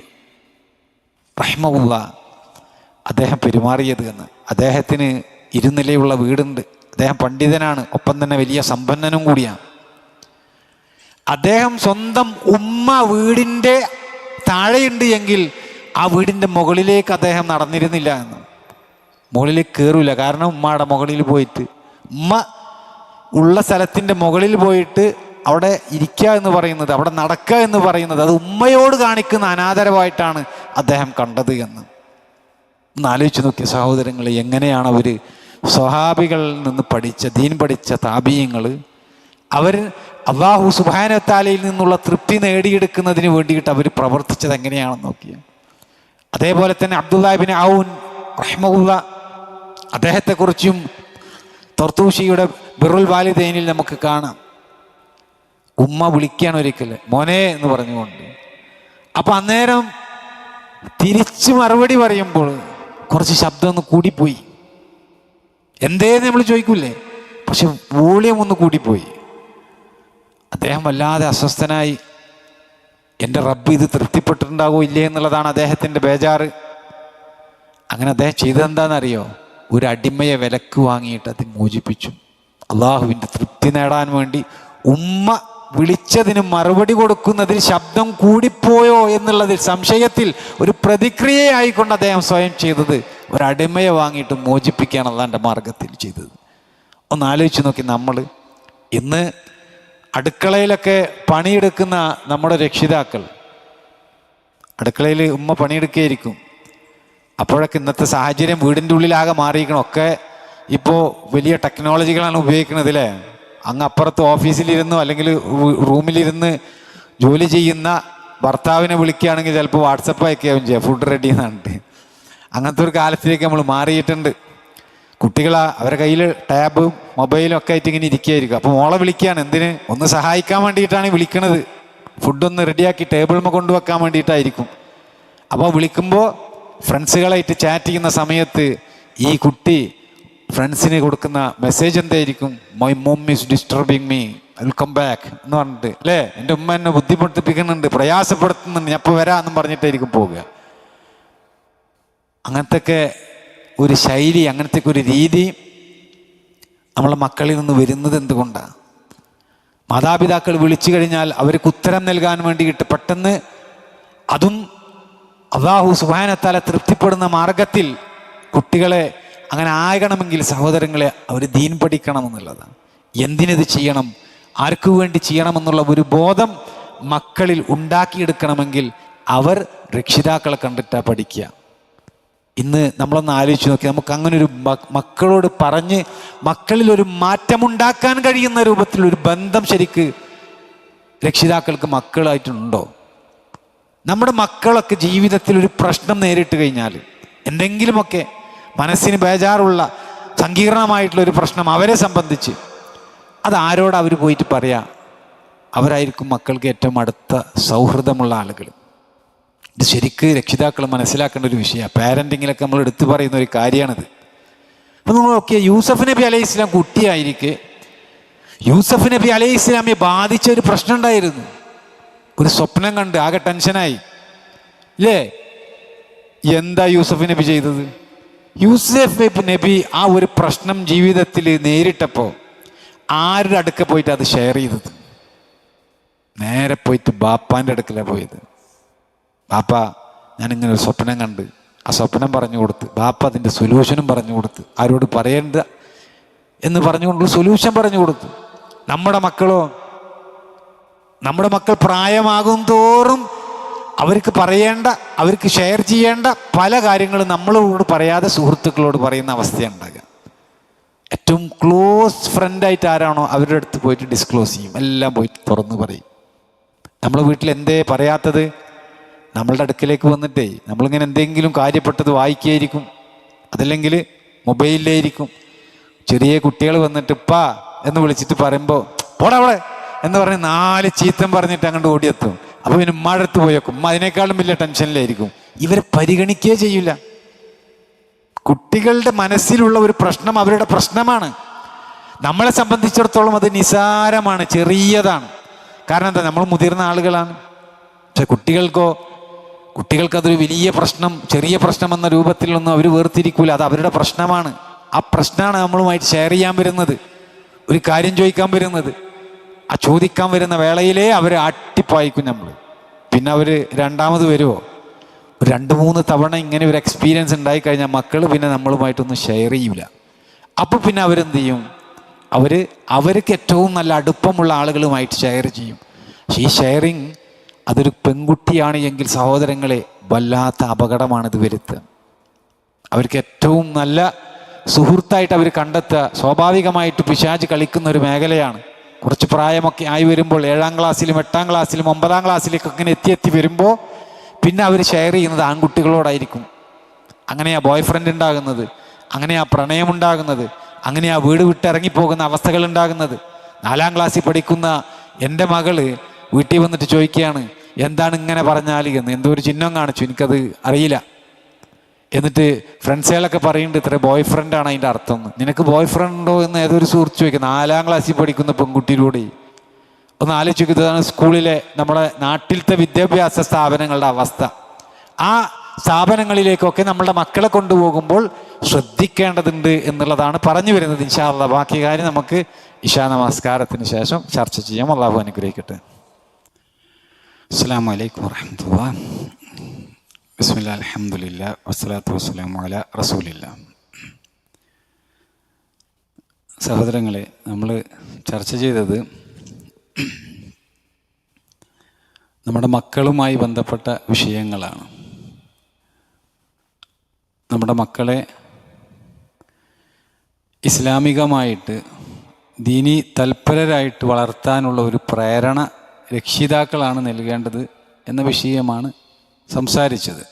Speaker 1: റഹ്മഹുല്ലാഹ് അദ്ദേഹം പെരുമാറിയത് എന്ന്. അദ്ദേഹത്തിന് 2 നിലയുള്ള വീടുണ്ട്. അദ്ദേഹം പണ്ഡിതനാണ്, ഒപ്പം തന്നെ വലിയ സമ്പന്നനും കൂടിയാണ്. അദ്ദേഹം സ്വന്തം ഉമ്മ വീടിൻ്റെ താഴെയുണ്ട് എങ്കിൽ ആ വീടിൻ്റെ മുകളിലേക്ക് അദ്ദേഹം നടന്നിരുന്നില്ല എന്ന്. മുകളിലേക്ക് കയറില്ല. കാരണം ഉമ്മയുടെ മുകളിൽ പോയിട്ട്, ഉമ്മ ഉള്ള സ്ഥലത്തിൻ്റെ മുകളിൽ പോയിട്ട് അവിടെ ഇരിക്കുക എന്ന് പറയുന്നത്, അവിടെ നടക്കുക എന്ന് പറയുന്നത്, അത് ഉമ്മയോട് കാണിക്കുന്ന അനാദരവായിട്ടാണ് അദ്ദേഹം കണ്ടത് എന്ന്. ഒന്ന് ആലോചിച്ച് നോക്കിയ സഹോദരങ്ങൾ, എങ്ങനെയാണ് അവർ സ്വഹാബികളിൽ നിന്ന് ദീൻ പഠിച്ച താബീയങ്ങൾ അവർ അല്ലാഹു സുബ്ഹാനഹു വ തആലയിൽ നിന്നുള്ള തൃപ്തി നേടിയെടുക്കുന്നതിന് വേണ്ടിയിട്ട് അവർ പ്രവർത്തിച്ചത് എങ്ങനെയാണെന്ന് നോക്കിയ. അതേപോലെ തന്നെ അബ്ദുല്ലാഹ് ഇബ്നു ഔൻ റഹ്മഹുല്ലാഹ്, അദ്ദേഹത്തെക്കുറിച്ചും തർത്തൂഷിയുടെ ബിറുൽ വാലിദൈനിൽ നമുക്ക് കാണാം. ഉമ്മ വിളിക്കുകയാണ് ഒരിക്കൽ, മോനെ എന്ന് പറഞ്ഞുകൊണ്ട്. അപ്പം അന്നേരം തിരിച്ച് മറുപടി പറയുമ്പോൾ കുറച്ച് ശബ്ദം ഒന്ന് കൂടിപ്പോയി. എന്തേന്ന് നമ്മൾ ചോദിക്കൂലേ, പക്ഷെ വോളിയം ഒന്ന് കൂടിപ്പോയി. അദ്ദേഹം വല്ലാതെ അസ്വസ്ഥനായി. എൻ്റെ റബ്ബ് ഇത് തൃപ്തിപ്പെട്ടിട്ടുണ്ടാകോ ഇല്ലേ എന്നുള്ളതാണ് അദ്ദേഹത്തിൻ്റെ ബേജാറ്. അങ്ങനെ അദ്ദേഹം ചെയ്തതെന്താണെന്നറിയോ? ഒരു അടിമയെ വിലക്ക് വാങ്ങിയിട്ട് അത് മോചിപ്പിച്ചു. അള്ളാഹുവിൻ്റെ തൃപ്തി നേടാൻ വേണ്ടി ഉമ്മ വിളിച്ചതിന് മറുപടി കൊടുക്കുന്നതിൽ ശബ്ദം കൂടിപ്പോയോ എന്നുള്ളതിൽ സംശയത്തിൽ ഒരു പ്രതിക്രിയയായിക്കൊണ്ട് അദ്ദേഹം സ്വയം ചെയ്തത് ഒരടിമയെ വാങ്ങിയിട്ട് മോചിപ്പിക്കുകയാണ് അള്ളാൻ്റെ മാർഗത്തിൽ ചെയ്തത്. ഒന്ന് ആലോചിച്ച് നോക്കി, നമ്മൾ ഇന്ന് അടുക്കളയിലൊക്കെ പണിയെടുക്കുന്ന നമ്മുടെ രക്ഷിതാക്കൾ, അടുക്കളയിൽ ഉമ്മ പണിയെടുക്കുകയായിരിക്കും. അപ്പോഴൊക്കെ ഇന്നത്തെ സാഹചര്യം വീടിൻ്റെ ഉള്ളിലാകെ മാറിയിരിക്കണം. ഒക്കെ ഇപ്പോൾ വലിയ ടെക്നോളജികളാണ് ഉപയോഗിക്കുന്നത് അല്ലേ. അങ്ങ് അപ്പുറത്ത് ഓഫീസിലിരുന്നു അല്ലെങ്കിൽ റൂമിലിരുന്ന് ജോലി ചെയ്യുന്ന ഭർത്താവിനെ വിളിക്കുകയാണെങ്കിൽ ചിലപ്പോൾ വാട്സപ്പ് അയക്കുകയും ചെയ്യാം, ഫുഡ് റെഡി എന്നാണ്. അങ്ങനത്തെ ഒരു കാലത്തിലേക്ക് നമ്മൾ മാറിയിട്ടുണ്ട്. കുട്ടികൾ അവരുടെ കയ്യിൽ ടാബും മൊബൈലും ഒക്കെ ആയിട്ട് ഇങ്ങനെ ഇരിക്കുകയായിരിക്കും. അപ്പോൾ മോളെ വിളിക്കുകയാണ്, എന്തിന്? ഒന്ന് സഹായിക്കാൻ വേണ്ടിയിട്ടാണ് വിളിക്കണത്. ഫുഡൊന്ന് റെഡിയാക്കി ടേബിളിൽ കൊണ്ടുവെക്കാൻ വേണ്ടിയിട്ടായിരിക്കും. അപ്പോൾ വിളിക്കുമ്പോൾ ഫ്രണ്ട്സുകളായിട്ട് ചാറ്റ് ചെയ്യുന്ന സമയത്ത് ഈ കുട്ടി ഫ്രണ്ട്സിന് കൊടുക്കുന്ന മെസ്സേജ് എന്തായിരിക്കും? My mom is disturbing me, welcome back എന്ന് പറഞ്ഞിട്ട് അല്ലേ. എൻ്റെ ഉമ്മ എന്നെ ബുദ്ധിമുട്ടിപ്പിക്കുന്നുണ്ട്, പ്രയാസപ്പെടുത്തുന്നുണ്ട്, ഞാൻ ഇപ്പോൾ വരാമെന്നും പറഞ്ഞിട്ടായിരിക്കും പോവുക. അങ്ങനത്തെ ഒരു ശൈലി, അങ്ങനത്തെ ഒരു രീതി നമ്മളെ മക്കളിൽ നിന്ന് വരുന്നത് എന്തുകൊണ്ടാണ്? മാതാപിതാക്കൾ വിളിച്ചു കഴിഞ്ഞാൽ അവർക്ക് ഉത്തരം നൽകാൻ വേണ്ടിയിട്ട് പെട്ടെന്ന്, അതും അല്ലാഹു സുബ്ഹാനഹു വ തആല തൃപ്തിപ്പെടുന്ന മാർഗത്തിൽ കുട്ടികളെ അങ്ങനെ ആകണമെങ്കിൽ സഹോദരങ്ങളെ അവർ ദീൻ പഠിക്കണം എന്നുള്ളതാണ്. എന്തിനിത് ചെയ്യണം, ആർക്കു വേണ്ടി ചെയ്യണമെന്നുള്ള ഒരു ബോധം മക്കളിൽ ഉണ്ടാക്കിയെടുക്കണമെങ്കിൽ അവർ രക്ഷിതാക്കളെ കണ്ടിട്ടാണ് പഠിക്കുക. ഇന്ന് നമ്മളൊന്ന് ആലോചിച്ച് നോക്കി, നമുക്ക് അങ്ങനെ ഒരു മക്കളോട് പറഞ്ഞ് മക്കളിൽ ഒരു മാറ്റമുണ്ടാക്കാൻ കഴിയുന്ന രൂപത്തിൽ ഒരു ബന്ധം ശരിക്ക് രക്ഷിതാക്കൾക്ക് മക്കളായിട്ടുണ്ടോ? നമ്മുടെ മക്കളൊക്കെ ജീവിതത്തിൽ ഒരു പ്രശ്നം നേരിട്ട് കഴിഞ്ഞാൽ, എന്തെങ്കിലുമൊക്കെ മനസ്സിന് ബേജാറുള്ള സങ്കീർണമായിട്ടുള്ള ഒരു പ്രശ്നം അവരെ സംബന്ധിച്ച്, അതാരോട് അവർ പോയിട്ട് പറയാം? അവരായിരിക്കും മക്കൾക്ക് ഏറ്റവും അടുത്ത സൗഹൃദമുള്ള ആളുകൾ. ഇത് ശരിക്ക് രക്ഷിതാക്കൾ മനസ്സിലാക്കേണ്ട ഒരു വിഷയമാണ്. പാരൻറ്റിങ്ങിലൊക്കെ നമ്മൾ എടുത്തു പറയുന്ന ഒരു കാര്യമാണിത്. അപ്പം നിങ്ങൾ നോക്കിയ യൂസഫ് നബി അലൈഹി ഇസ്ലാം കുട്ടിയായിരിക്കെ യൂസഫ് നബി അലൈഹി ഇസ്ലാമിയെ ബാധിച്ച ഒരു പ്രശ്നം ഉണ്ടായിരുന്നു. ഒരു സ്വപ്നം കണ്ട് ആകെ ടെൻഷനായി ഇല്ലേ? എന്താ യൂസഫ് നബി ചെയ്തത്? യൂസഫ് നബി ആ ഒരു പ്രശ്നം ജീവിതത്തിൽ നേരിട്ടപ്പോൾ ആരുടെ അടുക്ക പോയിട്ട് അത് ഷെയർ ചെയ്തത്? നേരെ പോയിട്ട് ബാപ്പാൻ്റെ അടുക്കലാണ് പോയത്. ബാപ്പ, ഞാനിങ്ങനെ ഒരു സ്വപ്നം കണ്ട്, ആ സ്വപ്നം പറഞ്ഞു കൊടുത്ത്, ബാപ്പ അതിൻ്റെ സൊല്യൂഷനും പറഞ്ഞു കൊടുത്ത്, ആരോട് പറയേണ്ട എന്ന് പറഞ്ഞുകൊണ്ട് സൊല്യൂഷൻ പറഞ്ഞു കൊടുത്തു. നമ്മുടെ മക്കൾ പ്രായമാകും തോറും അവർക്ക് പറയേണ്ട, അവർക്ക് ഷെയർ ചെയ്യേണ്ട പല കാര്യങ്ങളും നമ്മളോട് പറയാതെ സുഹൃത്തുക്കളോട് പറയുന്ന അവസ്ഥയുണ്ടാകുക. ഏറ്റവും ക്ലോസ് ഫ്രണ്ടായിട്ട് ആരാണോ അവരുടെ അടുത്ത് പോയിട്ട് ഡിസ്ക്ലോസ് ചെയ്യും, എല്ലാം പോയിട്ട് തുറന്നു പറയും. നമ്മളെ വീട്ടിൽ എന്തേ പറയാത്തത്? നമ്മളുടെ അടുക്കലേക്ക് വന്നിട്ടേ നമ്മളിങ്ങനെ എന്തെങ്കിലും കാര്യപ്പെട്ടത് വായിക്കുകയായിരിക്കും, അതല്ലെങ്കിൽ മൊബൈലിലായിരിക്കും. ചെറിയ കുട്ടികൾ വന്നിട്ട് ഇപ്പാ എന്ന് വിളിച്ചിട്ട് പറയുമ്പോൾ പോടാ അവിടെ എന്ന് പറഞ്ഞ് 4 ചീത്തം പറഞ്ഞിട്ട് അങ്ങോട്ട് ഓടിയെത്തും. അപ്പോൾ പിന്നെ ഉമ്മയുടെ പോയേക്കും, ഉമ്മ അതിനേക്കാളും വലിയ ടെൻഷനിലായിരിക്കും. ഇവരെ പരിഗണിക്കുകയേ ചെയ്യില്ല. കുട്ടികളുടെ മനസ്സിലുള്ള ഒരു പ്രശ്നം അവരുടെ പ്രശ്നമാണ്. നമ്മളെ സംബന്ധിച്ചിടത്തോളം അത് നിസാരമാണ്, ചെറിയതാണ്. കാരണം എന്താ, നമ്മൾ മുതിർന്ന ആളുകളാണ്. പക്ഷെ കുട്ടികൾക്കതൊരു വലിയ പ്രശ്നം, ചെറിയ പ്രശ്നം എന്ന രൂപത്തിലൊന്നും അവർ വേർതിരിക്കൂല. അത് അവരുടെ പ്രശ്നമാണ്. ആ പ്രശ്നമാണ് നമ്മളുമായിട്ട് ഷെയർ ചെയ്യാൻ വരുന്നത്, ഒരു കാര്യം ചോദിക്കാൻ വരുന്നത്. ആ ചോദിക്കാൻ വരുന്ന വേളയിലേ അവർ ആട്ടിപ്പായിക്കും നമ്മൾ. പിന്നെ അവർ രണ്ടാമത് വരുമോ? 2-3 തവണ ഇങ്ങനെ ഒരു എക്സ്പീരിയൻസ് ഉണ്ടായിക്കഴിഞ്ഞാൽ മക്കൾ പിന്നെ നമ്മളുമായിട്ടൊന്നും ഷെയർ ചെയ്യൂല. അപ്പോൾ പിന്നെ അവരെന്ത് ചെയ്യും? അവർക്ക് ഏറ്റവും നല്ല അടുപ്പമുള്ള ആളുകളുമായിട്ട് ഷെയർ ചെയ്യും. പക്ഷെ ഈ ഷെയറിങ് അതൊരു പെൺകുട്ടിയാണ് എങ്കിൽ സഹോദരങ്ങളെ വല്ലാത്ത അപകടമാണിത് വരുത്തുക. അവർക്ക് ഏറ്റവും നല്ല സുഹൃത്തായിട്ട് അവർ കണ്ടെത്തുക സ്വാഭാവികമായിട്ട് പിശാച് കളിക്കുന്ന ഒരു മേഖലയാണ്. കുറച്ച് പ്രായമൊക്കെ ആയി വരുമ്പോൾ 7ാം ക്ലാസ്സിലും 8ാം ക്ലാസ്സിലും 9ാം ക്ലാസ്സിലേക്കൊക്കെ ഇങ്ങനെ എത്തി വരുമ്പോൾ പിന്നെ അവർ ഷെയർ ചെയ്യുന്നത് ആൺകുട്ടികളോടായിരിക്കും. അങ്ങനെയാ ബോയ് ഫ്രണ്ട് ഉണ്ടാകുന്നത്, അങ്ങനെയാ പ്രണയം ഉണ്ടാകുന്നത്, അങ്ങനെയാ വീട് വിട്ടിറങ്ങിപ്പോകുന്ന അവസ്ഥകൾ ഉണ്ടാകുന്നത്. 4ാം ക്ലാസ്സിൽ പഠിക്കുന്ന എൻ്റെ മകള് വീട്ടിൽ വന്നിട്ട് ചോദിക്കുകയാണ്, എന്താണ് ഇങ്ങനെ പറഞ്ഞാൽ എന്ന്. എന്തോ ഒരു ചിഹ്നം കാണിച്ചു, എനിക്കത് അറിയില്ല. എന്നിട്ട് ഫ്രണ്ട്സുകളൊക്കെ പറയുന്നുണ്ട് ഇത്ര ബോയ് ഫ്രണ്ടാണ് അതിൻ്റെ അർത്ഥം. നിനക്ക് ബോയ് ഫ്രണ്ടോ എന്ന് ഏതൊരു സുഹൃത്ത് ചോദിക്കുക. 4ാം ക്ലാസ്സിൽ പഠിക്കുന്ന പെൺകുട്ടിയിലൂടെ ഒന്ന് ആലോചിക്കുന്നതാണ് സ്കൂളിലെ നമ്മുടെ നാട്ടിലത്തെ വിദ്യാഭ്യാസ സ്ഥാപനങ്ങളുടെ അവസ്ഥ. ആ സ്ഥാപനങ്ങളിലേക്കൊക്കെ നമ്മളുടെ മക്കളെ കൊണ്ടുപോകുമ്പോൾ ശ്രദ്ധിക്കേണ്ടതുണ്ട് എന്നുള്ളതാണ് പറഞ്ഞു വരുന്നത്. ഇൻഷാ അല്ലാഹ് ബാക്കി കാര്യം നമുക്ക് ഇശാ നമസ്കാരത്തിന് ശേഷം ചർച്ച ചെയ്യാം. അല്ലാഹു അനുഗ്രഹിക്കട്ടെ. അസ്സലാമു അലൈക്കും വറഹ്മത്തുള്ളാഹി. ബിസ്മില്ലാ അൽഹംദുലില്ലാ വസ്സലാത്തു വസ്സലാമു അലാ റസൂലില്ലാ. സഹോദരങ്ങളെ, നമ്മൾ ചർച്ച ചെയ്തത് നമ്മുടെ മക്കളുമായി ബന്ധപ്പെട്ട വിഷയങ്ങളാണ്. നമ്മുടെ മക്കളെ ഇസ്ലാമികമായിട്ട് ദീനി തൽപരരായിട്ട് വളർത്താനുള്ള ഒരു പ്രേരണ രക്ഷിതാക്കളാണ് നൽകേണ്ടത് എന്ന വിഷയമാണ് സംസാരിച്ചത്.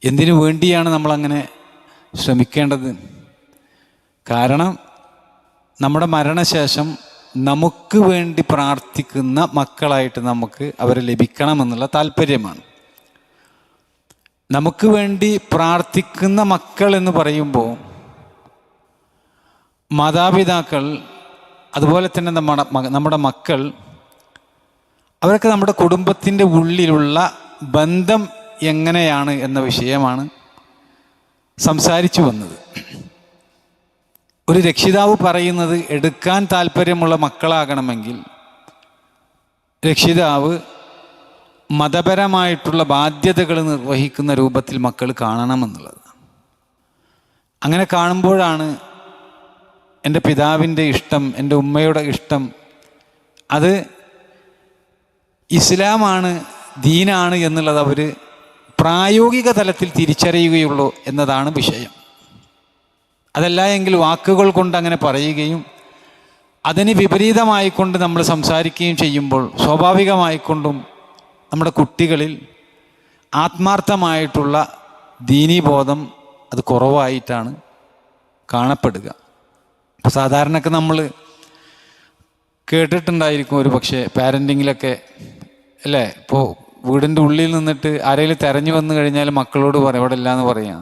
Speaker 1: എന്തിനു വേണ്ടിയാണ് നമ്മളങ്ങനെ ശ്രമിക്കേണ്ടത്? കാരണം നമ്മുടെ മരണശേഷം നമുക്ക് വേണ്ടി പ്രാർത്ഥിക്കുന്ന മക്കളായിട്ട് നമുക്ക് അവരെ ലഭിക്കണമെന്നുള്ള താല്പര്യമാണ്. നമുക്ക് വേണ്ടി പ്രാർത്ഥിക്കുന്ന മക്കൾ എന്ന് പറയുമ്പോൾ മാതാപിതാക്കൾ, അതുപോലെ തന്നെ നമ്മുടെ മക്കൾ, അവരൊക്കെ നമ്മുടെ കുടുംബത്തിൻ്റെ ഉള്ളിലുള്ള ബന്ധം എങ്ങനെയാണ് എന്ന വിഷയമാണ് സംസാരിച്ചു വന്നത്. ഒരു രക്ഷിതാവ് പറയുന്നത് എടുക്കാൻ താല്പര്യമുള്ള മക്കളാകണമെങ്കിൽ രക്ഷിതാവ് മതപരമായിട്ടുള്ള ബാധ്യതകൾ നിർവഹിക്കുന്ന രൂപത്തിൽ മക്കൾ കാണണമെന്നുള്ളത്. അങ്ങനെ കാണുമ്പോഴാണ് എൻ്റെ പിതാവിൻ്റെ ഇഷ്ടം, എൻ്റെ ഉമ്മയുടെ ഇഷ്ടം അത് ഇസ്ലാമാണ്, ദീനാണ് എന്നുള്ളത് അവർ പ്രായോഗിക തലത്തിൽ തിരിച്ചറിയുകയുള്ളൂ എന്നതാണ് വിഷയം. അതല്ല എങ്കിൽ വാക്കുകൾ കൊണ്ട് അങ്ങനെ പറയുകയും അതിന് വിപരീതമായിക്കൊണ്ട് നമ്മൾ സംസാരിക്കുകയും ചെയ്യുമ്പോൾ സ്വാഭാവികമായിക്കൊണ്ടും നമ്മുടെ കുട്ടികളിൽ ആത്മാർത്ഥമായിട്ടുള്ള ദീനീബോധം അത് കുറവായിട്ടാണ് കാണപ്പെടുക. സാധാരണക്ക് നമ്മൾ കേട്ടിട്ടുണ്ടായിരിക്കും ഒരു പക്ഷേ പാരൻറ്റിങ്ങിലൊക്കെ അല്ലേ, ഇപ്പോൾ വീടിൻ്റെ ഉള്ളിൽ നിന്നിട്ട് ആരെങ്കിലും തിരഞ്ഞു വന്നു കഴിഞ്ഞാൽ മക്കളോട് പറയും ഇവിടെ ഇല്ല എന്ന് പറയാം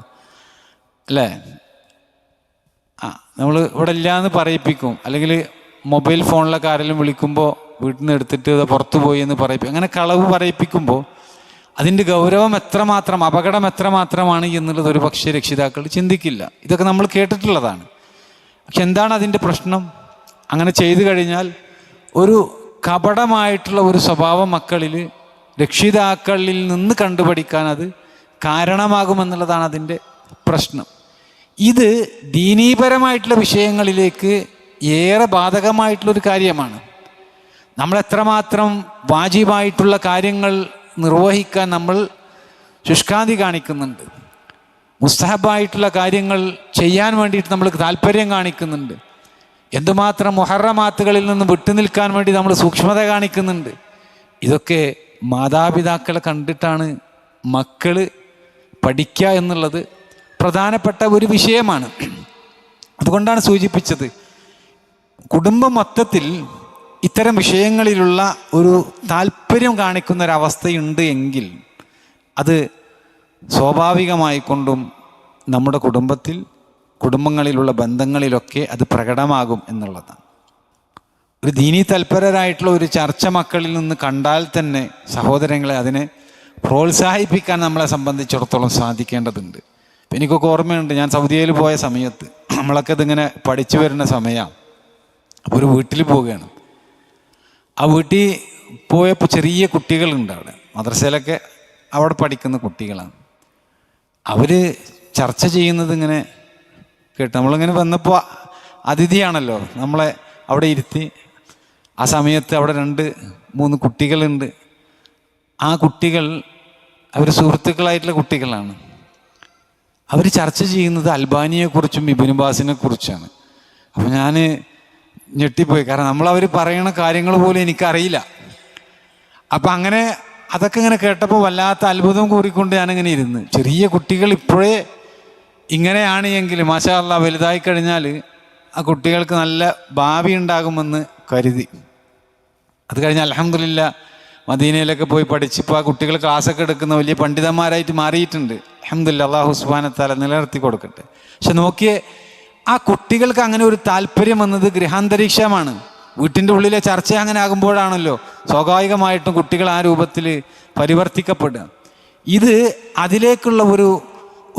Speaker 1: അല്ലേ. നമ്മൾ ഇവിടെ ഇല്ല എന്ന് പറയിപ്പിക്കും. അല്ലെങ്കിൽ മൊബൈൽ ഫോണിലൊക്കെ ആരെങ്കിലും വിളിക്കുമ്പോൾ വീട്ടിൽ നിന്ന് എടുത്തിട്ട് പുറത്തു പോയി എന്ന് പറയിപ്പിക്കും. അങ്ങനെ കളവ് പറയിപ്പിക്കുമ്പോൾ അതിൻ്റെ ഗൗരവം എത്രമാത്രം, അപകടം എത്രമാത്രമാണ് എന്നുള്ളത് ഒരു പക്ഷേ രക്ഷിതാക്കൾ ചിന്തിക്കില്ല. ഇതൊക്കെ നമ്മൾ കേട്ടിട്ടുള്ളതാണ്. പക്ഷെ എന്താണ് അതിൻ്റെ പ്രശ്നം? അങ്ങനെ ചെയ്തു കഴിഞ്ഞാൽ ഒരു കപടമായിട്ടുള്ള ഒരു സ്വഭാവം മക്കളിൽ, രക്ഷിതാക്കളിൽ നിന്ന് കണ്ടുപഠിക്കാൻ അത് കാരണമാകുമെന്നുള്ളതാണ് അതിൻ്റെ പ്രശ്നം. ഇത് ദീനീപരമായിട്ടുള്ള വിഷയങ്ങളിലേക്ക് ഏറെ ബാധകമായിട്ടുള്ളൊരു കാര്യമാണ്. നമ്മൾ എത്രമാത്രം വാജിബായിട്ടുള്ള കാര്യങ്ങൾ നിർവഹിക്കാൻ നമ്മൾ ശുഷ്കാന്തി കാണിക്കുന്നുണ്ട്, മുസ്തഹബായിട്ടുള്ള കാര്യങ്ങൾ ചെയ്യാൻ വേണ്ടിയിട്ട് നമ്മൾ താല്പര്യം കാണിക്കുന്നുണ്ട്, എന്തുമാത്രം മുഹറമാത്തുകളിൽ നിന്ന് വിട്ടുനിൽക്കാൻ വേണ്ടി നമ്മൾ സൂക്ഷ്മത കാണിക്കുന്നുണ്ട്. ഇതൊക്കെ മാതാപിതാക്കളെ കണ്ടിട്ടാണ് മക്കൾ പഠിക്കുക എന്നുള്ളത് പ്രധാനപ്പെട്ട ഒരു വിഷയമാണ്. അതുകൊണ്ടാണ് സൂചിപ്പിച്ചത്, കുടുംബം മൊത്തത്തിൽ ഇത്തരം വിഷയങ്ങളിലുള്ള ഒരു താല്പര്യം കാണിക്കുന്ന ഒരവസ്ഥയുണ്ട് എങ്കിൽ അത് സ്വാഭാവികമായിക്കൊണ്ടും നമ്മുടെ കുടുംബങ്ങളിലുള്ള ബന്ധങ്ങളിലൊക്കെ അത് പ്രകടമാകും എന്നുള്ളതാണ്. ഒരു ദീനീ തൽപരരായിട്ടുള്ള ഒരു ചർച്ച മക്കളിൽ നിന്ന് കണ്ടാൽ തന്നെ സഹോദരങ്ങളെ അതിനെ പ്രോത്സാഹിപ്പിക്കാൻ നമ്മളെ സംബന്ധിച്ചിടത്തോളം സാധിക്കേണ്ടതുണ്ട്. ഇപ്പം എനിക്കൊക്കെ ഓർമ്മയുണ്ട്, ഞാൻ സൗദിയിൽ പോയ സമയത്ത് നമ്മളൊക്കെ ഇതിങ്ങനെ പഠിച്ചു വരുന്ന സമയമാണ്. അപ്പോൾ ഒരു വീട്ടിൽ പോവുകയാണ്. ആ വീട്ടിൽ പോയപ്പോൾ ചെറിയ കുട്ടികളുണ്ട് അവിടെ, മദ്രസയിലൊക്കെ അവിടെ പഠിക്കുന്ന കുട്ടികളാണ്. അവർ ചർച്ച ചെയ്യുന്നത് ഇങ്ങനെ കേട്ട് നമ്മളിങ്ങനെ വന്നപ്പോൾ അതിഥിയാണല്ലോ, നമ്മളെ അവിടെ ഇരുത്തി. ആ സമയത്ത് അവിടെ 2-3 കുട്ടികളുണ്ട്. ആ കുട്ടികൾ അവർ സുഹൃത്തുക്കളായിട്ടുള്ള കുട്ടികളാണ്. അവർ ചർച്ച ചെയ്യുന്നത് അൽബാനിയെക്കുറിച്ചും ഇബ്നു ബാസിനെ കുറിച്ചാണ്. അപ്പോൾ ഞാൻ ഞെട്ടിപ്പോയി, കാരണം നമ്മളവർ പറയുന്ന കാര്യങ്ങൾ പോലും എനിക്കറിയില്ല. അപ്പം അങ്ങനെ അതൊക്കെ ഇങ്ങനെ കേട്ടപ്പോൾ വല്ലാത്ത അത്ഭുതം കൂറിക്കൊണ്ട് ഞാനിങ്ങനെ ഇരുന്ന്, ചെറിയ കുട്ടികൾ ഇപ്പോഴേ ഇങ്ങനെയാണ് എങ്കിൽ മാഷാ അല്ലാ വലുതായി കഴിഞ്ഞാൽ ആ കുട്ടികൾക്ക് നല്ല ഭാവി ഉണ്ടാകുമെന്ന് കരുതി. അത് കഴിഞ്ഞ് അൽഹംദുലില്ലാ മദീനയിലൊക്കെ പോയി പഠിച്ചിപ്പോൾ ആ കുട്ടികൾ ക്ലാസ്സൊക്കെ എടുക്കുന്ന വലിയ പണ്ഡിതന്മാരായിട്ട് മാറിയിട്ടുണ്ട്. അൽഹംദുലില്ലാ, അല്ലാഹു സുബ്ഹാനഹു വ തആല നിലനിർത്തി കൊടുക്കട്ടെ. പക്ഷെ നോക്കിയേ, ആ കുട്ടികൾക്ക് അങ്ങനെ ഒരു താല്പര്യം വന്നത് ഗൃഹാന്തരീക്ഷമാണ്. വീട്ടിൻ്റെ ഉള്ളിലെ ചർച്ച അങ്ങനെ ആകുമ്പോഴാണല്ലോ സ്വാഭാവികമായിട്ടും കുട്ടികൾ ആ രൂപത്തിൽ പരിവർത്തിക്കപ്പെടുക. ഇത് അതിലേക്കുള്ള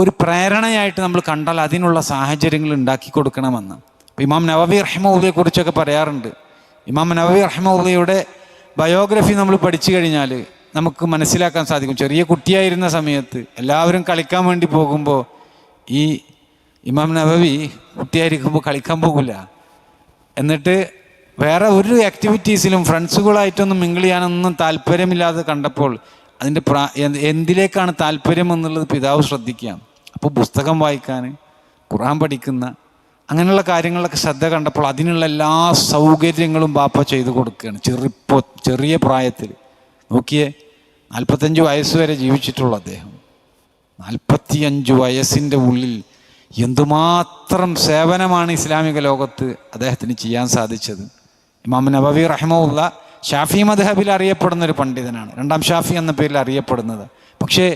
Speaker 1: ഒരു പ്രേരണയായിട്ട് നമ്മൾ കണ്ടാൽ അതിനുള്ള സാഹചര്യങ്ങൾ ഉണ്ടാക്കി കൊടുക്കണമെന്ന് ഇമാം നവവി റഹിമഹുല്ലയെ കുറിച്ചൊക്കെ പറയാറുണ്ട്. ഇമാം നവവി റഹിമഹുല്ലയുടെ ബയോഗ്രഫി നമ്മൾ പഠിച്ചു കഴിഞ്ഞാൽ നമുക്ക് മനസ്സിലാക്കാൻ സാധിക്കും. ചെറിയ കുട്ടിയായിരുന്ന സമയത്ത് എല്ലാവരും കളിക്കാൻ വേണ്ടി പോകുമ്പോൾ ഈ ഇമാം നവവി കുട്ടിയായിരിക്കുമ്പോൾ കളിക്കാൻ പോകില്ല. എന്നിട്ട് വേറെ ഒരു ആക്ടിവിറ്റീസിലും ഫ്രണ്ട്സുകളായിട്ടൊന്നും മിങ്കിൾ ചെയ്യാനൊന്നും താല്പര്യമില്ലാതെ കണ്ടപ്പോൾ അതിൻ്റെ എന്തിലേക്കാണ് താല്പര്യം എന്നുള്ളത് പിതാവ് ശ്രദ്ധിക്കുകയാണ്. അപ്പോൾ പുസ്തകം വായിക്കാൻ, ഖുർആൻ പഠിക്കുന്ന അങ്ങനെയുള്ള കാര്യങ്ങളൊക്കെ ശ്രദ്ധ കണ്ടപ്പോൾ അതിനുള്ള എല്ലാ സൗകര്യങ്ങളും ബാപ്പ ചെയ്തു കൊടുക്കുകയാണ്. ചെറിയ പ്രായത്തിൽ നോക്കിയേ, 45 വയസ്സ് വരെ ജീവിച്ചിട്ടുള്ള അദ്ദേഹം 45 വയസ്സിൻ്റെ ഉള്ളിൽ എന്തുമാത്രം സേവനമാണ് ഇസ്ലാമിക ലോകത്ത് അദ്ദേഹത്തിന് ചെയ്യാൻ സാധിച്ചത്. ഇമാം നവവി റഹിമഹുല്ല ഷാഫി മദ്ഹബിൽ അറിയപ്പെടുന്ന ഒരു പണ്ഡിതനാണ്, 2ാം ഷാഫി എന്ന പേരിൽ അറിയപ്പെടുന്നത്. പക്ഷേ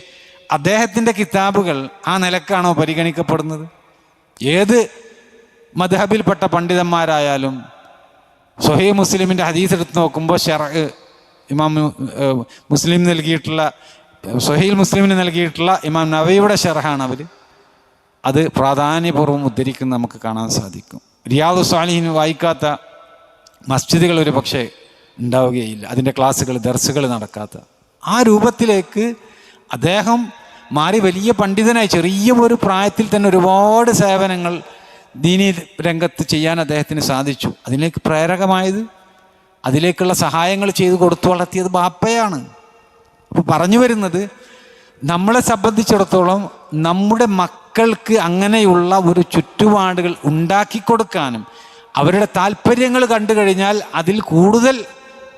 Speaker 1: അദ്ദേഹത്തിൻ്റെ കിതാബുകൾ ആ നിലക്കാണോ പരിഗണിക്കപ്പെടുന്നത്? ഏത് മദ്ഹബിൽപ്പെട്ട പണ്ഡിതന്മാരായാലും സ്വഹീഹ് മുസ്ലിമിൻ്റെ ഹദീസ് എടുത്ത് നോക്കുമ്പോൾ ഇമാം മുസ്ലിം നൽകിയിട്ടുള്ള സ്വഹീഹ് മുസ്ലിമിന് നൽകിയിട്ടുള്ള ഇമാം നവവിയുടെ ഷർഹാണ് അത് പ്രാധാന്യപൂർവ്വം ഉദ്ധരിക്കുന്ന നമുക്ക് കാണാൻ സാധിക്കും. റിയാദു സ്വാലിഹീൻ വായിക്കാത്ത മസ്ജിദുകൾ ഒരു പക്ഷേ ഉണ്ടാവുകയില്ല, അതിൻ്റെ ക്ലാസ്സുകൾ ദർസുകൾ നടക്കാത്ത. ആ രൂപത്തിലേക്ക് അദ്ദേഹം മാറി വലിയ പണ്ഡിതനായി. ചെറിയ ഒരു പ്രായത്തിൽ തന്നെ ഒരുപാട് സേവനങ്ങൾ ദീനി രംഗത്ത് ചെയ്യാൻ അദ്ദേഹത്തിന് സാധിച്ചു. അതിലേക്ക് പ്രേരകമായത്, അതിലേക്കുള്ള സഹായങ്ങൾ ചെയ്തു കൊടുത്തു വളർത്തിയത് ബാപ്പയാണ്. അപ്പോൾ പറഞ്ഞു വരുന്നത്, നമ്മളെ സംബന്ധിച്ചിടത്തോളം നമ്മുടെ മക്കൾക്ക് അങ്ങനെയുള്ള ഒരു ചുറ്റുപാടുകൾ ഉണ്ടാക്കി കൊടുക്കാനും അവരുടെ താല്പര്യങ്ങൾ കണ്ടു കഴിഞ്ഞാൽ അതിൽ കൂടുതൽ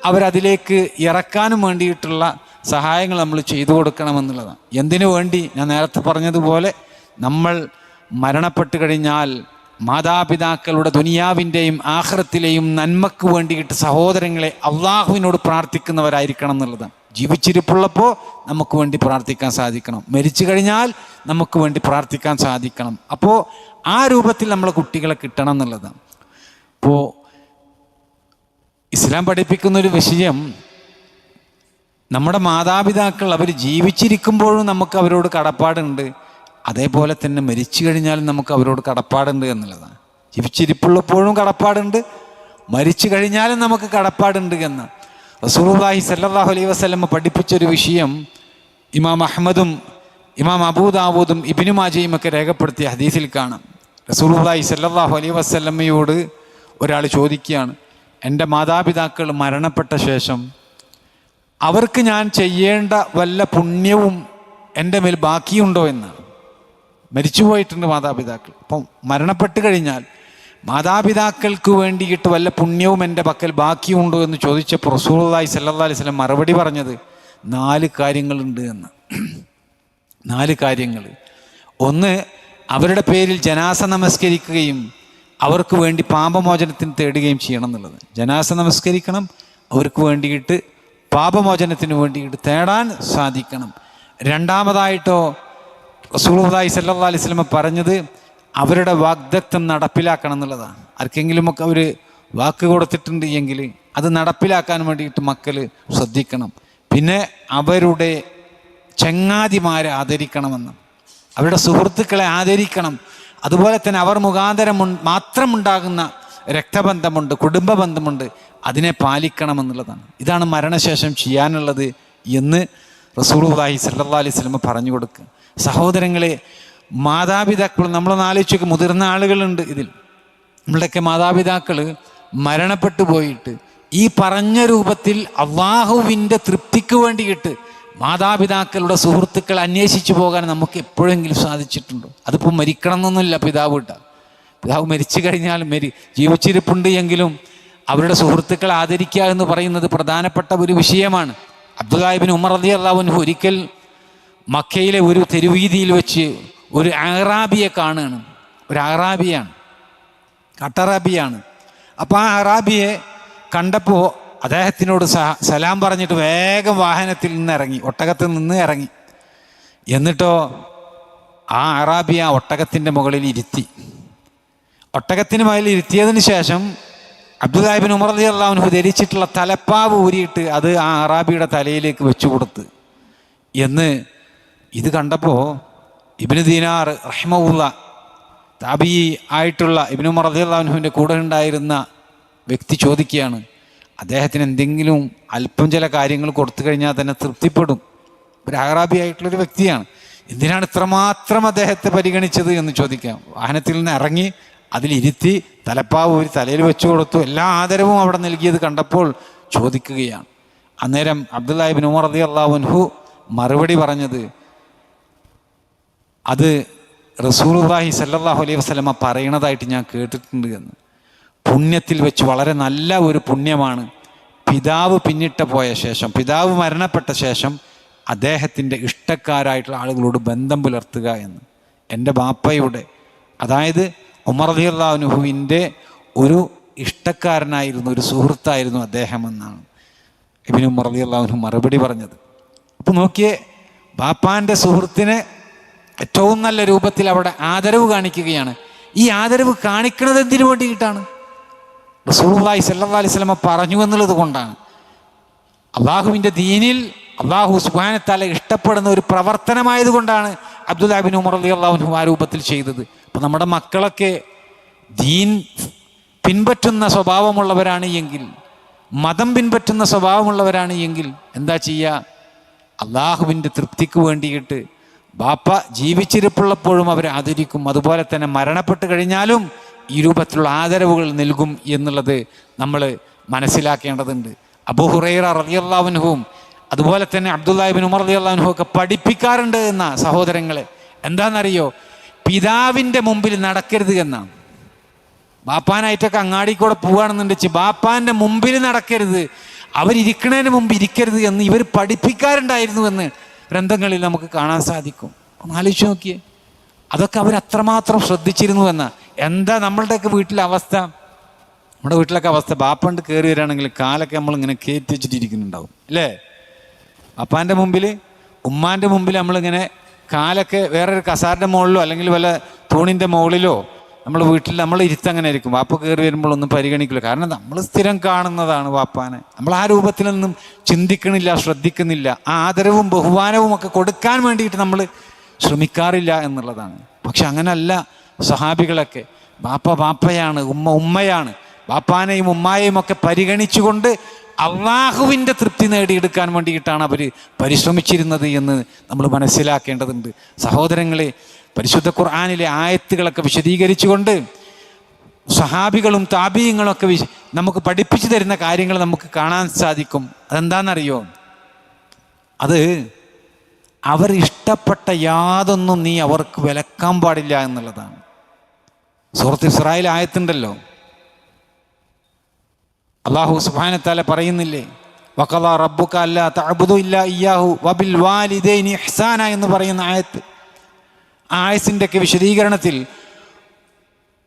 Speaker 1: അവരതിലേക്ക് ഇറക്കാനും വേണ്ടിയിട്ടുള്ള സഹായങ്ങൾ നമ്മൾ ചെയ്തു കൊടുക്കണമെന്നുള്ളതാണ്. എന്തിനു വേണ്ടി? ഞാൻ നേരത്തെ പറഞ്ഞതുപോലെ, നമ്മൾ മരണപ്പെട്ട് കഴിഞ്ഞാൽ മാതാപിതാക്കളുടെ ദുനിയാവിൻ്റെയും ആഖിറത്തിലെയും നന്മക്ക് വേണ്ടിയിട്ട് സഹോദരങ്ങളെ അള്ളാഹുവിനോട് പ്രാർത്ഥിക്കുന്നവരായിരിക്കണം എന്നുള്ളതാണ്. ജീവിച്ചിരിപ്പുള്ളപ്പോൾ നമുക്ക് വേണ്ടി പ്രാർത്ഥിക്കാൻ സാധിക്കണം, മരിച്ചു കഴിഞ്ഞാൽ നമുക്ക് വേണ്ടി പ്രാർത്ഥിക്കാൻ സാധിക്കണം. അപ്പോൾ ആ രൂപത്തിൽ നമ്മളെ കുട്ടികളെ കിട്ടണം എന്നുള്ളതാണ്. ഇപ്പോൾ ഇസ്ലാം പഠിപ്പിക്കുന്നൊരു വിഷയം, നമ്മുടെ മാതാപിതാക്കൾ അവർ ജീവിച്ചിരിക്കുമ്പോഴും നമുക്ക് അവരോട് കടപ്പാടുണ്ട്, അതേപോലെ തന്നെ മരിച്ചു കഴിഞ്ഞാലും നമുക്ക് അവരോട് കടപ്പാടുണ്ട് എന്നുള്ളതാണ്. ജീവിച്ചിരിപ്പുള്ളപ്പോഴും കടപ്പാടുണ്ട്, മരിച്ചു കഴിഞ്ഞാലും നമുക്ക് കടപ്പാടുണ്ട് എന്ന് റസൂലുള്ളാഹി സ്വല്ലല്ലാഹു അലൈഹി വസല്ലം പഠിപ്പിച്ചൊരു വിഷയം ഇമാം അഹ്മദും ഇമാം അബൂദാവൂദും ഇബ്നു മാജയും ഒക്കെ രേഖപ്പെടുത്തിയ ഹദീസിൽ കാണാം. റസൂലുള്ളാഹി സ്വല്ലല്ലാഹു അലൈഹി വസല്ലമയോട് ഒരാൾ ചോദിക്കുകയാണ്, എൻ്റെ മാതാപിതാക്കൾ മരണപ്പെട്ട ശേഷം അവർക്ക് ഞാൻ ചെയ്യേണ്ട വല്ല പുണ്യവും എൻ്റെ മേൽ ബാക്കിയുണ്ടോ എന്ന്. മരിച്ചുപോയിട്ടുണ്ട് മാതാപിതാക്കൾ. അപ്പം മരണപ്പെട്ട് കഴിഞ്ഞാൽ മാതാപിതാക്കൾക്ക് വേണ്ടിയിട്ട് വല്ല പുണ്യവും എൻ്റെ പക്കൽ ബാക്കിയുണ്ടോ എന്ന് ചോദിച്ചപ്പോൾ റസൂലുള്ളാഹി സ്വല്ലല്ലാഹു അലൈഹി വസല്ലം മറുപടി പറഞ്ഞത് 4 കാര്യങ്ങളുണ്ട് എന്ന്. 4 കാര്യങ്ങൾ. ഒന്ന്, അവരുടെ പേരിൽ ജനാസ നമസ്കരിക്കുകയും അവർക്ക് വേണ്ടി പാപമോചനത്തിന് തേടുകയും ചെയ്യണം എന്നുള്ളത്. ജനാസ നമസ്കരിക്കണം, അവർക്ക് വേണ്ടിയിട്ട് പാപമോചനത്തിന് വേണ്ടിയിട്ട് തേടാൻ സാധിക്കണം. രണ്ടാമതായിട്ടോ റസൂലുള്ളാഹി സ്വല്ലല്ലാഹു അലൈഹി വസല്ലം പറഞ്ഞത് അവരുടെ വാഗ്ദത്തം നടപ്പിലാക്കണം എന്നുള്ളതാണ്. ആർക്കെങ്കിലുമൊക്കെ അവർ വാക്ക് കൊടുത്തിട്ടുണ്ട് എങ്കിൽ അത് നടപ്പിലാക്കാൻ വേണ്ടിയിട്ട് മക്കൾ ശ്രദ്ധിക്കണം. പിന്നെ അവരുടെ ചങ്ങാതിമാരെ ആദരിക്കണമെന്ന്, അവരുടെ സുഹൃത്തുക്കളെ ആദരിക്കണം. അതുപോലെ തന്നെ അവർ മുഖാന്തരം മാത്രമുണ്ടാകുന്ന രക്തബന്ധമുണ്ട്, കുടുംബ ബന്ധമുണ്ട്, അതിനെ പാലിക്കണമെന്നുള്ളതാണ്. ഇതാണ് മരണശേഷം ചെയ്യാനുള്ളത് എന്ന് റസൂലുള്ളാഹി സ്വല്ലല്ലാഹു അലൈഹി വസല്ലം പറഞ്ഞു കൊടുക്കുക. സഹോദരങ്ങളെ, മാതാപിതാക്കൾ നമ്മളൊന്ന് ആലോചിച്ച്, മുതിർന്ന ആളുകളുണ്ട് ഇതിൽ. നമ്മളുടെയൊക്കെ മാതാപിതാക്കൾ മരണപ്പെട്ടു പോയിട്ട് ഈ പറഞ്ഞ രൂപത്തിൽ അള്ളാഹുവിൻ്റെ തൃപ്തിക്ക് വേണ്ടിയിട്ട് മാതാപിതാക്കളുടെ സുഹൃത്തുക്കൾ അന്വേഷിച്ചു പോകാൻ നമുക്ക് എപ്പോഴെങ്കിലും സാധിച്ചിട്ടുണ്ടോ? അതിപ്പോൾ മരിക്കണം എന്നൊന്നുമില്ല. പിതാവ് മരിച്ചു കഴിഞ്ഞാൽ ജീവിച്ചിരിപ്പുണ്ട് എങ്കിലും അവരുടെ സുഹൃത്തുക്കളെ ആദരിക്കുക എന്ന് പറയുന്നത് പ്രധാനപ്പെട്ട ഒരു വിഷയമാണ്. അബ്ദുല്ലാഹി ഇബ്നു ഉമർ റളിയല്ലാഹു അൻഹു ഒരിക്കൽ മക്കയിലെ ഒരു തെരുവീതിയിൽ വെച്ച് ഒരു അറാബിയെ കാണുകയാണ്. ഒരു അറാബിയാണ്, കട്ടറാബിയാണ്. അപ്പോൾ ആ അറാബിയെ കണ്ടപ്പോൾ അദ്ദേഹത്തിനോട് സലാം പറഞ്ഞിട്ട് വേഗം വാഹനത്തിൽ നിന്ന് ഇറങ്ങി, ഒട്ടകത്തിൽ നിന്ന് ഇറങ്ങി. എന്നിട്ടോ ആ അറാബി ആ ഒട്ടകത്തിൻ്റെ മുകളിൽ ഇരുത്തി. ഒട്ടകത്തിന് മുകളിൽ ഇരുത്തിയതിന് ശേഷം അബ്ദുല്ലാഹി ഇബ്നു ഉമർ റളിയല്ലാഹു അൻഹു ധരിച്ചിട്ടുള്ള തലപ്പാവ് ഊരിയിട്ട് അത് ആ അറാബിയുടെ തലയിലേക്ക് വെച്ചു കൊടുത്ത്. എന്ന് ഇത് കണ്ടപ്പോൾ ഇബ്നു ദീനാർ റഹിമഹുല്ല, താബീ ആയിട്ടുള്ള ഇബ്നു ഉമർ റളിയല്ലാഹു അൻഹുവിൻ്റെ കൂടെ ഉണ്ടായിരുന്ന വ്യക്തി ചോദിക്കുകയാണ്, അദ്ദേഹത്തിന് എന്തെങ്കിലും അല്പം ചില കാര്യങ്ങൾ കൊടുത്തു കഴിഞ്ഞാൽ തന്നെ തൃപ്തിപ്പെടും. ഒരു അറാബി ആയിട്ടുള്ളൊരു വ്യക്തിയാണ്, എന്തിനാണ് ഇത്രമാത്രം അദ്ദേഹത്തെ പരിഗണിച്ചത് എന്ന് ചോദിക്കാം. വാഹനത്തിൽ നിന്ന് ഇറങ്ങി അതിലിരുത്തി തലപ്പാവ് ഒരു തലയിൽ വെച്ചു കൊടുത്തു. എല്ലാ ആദരവും അവിടെ നൽകിയത് കണ്ടപ്പോൾ ചോദിക്കുകയാണ്. അന്നേരം അബ്ദുല്ലാഹി ഇബ്നു ഉമർ റളിയല്ലാഹു അൻഹു മറുപടി പറഞ്ഞത്, അത് റസൂലുള്ളാഹി സ്വല്ലല്ലാഹു അലൈഹി വസല്ലമ പറയണതായിട്ട് ഞാൻ കേട്ടിട്ടുണ്ട് എന്ന്. പുണ്യത്തിൽ വെച്ച് വളരെ നല്ല ഒരു പുണ്യമാണ് പിതാവ് പിന്നിട്ട് പോയ ശേഷം, പിതാവ് മരണപ്പെട്ട ശേഷം അദ്ദേഹത്തിൻ്റെ ഇഷ്ടക്കാരായിട്ടുള്ള ആളുകളോട് ബന്ധം പുലർത്തുക എന്ന്. എൻ്റെ ബാപ്പയുടെ, അതായത് ഉമർ റളിയല്ലാഹു അൻഹുവിൻ്റെ ഒരു ഇഷ്ടക്കാരനായിരുന്നു, ഒരു സുഹൃത്തായിരുന്നു അദ്ദേഹം എന്നാണ് ഇബ്നു ഉമർ റളിയല്ലാഹു അൻഹു മറുപടി പറഞ്ഞത്. അപ്പോൾ നോക്കിയേ, ബാപ്പാൻ്റെ സുഹൃത്തിനെ ഏറ്റവും നല്ല രൂപത്തിൽ അവിടെ ആദരവ് കാണിക്കുകയാണ്. ഈ ആദരവ് കാണിക്കുന്നത് എന്തിനു വേണ്ടിയിട്ടാണ്? റസൂലുള്ളാഹി സ്വല്ലല്ലാഹു അലൈഹി വസല്ലം പറഞ്ഞു എന്നുള്ളത് കൊണ്ടാണ്. അള്ളാഹുവിൻ്റെ ദീനിൽ അള്ളാഹു സുബ്ഹാനഹു വ തആല ഇഷ്ടപ്പെടുന്ന ഒരു പ്രവർത്തനമായതുകൊണ്ടാണ് അബ്ദുല്ലാഹി ഇബ്നു ഉമർ റളിയല്ലാഹു അൻഹു ആ രൂപത്തിൽ ചെയ്തത്. അപ്പം നമ്മുടെ മക്കളൊക്കെ ദീൻ പിൻപറ്റുന്ന സ്വഭാവമുള്ളവരാണ് എങ്കിൽ, മതം പിൻപറ്റുന്ന സ്വഭാവമുള്ളവരാണ് എങ്കിൽ എന്താ ചെയ്യുക? അള്ളാഹുവിൻ്റെ തൃപ്തിക്ക് വേണ്ടിയിട്ട് ബാപ്പ ജീവിച്ചിരിപ്പുള്ളപ്പോഴും അവരെ ആദരിക്കും, അതുപോലെ തന്നെ മരണപ്പെട്ട് കഴിഞ്ഞാലും ഈ രൂപത്തിലുള്ള ആദരവുകൾ നൽകും എന്നുള്ളത് നമ്മൾ മനസ്സിലാക്കേണ്ടതുണ്ട്. അബൂ ഹുറൈറ റളിയല്ലാഹു അൻഹുവും അതുപോലെ തന്നെ അബ്ദുല്ലാഹി ഇബ്നു ഉമർ റളിയല്ലാഹു അൻഹു ഒക്കെ പഠിപ്പിക്കാറുണ്ട് എന്ന സഹോദരങ്ങളെ. എന്താണെന്നറിയോ? പിതാവിൻ്റെ മുമ്പിൽ നടക്കരുത് എന്നാണ്. ബാപ്പാനായിട്ടൊക്കെ അങ്ങാടി കൂടെ പോവുകയാണെന്നുണ്ടെങ്കിൽ ബാപ്പാൻ്റെ മുമ്പിൽ നടക്കരുത്, അവരിരിക്കണതിന് മുമ്പ് ഇരിക്കരുത് എന്ന് ഇവർ പഠിപ്പിക്കാറുണ്ടായിരുന്നു എന്ന് ഗ്രന്ഥങ്ങളിൽ നമുക്ക് കാണാൻ സാധിക്കും. ഒന്ന് ആലോചിച്ച് നോക്കിയേ, അതൊക്കെ അവർ അത്രമാത്രം ശ്രദ്ധിച്ചിരുന്നു എന്ന. എന്താ നമ്മളുടെയൊക്കെ വീട്ടിലെ അവസ്ഥ? നമ്മുടെ വീട്ടിലൊക്കെ അവസ്ഥ, ബാപ്പണ്ട് കയറി വരികയാണെങ്കിൽ കാലൊക്കെ നമ്മളിങ്ങനെ കയറ്റി വെച്ചിട്ടിരിക്കുന്നുണ്ടാവും അല്ലേ? ബാപ്പാൻ്റെ മുമ്പിൽ ഉമ്മാൻ്റെ മുമ്പിൽ നമ്മളിങ്ങനെ കാലൊക്കെ വേറൊരു കസാറിൻ്റെ മുകളിലോ അല്ലെങ്കിൽ വല്ല തൂണിൻ്റെ മുകളിലോ നമ്മൾ വീട്ടിൽ നമ്മൾ ഇരുത്തങ്ങനെ ആയിരിക്കും. വാപ്പ കയറി വരുമ്പോഴൊന്നും പരിഗണിക്കില്ല, കാരണം നമ്മൾ സ്ഥിരം കാണുന്നതാണ് വാപ്പാനെ. നമ്മൾ ആ രൂപത്തിലൊന്നും ചിന്തിക്കണില്ല, ശ്രദ്ധിക്കുന്നില്ല. ആ ആദരവും ബഹുമാനവും ഒക്കെ കൊടുക്കാൻ വേണ്ടിയിട്ട് നമ്മൾ ശ്രമിക്കാറില്ല എന്നുള്ളതാണ്. പക്ഷെ അങ്ങനല്ല സഹാബികളൊക്കെ. ബാപ്പ ബാപ്പയാണ്, ഉമ്മ ഉമ്മയാണ്. ബാപ്പാനെയും ഉമ്മായെയും ഒക്കെ പരിഗണിച്ചുകൊണ്ട് അള്ളാഹുവിൻ്റെ തൃപ്തി നേടിയെടുക്കാൻ വേണ്ടിയിട്ടാണ് അവർ പരിശ്രമിച്ചിരുന്നത് എന്ന് നമ്മൾ മനസ്സിലാക്കേണ്ടതുണ്ട്. സഹോദരങ്ങളെ, പരിശുദ്ധ ഖുർആനിലെ ആയത്തുകളൊക്കെ വിശദീകരിച്ചുകൊണ്ട് സഹാബികളും താബീങ്ങളും ഒക്കെ നമുക്ക് പഠിപ്പിച്ചു തരുന്ന കാര്യങ്ങൾ നമുക്ക് കാണാൻ സാധിക്കും. അതെന്താണെന്നറിയോ? അത് അവർ ഇഷ്ടപ്പെട്ട യാതൊന്നും നീ അവർക്ക് വിലക്കാൻ പാടില്ല എന്നുള്ളതാണ്. സൂറത്ത് ഇസ്രായേൽ ആയത്തുണ്ടല്ലോ, അല്ലാഹു സുബ്ഹാനഹു വ തആല പറയുന്നില്ലേ, വഖളാ റബ്ബുക അല്ലാ തഅബുദു ഇല്ലാ ഇയ്യാഹു വബിൽ വാലിദൈനി ഇഹ്സാന എന്ന് പറയുന്ന ആയത്ത്. ആയത്തിൻ്റെ ഒക്കെ വിശദീകരണത്തിൽ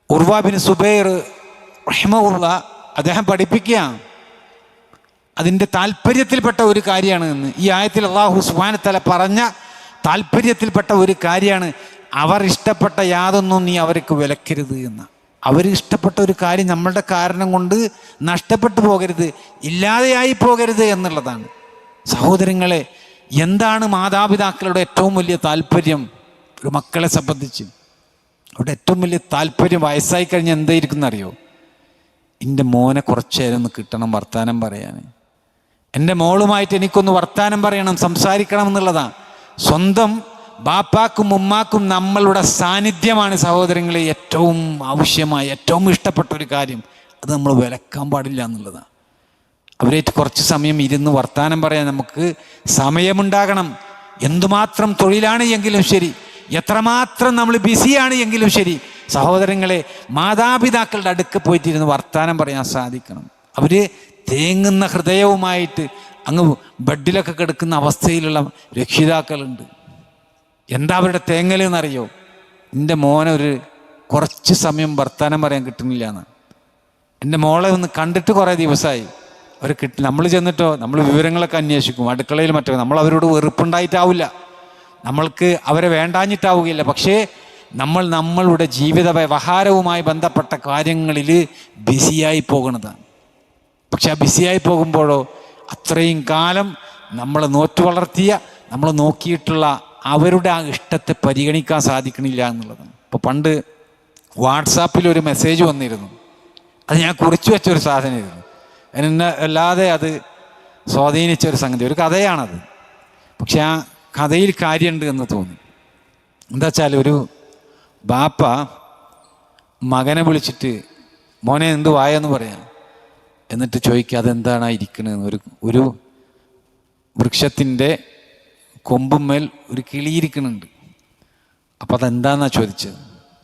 Speaker 1: ഉർവ ബിൻ സുബൈർ റഹിമഹുല്ലാഹ് അദ്ദേഹം പഠിപ്പിക്കുക അതിൻ്റെ താല്പര്യത്തിൽപ്പെട്ട ഒരു കാര്യമാണ് എന്ന്. ഈ ആയത്തിൽ അല്ലാഹു സുബ്ഹാനഹു വ തആല പറഞ്ഞ താല്പര്യത്തിൽപ്പെട്ട ഒരു കാര്യമാണ് അവർ ഇഷ്ടപ്പെട്ട യാതൊന്നും നീ അവർക്ക് വിലക്കരുത് എന്ന്. അവർ ഇഷ്ടപ്പെട്ട ഒരു കാര്യം നമ്മളുടെ കാരണം കൊണ്ട് നഷ്ടപ്പെട്ടു പോകരുത്, ഇല്ലാതെയായി പോകരുത് എന്നുള്ളതാണ്. സഹോദരങ്ങളെ, എന്താണ് മാതാപിതാക്കളുടെ ഏറ്റവും വലിയ താല്പര്യം? ഒരു മക്കളെ സംബന്ധിച്ച് അവരുടെ ഏറ്റവും വലിയ താല്പര്യം വയസ്സായി കഴിഞ്ഞാൽ എന്തായിരിക്കും എന്നറിയോ? എൻ്റെ മോനെ കുറച്ച് നേരം ഒന്ന് കിട്ടണം വർത്താനം പറയാൻ, എൻ്റെ മോളുമായിട്ട് എനിക്കൊന്ന് വർത്താനം പറയണം, സംസാരിക്കണം എന്നുള്ളതാണ്. സ്വന്തം ബാപ്പാക്കും ഉമ്മാക്കും നമ്മളുടെ സാന്നിധ്യമാണ് സഹോദരങ്ങളെ ഏറ്റവും ആവശ്യമായ ഏറ്റവും ഇഷ്ടപ്പെട്ട ഒരു കാര്യം. അത് നമ്മൾ വിലക്കാൻ പാടില്ല എന്നുള്ളതാണ്. അവരായിട്ട് കുറച്ച് സമയം ഇരുന്ന് വർത്താനം പറയാൻ നമുക്ക് സമയമുണ്ടാകണം. എന്തുമാത്രം തൊഴിലാണ് എങ്കിലും ശരി, എത്രമാത്രം നമ്മൾ ബിസിയാണ് എങ്കിലും ശരി, സഹോദരങ്ങളെ, മാതാപിതാക്കളുടെ അടുക്ക് പോയിട്ടിരുന്ന് വർത്താനം പറയാൻ സാധിക്കണം. അവർ തേങ്ങുന്ന ഹൃദയവുമായിട്ട് അങ്ങ് ബെഡിലൊക്കെ കിടക്കുന്ന അവസ്ഥയിലുള്ള രക്ഷിതാക്കളുണ്ട്. എന്താ അവരുടെ തേങ്ങൽ എന്നറിയോ? എൻ്റെ മോനെ ഒരു കുറച്ച് സമയം വർത്താനം പറയാൻ കിട്ടുന്നില്ല എന്ന്. എൻ്റെ മോളെ ഒന്ന് കണ്ടിട്ട് കുറേ ദിവസമായി, അവർ നമ്മൾ ചെന്നിട്ടോ നമ്മൾ വിവരങ്ങളൊക്കെ അന്വേഷിക്കും, അടുക്കളയിൽ മറ്റോ. നമ്മൾ അവരോട് വെറുപ്പുണ്ടായിട്ടാവില്ല, നമ്മൾക്ക് അവരെ വേണ്ടാഞ്ഞിട്ടാവുകയില്ല. പക്ഷേ നമ്മളുടെ ജീവിത വ്യവഹാരവുമായി ബന്ധപ്പെട്ട കാര്യങ്ങളിൽ ബിസിയായി പോകുന്നതാണ്. പക്ഷെ ആ ബിസിയായി പോകുമ്പോഴോ അത്രയും കാലം നമ്മൾ നോറ്റു വളർത്തിയ, നമ്മൾ നോക്കിയിട്ടുള്ള അവരുടെ ആ ഇഷ്ടത്തെ പരിഗണിക്കാൻ സാധിക്കണില്ല എന്നുള്ളതാണ്. ഇപ്പോൾ പണ്ട് വാട്സാപ്പിൽ ഒരു മെസ്സേജ് വന്നിരുന്നു, അത് ഞാൻ കുറിച്ചു വെച്ചൊരു സാധനമായിരുന്നു. എന്നെ അല്ലാതെ അത് സ്വാധീനിച്ചൊരു സംഗതി, ഒരു കഥയാണത്. പക്ഷെ ആ കഥയിൽ കാര്യമുണ്ട് എന്ന് തോന്നി. എന്താ വെച്ചാൽ, ഒരു ബാപ്പ മകനെ വിളിച്ചിട്ട് മോനെ എന്ത് വായെന്ന് പറയാം, എന്നിട്ട് ചോദിക്കുക അതെന്താണ് ഇരിക്കണതെന്ന്. ഒരു വൃക്ഷത്തിൻ്റെ കൊമ്പുമേൽ ഒരു കിളിയിരിക്കുന്നുണ്ട്. അപ്പോൾ അതെന്താന്നാണ് ചോദിച്ചത്.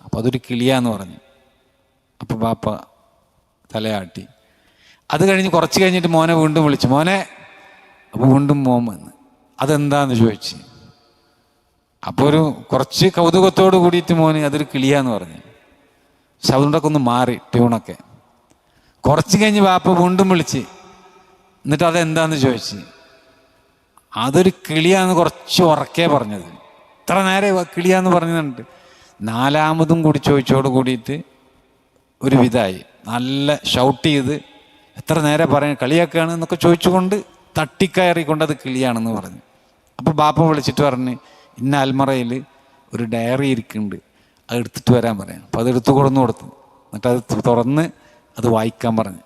Speaker 1: അപ്പോൾ അതൊരു കിളിയാന്ന് പറഞ്ഞു. അപ്പോൾ ബാപ്പ തലയാട്ടി. അത് കഴിഞ്ഞ് കുറച്ച് കഴിഞ്ഞിട്ട് മോനെ വീണ്ടും വിളിച്ചു, മോനെ. അപ്പോൾ വീണ്ടും മോൻ വന്ന് അതെന്താന്ന് ചോദിച്ചു. അപ്പോൾ ഒരു കുറച്ച് കൗതുകത്തോട് കൂടിയിട്ട് മോന് അതൊരു കിളിയാന്ന് പറഞ്ഞു. സൗണ്ടൊക്കെ ഒന്ന് മാറി, ട്യൂണൊക്കെ. കുറച്ച് കഴിഞ്ഞ് ബാപ്പ വീണ്ടും വിളിച്ച്, എന്നിട്ട് അതെന്താന്ന് ചോദിച്ചു. അതൊരു കിളിയാന്ന് കുറച്ച് ഉറക്കേ പറഞ്ഞത്. ഇത്ര നേരെ കിളിയാന്ന് പറഞ്ഞിട്ടുണ്ട്. നാലാമതും കൂടി ചോദിച്ചോട് കൂടിയിട്ട് ഒരു വിധായി, നല്ല ഷൗട്ട് ചെയ്ത് എത്ര നേരെ പറയാൻ കളിയാക്കുകയാണ് എന്നൊക്കെ ചോദിച്ചുകൊണ്ട് തട്ടിക്കയറിക്കൊണ്ട് അത് കിളിയാണെന്ന് പറഞ്ഞു. അപ്പോൾ ബാപ്പ വിളിച്ചിട്ട് പറഞ്ഞ് ഇന്ന അൽമറയിൽ ഒരു ഡയറി ഇരിക്കുന്നുണ്ട്, അത് എടുത്തിട്ട് വരാൻ പറയാം. അപ്പോൾ അത് എടുത്തു കൊടുത്തു. എന്നിട്ട് അത് തുറന്ന് അത് വായിക്കാൻ പറഞ്ഞു.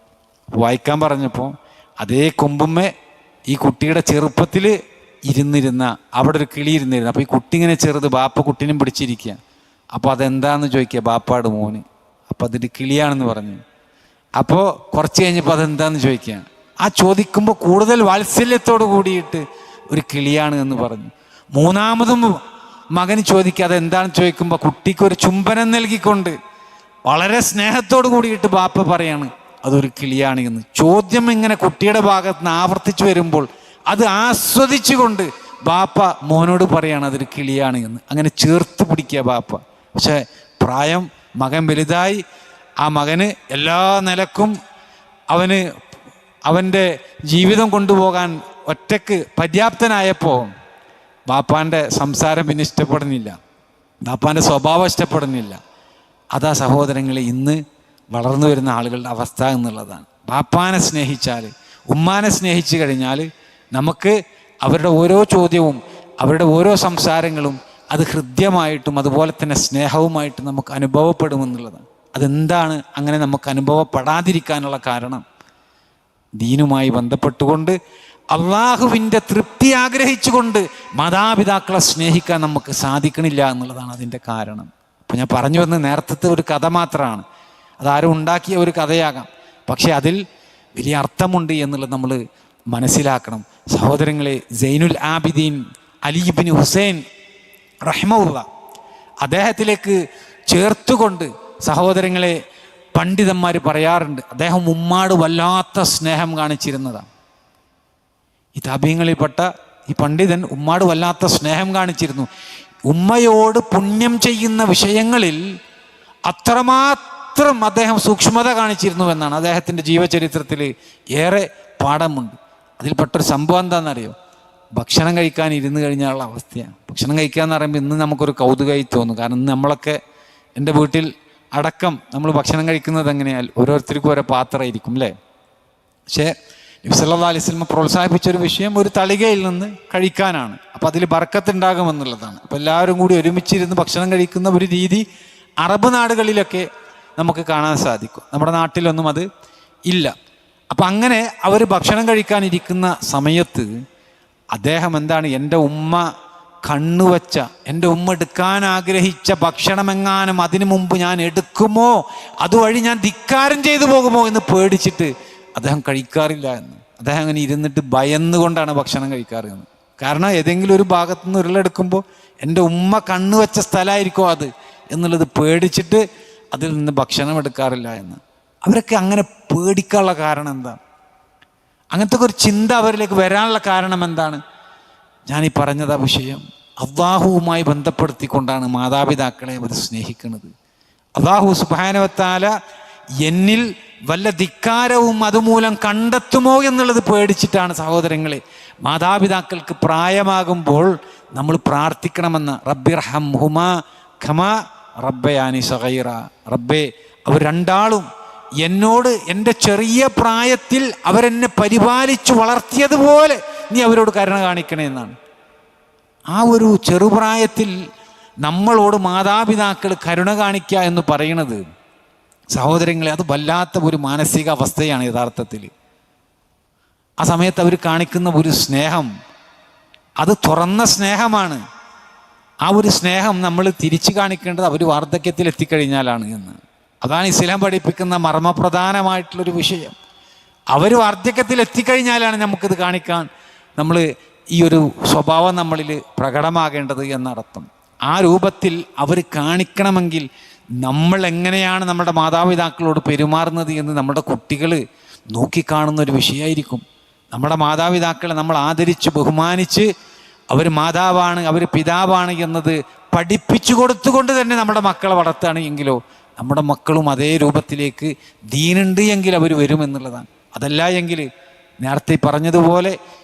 Speaker 1: വായിക്കാൻ പറഞ്ഞപ്പോൾ അതേ കൊമ്പുമ്മേ ഈ കുട്ടിയുടെ ചെറുപ്പത്തിൽ ഇരുന്നിരുന്ന അവിടെ ഒരു കിളി ഇരുന്നിരുന്നു. അപ്പോൾ ഈ കുട്ടി ഇങ്ങനെ ചെറുത്, ബാപ്പ കുട്ടീനും പിടിച്ചിരിക്കുക. അപ്പോൾ അതെന്താണെന്ന് ചോദിക്കുക ബാപ്പാട് മോന്. അപ്പോൾ അതിൻ്റെ കിളിയാണെന്ന് പറഞ്ഞു. അപ്പോൾ കുറച്ച് കഴിഞ്ഞപ്പോൾ അതെന്താണെന്ന് ചോദിക്കുക. ആ ചോദിക്കുമ്പോൾ കൂടുതൽ വാത്സല്യത്തോട് കൂടിയിട്ട് ഒരു കിളിയാണ് എന്ന് പറഞ്ഞു. മൂന്നാമതും മകന് ചോദിക്കുക അതെന്താണെന്ന് ചോദിക്കുമ്പോൾ കുട്ടിക്ക് ഒരു ചുംബനം നൽകിക്കൊണ്ട് വളരെ സ്നേഹത്തോട് കൂടിയിട്ട് ബാപ്പ പറയാണ് അതൊരു കിളിയാണ് എന്ന്. ചോദ്യം ഇങ്ങനെ കുട്ടിയുടെ ഭാഗത്ത് നിന്ന് ആവർത്തിച്ചു വരുമ്പോൾ അത് ആസ്വദിച്ചുകൊണ്ട് ബാപ്പ മോനോട് പറയാണ് അതൊരു കിളിയാണ് എന്ന്. അങ്ങനെ ചേർത്ത് പിടിക്കുക ബാപ്പ. പക്ഷെ പ്രായം മകൻ വലുതായി. ആ മകന് എല്ലാ നിലക്കും അവൻ്റെ ജീവിതം കൊണ്ടുപോകാൻ ഒറ്റക്ക് പര്യാപ്തനായപ്പോൾ ബാപ്പാൻ്റെ സംസാരം പിന്നെ ഇഷ്ടപ്പെടുന്നില്ല, ബാപ്പാൻ്റെ സ്വഭാവം ഇഷ്ടപ്പെടുന്നില്ല. അതാ സഹോദരങ്ങളെ ഇന്ന് വളർന്നു വരുന്ന ആളുകളുടെ അവസ്ഥ എന്നുള്ളതാണ്. ബാപ്പാനെ സ്നേഹിച്ചാൽ, ഉമ്മാനെ സ്നേഹിച്ചു കഴിഞ്ഞാൽ നമുക്ക് അവരുടെ ഓരോ ചോദ്യവും അവരുടെ ഓരോ സംസാരങ്ങളും അത് ഹൃദ്യമായിട്ടും അതുപോലെ തന്നെ സ്നേഹവുമായിട്ട് നമുക്ക് അനുഭവപ്പെടുമെന്നുള്ളതാണ്. അതെന്താണ് അങ്ങനെ നമുക്ക് അനുഭവപ്പെടാതിരിക്കാനുള്ള കാരണം? ദീനുമായി ബന്ധപ്പെട്ടുകൊണ്ട് അള്ളാഹുവിൻ്റെ തൃപ്തി ആഗ്രഹിച്ചുകൊണ്ട് മാതാപിതാക്കളെ സ്നേഹിക്കാൻ നമുക്ക് സാധിക്കണില്ല എന്നുള്ളതാണ് അതിൻ്റെ കാരണം. അപ്പോൾ ഞാൻ പറഞ്ഞു വന്ന നേരത്തെ ഒരു കഥ മാത്രമാണ്, അതാരും ഉണ്ടാക്കിയ ഒരു കഥയാകാം, പക്ഷെ അതിൽ വലിയ അർത്ഥമുണ്ട് എന്നുള്ളത് നമ്മൾ മനസ്സിലാക്കണം. സഹോദരങ്ങളെ, സൈനുൽ ആബിദീൻ അലി ഇബ്നു ഹുസൈൻ റഹ്മഹുള്ള അദ്ദേഹത്തിലേക്ക് ചേർത്തുകൊണ്ട് സഹോദരങ്ങളെ പണ്ഡിതന്മാർ പറയാറുണ്ട് അദ്ദേഹം ഉമ്മാട് വല്ലാത്ത സ്നേഹം കാണിച്ചിരുന്നതാണ്. ഈ താബീങ്ങളിൽപ്പെട്ട ഈ പണ്ഡിതൻ ഉമ്മാട് വല്ലാത്ത സ്നേഹം കാണിച്ചിരുന്നു. ഉമ്മയോട് പുണ്യം ചെയ്യുന്ന വിഷയങ്ങളിൽ അത്രമാത്രം അദ്ദേഹം സൂക്ഷ്മത കാണിച്ചിരുന്നു എന്നാണ് അദ്ദേഹത്തിൻ്റെ ജീവചരിത്രത്തിൽ ഏറെ പാഠമുണ്ട്. അതിൽപ്പെട്ടൊരു സംഭവം എന്താണെന്നറിയോ? ഭക്ഷണം കഴിക്കാൻ ഇരുന്ന് കഴിഞ്ഞാലുള്ള അവസ്ഥയാണ്. ഭക്ഷണം കഴിക്കുക എന്ന് പറയുമ്പോൾ ഇന്ന് നമുക്കൊരു കൗതുകമായി തോന്നും. കാരണം ഇന്ന് നമ്മളൊക്കെ എൻ്റെ വീട്ടിൽ അടക്കം നമ്മൾ ഭക്ഷണം കഴിക്കുന്നത് എങ്ങനെയാൽ ഓരോരുത്തർക്കും ഓരോ പാത്രമായിരിക്കും അല്ലേ. പക്ഷേ നബി സല്ലല്ലാഹു അലൈഹി വസല്ലം പ്രോത്സാഹിപ്പിച്ചൊരു വിഷയം ഒരു തളികയിൽ നിന്ന് കഴിക്കാനാണ്. അപ്പോൾ അതിൽ ബർക്കത്തുണ്ടാകുമെന്നുള്ളതാണ്. അപ്പോൾ എല്ലാവരും കൂടി ഒരുമിച്ചിരുന്ന് ഭക്ഷണം കഴിക്കുന്ന ഒരു രീതി അറബ് നാടുകളിലൊക്കെ നമുക്ക് കാണാൻ സാധിക്കും. നമ്മുടെ നാട്ടിലൊന്നും അത് ഇല്ല. അപ്പം അങ്ങനെ അവർ ഭക്ഷണം കഴിക്കാനിരിക്കുന്ന സമയത്ത് അദ്ദേഹം എന്താണ്, എൻ്റെ ഉമ്മ കണ്ണുവച്ച, എൻ്റെ ഉമ്മ എടുക്കാൻ ആഗ്രഹിച്ച ഭക്ഷണമെങ്ങാനും അതിനു മുമ്പ് ഞാൻ എടുക്കുമോ, അതുവഴി ഞാൻ ധിക്കാരം ചെയ്തു പോകുമോ എന്ന് പേടിച്ചിട്ട് അദ്ദേഹം കഴിക്കാറില്ല എന്ന്. അദ്ദേഹം അങ്ങനെ ഇരുന്നിട്ട് ഭയന്നുകൊണ്ടാണ് ഭക്ഷണം കഴിക്കാറ് എന്ന്. കാരണം ഏതെങ്കിലും ഒരു ഭാഗത്തു നിന്ന് ഉരുളെടുക്കുമ്പോൾ എൻ്റെ ഉമ്മ കണ്ണുവച്ച സ്ഥലമായിരിക്കും അത് എന്നുള്ളത് പേടിച്ചിട്ട് അതിൽ നിന്ന് ഭക്ഷണം എടുക്കാറില്ല എന്ന്. അവരൊക്കെ അങ്ങനെ പേടിക്കാനുള്ള കാരണം എന്താണ്? അങ്ങനത്തെ ഒരു ചിന്ത അവരിലേക്ക് വരാനുള്ള കാരണം എന്താണ്? ഞാനീ പറഞ്ഞതാ വിഷയം. അള്ളാഹുവുമായി ബന്ധപ്പെടുത്തിക്കൊണ്ടാണ് മാതാപിതാക്കളെ അവർ സ്നേഹിക്കുന്നത്. അള്ളാഹു സുബ്ഹാനഹു വ തആല എന്നിൽ വല്ല ധിക്കാരവും അതുമൂലം കണ്ടെത്തുമോ എന്നുള്ളത് പേടിച്ചിട്ടാണ് സഹോദരങ്ങളെ മാതാപിതാക്കൾക്ക് പ്രായമാകുമ്പോൾ നമ്മൾ പ്രാർത്ഥിക്കണമെന്ന്. റബ്ബിർഹംഹുമാ കമാ റബ്ബയാനി സഗീറ. റബ്ബേ, അവർ രണ്ടാളും എന്നോട് എൻ്റെ ചെറിയ പ്രായത്തിൽ അവരെന്നെ പരിപാലിച്ചു വളർത്തിയതുപോലെ നീ അവരോട് കരുണ കാണിക്കണേ എന്നാണ്. ആ ഒരു ചെറുപ്രായത്തിൽ നമ്മളോട് മാതാപിതാക്കൾ കരുണ കാണിക്കുക എന്ന് പറയുന്നത് സഹോദരങ്ങളെ അത് വല്ലാത്ത ഒരു മാനസിക അവസ്ഥയാണ് യഥാർത്ഥത്തിൽ. ആ സമയത്ത് അവർ കാണിക്കുന്ന ഒരു സ്നേഹം അത് തുറന്ന സ്നേഹമാണ്. ആ ഒരു സ്നേഹം നമ്മൾ തിരിച്ചു കാണിക്കേണ്ടത് അവർ വാർദ്ധക്യത്തിൽ എത്തിക്കഴിഞ്ഞാലാണ് എന്ന്. അതാണ് ഇസ്ലാം പഠിപ്പിക്കുന്ന മർമ്മപ്രധാനമായിട്ടുള്ളൊരു വിഷയം. അവർ വാർദ്ധക്യത്തിൽ എത്തിക്കഴിഞ്ഞാലാണ് നമുക്കിത് കാണിക്കാൻ, നമ്മൾ ഈ ഒരു സ്വഭാവം നമ്മളിൽ പ്രകടമാകേണ്ടത് എന്നർത്ഥം. ആ രൂപത്തിൽ അവർ കാണിക്കണമെങ്കിൽ നമ്മൾ എങ്ങനെയാണ് നമ്മുടെ മാതാപിതാക്കളോട് പെരുമാറുന്നത് എന്ന് നമ്മുടെ കുട്ടികൾ നോക്കിക്കാണുന്ന ഒരു വിഷയമായിരിക്കും. നമ്മുടെ മാതാപിതാക്കളെ നമ്മൾ ആദരിച്ച് ബഹുമാനിച്ച് അവർ മാതാവാണ്, അവർ പിതാവാണ് എന്നത് പഠിപ്പിച്ചു കൊടുത്തുകൊണ്ട് തന്നെ നമ്മുടെ മക്കളെ വളർത്തുകയാണ് എങ്കിലോ നമ്മുടെ മക്കളും അതേ രൂപത്തിലേക്ക് ദീനുണ്ട് എങ്കിൽ അവർ വരുമെന്നുള്ളതാണ്. അതല്ല എങ്കിൽ നേരത്തെ പറഞ്ഞതുപോലെ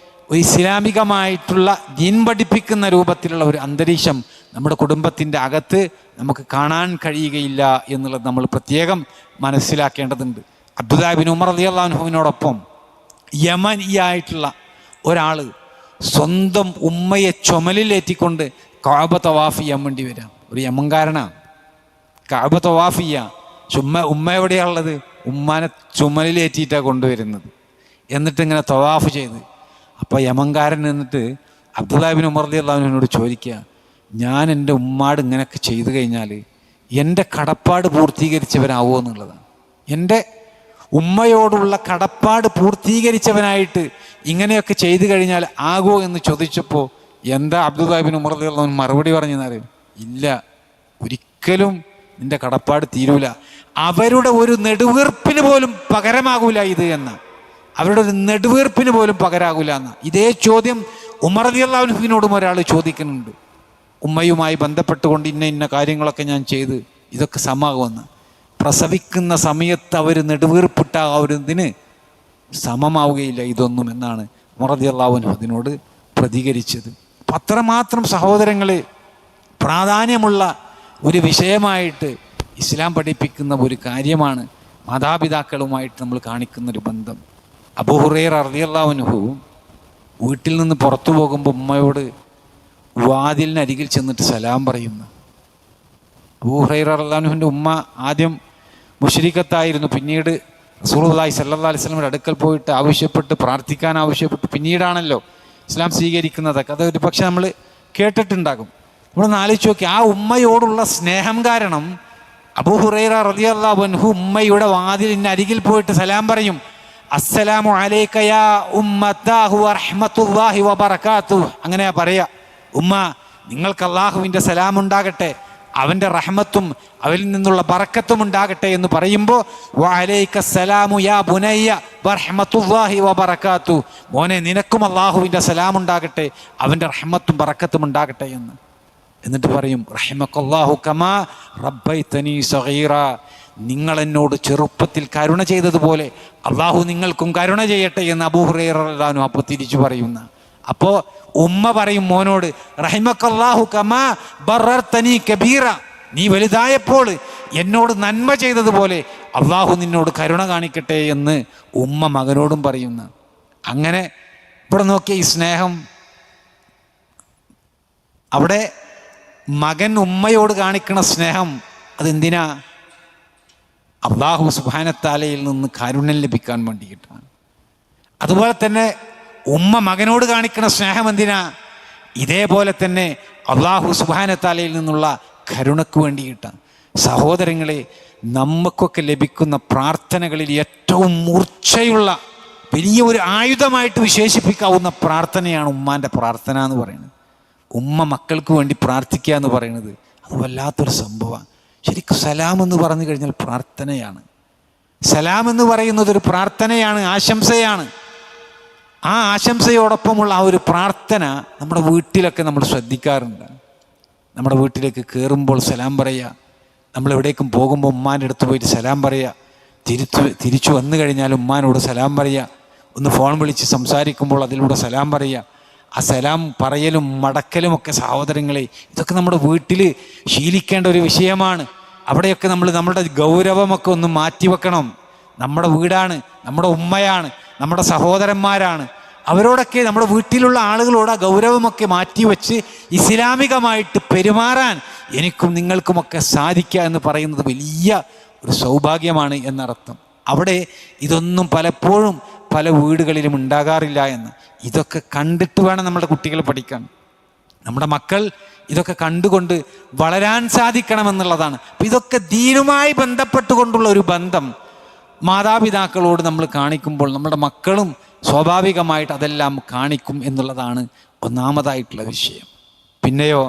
Speaker 1: ഒരു ഇസ്ലാമികമായിട്ടുള്ള ദീൻ പഠിപ്പിക്കുന്ന രൂപത്തിലുള്ള ഒരു അന്തരീക്ഷം നമ്മുടെ കുടുംബത്തിൻ്റെ അകത്ത് നമുക്ക് കാണാൻ കഴിയുകയില്ല എന്നുള്ളത് നമ്മൾ പ്രത്യേകം മനസ്സിലാക്കേണ്ടതുണ്ട്. അബ്ദുല്ലാഹി ഇബ്നു ഉമർ റളിയല്ലാഹു അൻഹുവിനോടൊപ്പം യമനിയായിട്ടുള്ള ഒരാൾ സ്വന്തം ഉമ്മയെ ചുമലിലേറ്റിക്കൊണ്ട് കഅബ തവാഫ് ചെയ്യാൻ വേണ്ടി വരാം. ഒരു യമൻകാരനാണ്. കഅബ തവാഫ് ചെയ്യാം. ഉമ്മ എവിടെയാണുള്ളത്? ഉമ്മാനെ ചുമലിലേറ്റിയിട്ടാണ് കൊണ്ടുവരുന്നത്. എന്നിട്ട് ഇങ്ങനെ തവാഫ് ചെയ്ത്, അപ്പോൾ യമൻകാരൻ എന്നിട്ട് അബ്ദുല്ലാഹിബ്നു ഉമർ റളിയല്ലാഹു അൻഹുവിനോട് ചോദിക്കുക, ഞാൻ എൻ്റെ ഉമ്മാട് ഇങ്ങനെയൊക്കെ ചെയ്തു കഴിഞ്ഞാൽ എൻ്റെ കടപ്പാട് പൂർത്തീകരിച്ചവനാവോ എന്നുള്ളതാണ്. എൻ്റെ ഉമ്മയോടുള്ള കടപ്പാട് പൂർത്തീകരിച്ചവനായിട്ട് ഇങ്ങനെയൊക്കെ ചെയ്തു കഴിഞ്ഞാൽ ആകോ എന്ന് ചോദിച്ചപ്പോൾ എന്താ അബ്ദുല്ലാഹിബ്നു ഉമർ റളിയല്ലാഹു അൻഹു മറുപടി പറഞ്ഞെന്നറിയും? ഇല്ല, ഒരിക്കലും നിന്റെ കടപ്പാട് തീരൂല, അവരുടെ ഒരു നെടുവീർപ്പിന് പോലും പകരമാകൂല ഇത് എന്ന, അവരുടെ ഒരു നെടുവീർപ്പിന് പോലും പകരാകൂല എന്ന. ഇതേ ചോദ്യം ഉമർ റളിയല്ലാഹു അൻഹുവിനോടും ഒരാൾ ചോദിക്കുന്നുണ്ട്. ഉമ്മയുമായി ബന്ധപ്പെട്ടുകൊണ്ട് ഇന്ന കാര്യങ്ങളൊക്കെ ഞാൻ ചെയ്ത് ഇതൊക്കെ സമാകുമെന്ന്. പ്രസവിക്കുന്ന സമയത്ത് അവർ നെടുവീർപ്പിട്ട ആ ഒരു ഇതിന് സമമാവുകയില്ല ഇതൊന്നും എന്നാണ് ഉമർ റളിയല്ലാഹു അൻഹു അതിനോട് പ്രതികരിച്ചത്. അപ്പം അത്രമാത്രം സഹോദരങ്ങളെ പ്രാധാന്യമുള്ള ഒരു വിഷയമായിട്ട് ഇസ്ലാം പഠിപ്പിക്കുന്ന ഒരു കാര്യമാണ് മാതാപിതാക്കളുമായിട്ട് നമ്മൾ കാണിക്കുന്നൊരു ബന്ധം. അബൂ ഹുറൈറ റളിയല്ലാഹു അൻഹു വീട്ടിൽ നിന്ന് പുറത്തു പോകുമ്പോൾ ഉമ്മയോട് വാതിലിനരികിൽ ചെന്നിട്ട് സലാം പറയുന്നു. അബൂ ഹുറൈറ റളിയല്ലാഹു അൻഹുവിൻ്റെ ഉമ്മ ആദ്യം മുശ്രിക്കത്തായിരുന്നു. പിന്നീട് റസൂലുള്ളാഹി സ്വല്ലല്ലാഹു അലൈഹി വസല്ലമയുടെ അടുക്കൽ പോയിട്ട് ആവശ്യപ്പെട്ട് പ്രാർത്ഥിക്കാൻ ആവശ്യപ്പെട്ട് പിന്നീടാണല്ലോ ഇസ്ലാം സ്വീകരിക്കുന്നതൊക്കെ. അത് ഒരു പക്ഷെ നമ്മൾ കേട്ടിട്ടുണ്ടാകും. നമ്മളൊന്ന് ആലോചിച്ച് നോക്കി, ആ ഉമ്മയോടുള്ള സ്നേഹം കാരണം അബൂ ഹുറൈറ റളിയല്ലാഹു അൻഹു ഉമ്മയുടെ വാതിലിനരികിൽ പോയിട്ട് സലാം പറയും. അസ്സലാമു അലൈക യാ ഉമ്മത്താഹു വറഹ്മത്തുള്ളാഹി വബറകാതുഹു. അങ്ങനെയാ പറയാ, ഉമ്മ നിങ്ങൾക്ക് അള്ളാഹുവിൻ്റെ സലാം ഉണ്ടാകട്ടെ, അവൻ്റെ റഹ്മത്തും അവരിൽ നിന്നുള്ള ബറക്കത്തും ഉണ്ടാകട്ടെ എന്ന് പറയുമ്പോൾ വഅലൈക സലാമു യാ ബുനയ്യ വറഹ്മത്തുള്ളാഹി വബറകാതുഹു, മോനെ നിനക്കും അള്ളാഹുവിൻ്റെ സലാം ഉണ്ടാകട്ടെ, അവൻ്റെ റഹ്മത്തും ബറക്കത്തും ഉണ്ടാകട്ടെ എന്ന്. എന്നിട്ട് പറയും റഹിമക്കല്ലാഹു കമാ റബ്ബൈതനി സഗീറ, നിങ്ങൾ എന്നോട് ചെറുപ്പത്തിൽ കരുണ ചെയ്തതുപോലെ അള്ളാഹു നിങ്ങൾക്കും കരുണ ചെയ്യട്ടെ എന്ന് അബൂ ഹുറൈറ റളിയല്ലാഹു അൻഹു അപ്പോൾ തിരിച്ചു പറയുന്ന. അപ്പോൾ ഉമ്മ പറയും മോനോട് റഹിമക്കല്ലാഹു കമാ ബറർതനി കബീറ, നീ വലുതായപ്പോൾ എന്നോട് നന്മ ചെയ്തതുപോലെ അള്ളാഹു നിന്നോട് കരുണ കാണിക്കട്ടെ എന്ന് ഉമ്മ മകനോടും പറയുന്ന. അങ്ങനെ ഇവിടെ നോക്കിയ ഈ സ്നേഹം, അവിടെ മകൻ ഉമ്മയോട് കാണിക്കുന്ന സ്നേഹം അതെന്തിനാ? അള്ളാഹു സുബ്ഹാനഹു തആലയിൽ നിന്ന് കാരുണ്യം ലഭിക്കാൻ വേണ്ടിയിട്ടാണ്. അതുപോലെ തന്നെ ഉമ്മ മകനോട് കാണിക്കുന്ന സ്നേഹം എന്തിനാ? ഇതേപോലെ തന്നെ അള്ളാഹു സുബ്ഹാനഹു തആലയിൽ നിന്നുള്ള കരുണക്ക് വേണ്ടിയിട്ടാണ്. സഹോദരങ്ങളെ, നമുക്കൊക്കെ ലഭിക്കുന്ന പ്രാർത്ഥനകളിൽ ഏറ്റവും മൂർച്ചയുള്ള വലിയ ഒരു ആയുധമായിട്ട് വിശേഷിപ്പിക്കാവുന്ന പ്രാർത്ഥനയാണ് ഉമ്മാൻ്റെ പ്രാർത്ഥന എന്ന് പറയുന്നത്. ഉമ്മ മക്കൾക്ക് വേണ്ടി പ്രാർത്ഥിക്കുക എന്ന് പറയുന്നത് അത് വല്ലാത്തൊരു സംഭവമാണ്. ശരിക്കും സലാം എന്ന് പറഞ്ഞു കഴിഞ്ഞാൽ പ്രാർത്ഥനയാണ്. സലാം എന്ന് പറയുന്നത് ഒരു പ്രാർത്ഥനയാണ്, ആശംസയാണ്. ആ ആശംസയോടൊപ്പമുള്ള ആ ഒരു പ്രാർത്ഥന നമ്മുടെ വീട്ടിലൊക്കെ നമ്മൾ ശ്രദ്ധിക്കാറുണ്ട്. നമ്മുടെ വീട്ടിലേക്ക് കയറുമ്പോൾ സലാം പറയുക, നമ്മൾ എവിടേക്കും പോകുമ്പോൾ ഉമ്മാൻ്റെ അടുത്ത് പോയിട്ട് സലാം പറയുക, തിരിച്ചു വന്നു കഴിഞ്ഞാൽ ഉമ്മാനോട് സലാം പറയുക, ഒന്ന് ഫോൺ വിളിച്ച് സംസാരിക്കുമ്പോൾ അതിലൂടെ സലാം പറയുക. ആ സലാം പറയലും മടക്കലും ഒക്കെ സഹോദരങ്ങളെ ഇതൊക്കെ നമ്മുടെ വീട്ടിൽ ശീലിക്കേണ്ട ഒരു വിഷയമാണ്. അവിടെയൊക്കെ നമ്മൾ നമ്മുടെ ഗൗരവമൊക്കെ ഒന്ന് മാറ്റിവെക്കണം. നമ്മുടെ വീടാണ്, നമ്മുടെ ഉമ്മയാണ്, നമ്മുടെ സഹോദരന്മാരാണ്. അവരോടൊക്കെ നമ്മുടെ വീട്ടിലുള്ള ആളുകളോട് ആ ഗൗരവമൊക്കെ മാറ്റിവെച്ച് ഇസ്ലാമികമായിട്ട് പെരുമാറാൻ എനിക്കും നിങ്ങൾക്കുമൊക്കെ സാധിക്കുക എന്ന് പറയുന്നത് വലിയ ഒരു സൗഭാഗ്യമാണ് എന്നർത്ഥം. അവിടെ ഇതൊന്നും പലപ്പോഴും പല വീടുകളിലും ഉണ്ടാകാറില്ല എന്ന്. ഇതൊക്കെ കണ്ടിട്ട് വേണം നമ്മുടെ കുട്ടികൾ പഠിക്കാൻ. നമ്മുടെ മക്കൾ ഇതൊക്കെ കണ്ടുകൊണ്ട് വളരാൻ സാധിക്കണമെന്നുള്ളതാണ്. അപ്പം ഇതൊക്കെ ദീനുമായി ബന്ധപ്പെട്ടുകൊണ്ടുള്ള ഒരു ബന്ധം മാതാപിതാക്കളോട് നമ്മൾ കാണിക്കുമ്പോൾ നമ്മുടെ മക്കളും സ്വാഭാവികമായിട്ട് അതെല്ലാം കാണിക്കും എന്നുള്ളതാണ് ഒന്നാമതായിട്ടുള്ള വിഷയം. പിന്നെയോ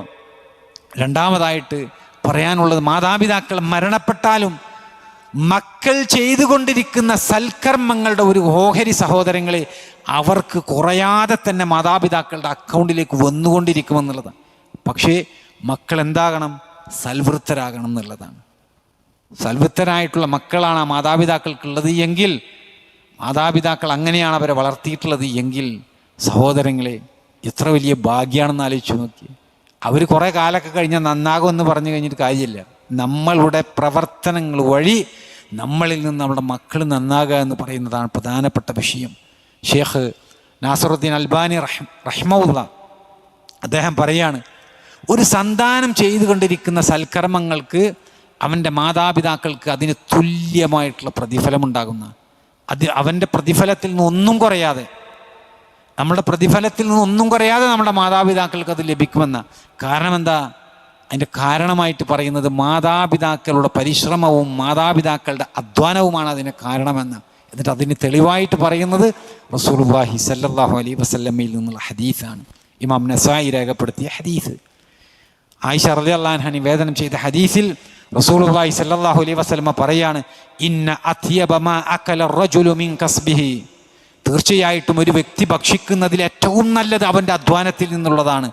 Speaker 1: രണ്ടാമതായിട്ട് പറയാനുള്ളത്, മാതാപിതാക്കൾ മരണപ്പെട്ടാലും മക്കൾ ചെയ്തുകൊണ്ടിരിക്കുന്ന സൽക്കർമ്മങ്ങളുടെ ഒരു ഓഹരി സഹോദരങ്ങളെ അവർക്ക് കുറയാതെ തന്നെ മാതാപിതാക്കളുടെ അക്കൗണ്ടിലേക്ക് വന്നുകൊണ്ടിരിക്കുമെന്നുള്ളതാണ്. പക്ഷേ മക്കൾ എന്താകണം? സൽവൃത്തരാകണം എന്നുള്ളതാണ്. സൽവൃത്തരായിട്ടുള്ള മക്കളാണ് ആ മാതാപിതാക്കൾക്കുള്ളത് എങ്കിൽ, മാതാപിതാക്കൾ അങ്ങനെയാണ് അവരെ വളർത്തിയിട്ടുള്ളത് എങ്കിൽ സഹോദരങ്ങളെ എത്ര വലിയ ഭാഗ്യമാണെന്ന് ആലോചിച്ച് നോക്കി. അവർ കുറേ കാലമൊക്കെ കഴിഞ്ഞാൽ നന്നാകുമെന്ന് പറഞ്ഞു കഴിഞ്ഞിട്ട് കാര്യമില്ല. നമ്മളുടെ പ്രവർത്തനങ്ങൾ വഴി നമ്മളിൽ നിന്ന് നമ്മുടെ മക്കൾ നന്നാകുക എന്ന് പറയുന്നതാണ് പ്രധാനപ്പെട്ട വിഷയം. ഷേഖ് നാസറുദ്ദീൻ അൽബാനി റഹ്മഹുല്ലാഹ് അദ്ദേഹം പറയാണ്, ഒരു സന്താനം ചെയ്തുകൊണ്ടിരിക്കുന്ന സൽക്കർമ്മങ്ങൾക്ക് അവൻ്റെ മാതാപിതാക്കൾക്ക് അതിന് തുല്യമായിട്ടുള്ള പ്രതിഫലമുണ്ടാകുന്ന, അത് അവൻ്റെ പ്രതിഫലത്തിൽ നിന്ന് ഒന്നും കുറയാതെ നമ്മുടെ പ്രതിഫലത്തിൽ നിന്ന് ഒന്നും കുറയാതെ നമ്മുടെ മാതാപിതാക്കൾക്ക് അത് ലഭിക്കുമെന്ന. കാരണം എന്താ? അതിൻ്റെ കാരണമായിട്ട് പറയുന്നത് മാതാപിതാക്കളുടെ പരിശ്രമവും മാതാപിതാക്കളുടെ അധ്വാനവുമാണ് അതിന് കാരണമെന്ന്. എന്നിട്ട് അതിന് തെളിവായിട്ട് പറയുന്നത് റസൂലുള്ളാഹി സ്വല്ലല്ലാഹു അലൈഹി വസല്ലമയിൽ നിന്നുള്ള ഹദീസാണ്. ഇമാം നസായി രേഖപ്പെടുത്തിയ ഹദീസ്. ആയിഷ റളിയല്ലാഹു അൻഹ നിവേദനം ചെയ്ത ഹദീസിൽ റസൂലുള്ളാഹി സ്വല്ലല്ലാഹു അലൈഹി വസല്ലമ പറയാണ്, ഇന്ന അത്യബ മാ അകല റജുലു മിൻ കസ്ബിഹി, തീർച്ചയായിട്ടും ഒരു വ്യക്തി ഭക്ഷിക്കുന്നതിൽ ഏറ്റവും നല്ലത് അവൻ്റെ അധ്വാനത്തിൽ നിന്നുള്ളതാണ്.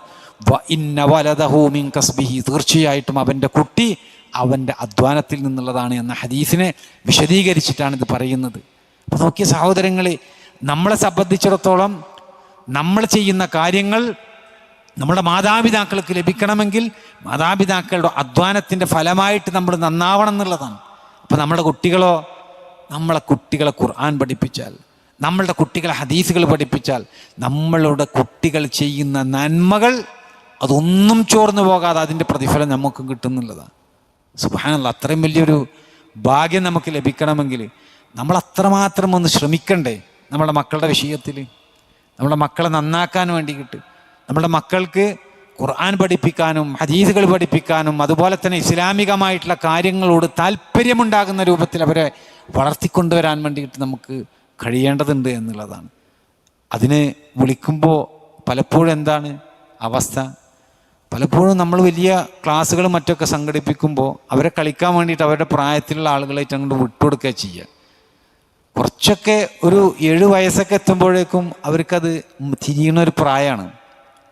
Speaker 1: വ ഇന്ന വലദഹു മിൻ കസ്ബിഹി, തീർച്ചയായിട്ടും അവൻ്റെ കുട്ടി അവൻ്റെ അധ്വാനത്തിൽ നിന്നുള്ളതാണ് എന്ന ഹദീസിനെ വിശദീകരിച്ചിട്ടാണ് ഇത് പറയുന്നത്. അപ്പോൾ നോക്കിയ സഹോദരങ്ങളെ, നമ്മളെ സംബന്ധിച്ചിടത്തോളം നമ്മൾ ചെയ്യുന്ന കാര്യങ്ങൾ നമ്മുടെ മാതാപിതാക്കൾക്ക് ലഭിക്കണമെങ്കിൽ മാതാപിതാക്കളുടെ അധ്വാനത്തിൻ്റെ ഫലമായിട്ട് നമ്മൾ നന്നാവണം എന്നുള്ളതാണ്. അപ്പോൾ നമ്മുടെ കുട്ടികളോ, നമ്മളെ കുട്ടികളെ ഖുർആൻ പഠിപ്പിച്ചാൽ, നമ്മളുടെ കുട്ടികളെ ഹദീസുകൾ പഠിപ്പിച്ചാൽ, നമ്മളുടെ കുട്ടികൾ ചെയ്യുന്ന നന്മകൾ അതൊന്നും ചോർന്നു പോകാതെ അതിൻ്റെ പ്രതിഫലം നമുക്ക് കിട്ടുന്നുള്ളതാണ്. സുബ്ഹാനല്ലാഹ്, അത്രയും വലിയൊരു ഭാഗ്യം നമുക്ക് ലഭിക്കണമെങ്കിൽ നമ്മൾ അത്രമാത്രം ഒന്ന് ശ്രമിക്കണ്ടേ നമ്മുടെ മക്കളുടെ വിഷയത്തിൽ. നമ്മുടെ മക്കളെ നന്നാക്കാൻ വേണ്ടിയിട്ട് നമ്മുടെ മക്കൾക്ക് ഖുർആൻ പഠിപ്പിക്കാനും ഹദീസുകൾ പഠിപ്പിക്കാനും അതുപോലെ തന്നെ ഇസ്ലാമികമായിട്ടുള്ള കാര്യങ്ങളോട് താല്പര്യമുണ്ടാകുന്ന രൂപത്തിൽ അവരെ വളർത്തിക്കൊണ്ടുവരാൻ വേണ്ടിയിട്ട് നമുക്ക് കഴിയേണ്ടതുണ്ട് എന്നുള്ളതാണ്. അതിന് വിളിക്കുമ്പോൾ പലപ്പോഴും എന്താണ് അവസ്ഥ? പലപ്പോഴും നമ്മൾ വലിയ ക്ലാസ്സുകളും മറ്റൊക്കെ സംഘടിപ്പിക്കുമ്പോൾ അവരെ കളിക്കാൻ വേണ്ടിയിട്ട് അവരുടെ പ്രായത്തിലുള്ള ആളുകളായിട്ട് അങ്ങോട്ട് വിട്ടുകൊടുക്കുക ചെയ്യുക. കുറച്ചൊക്കെ ഒരു 7 വയസ്സൊക്കെ എത്തുമ്പോഴേക്കും അവർക്കത് തിരിയണ ഒരു പ്രായമാണ്.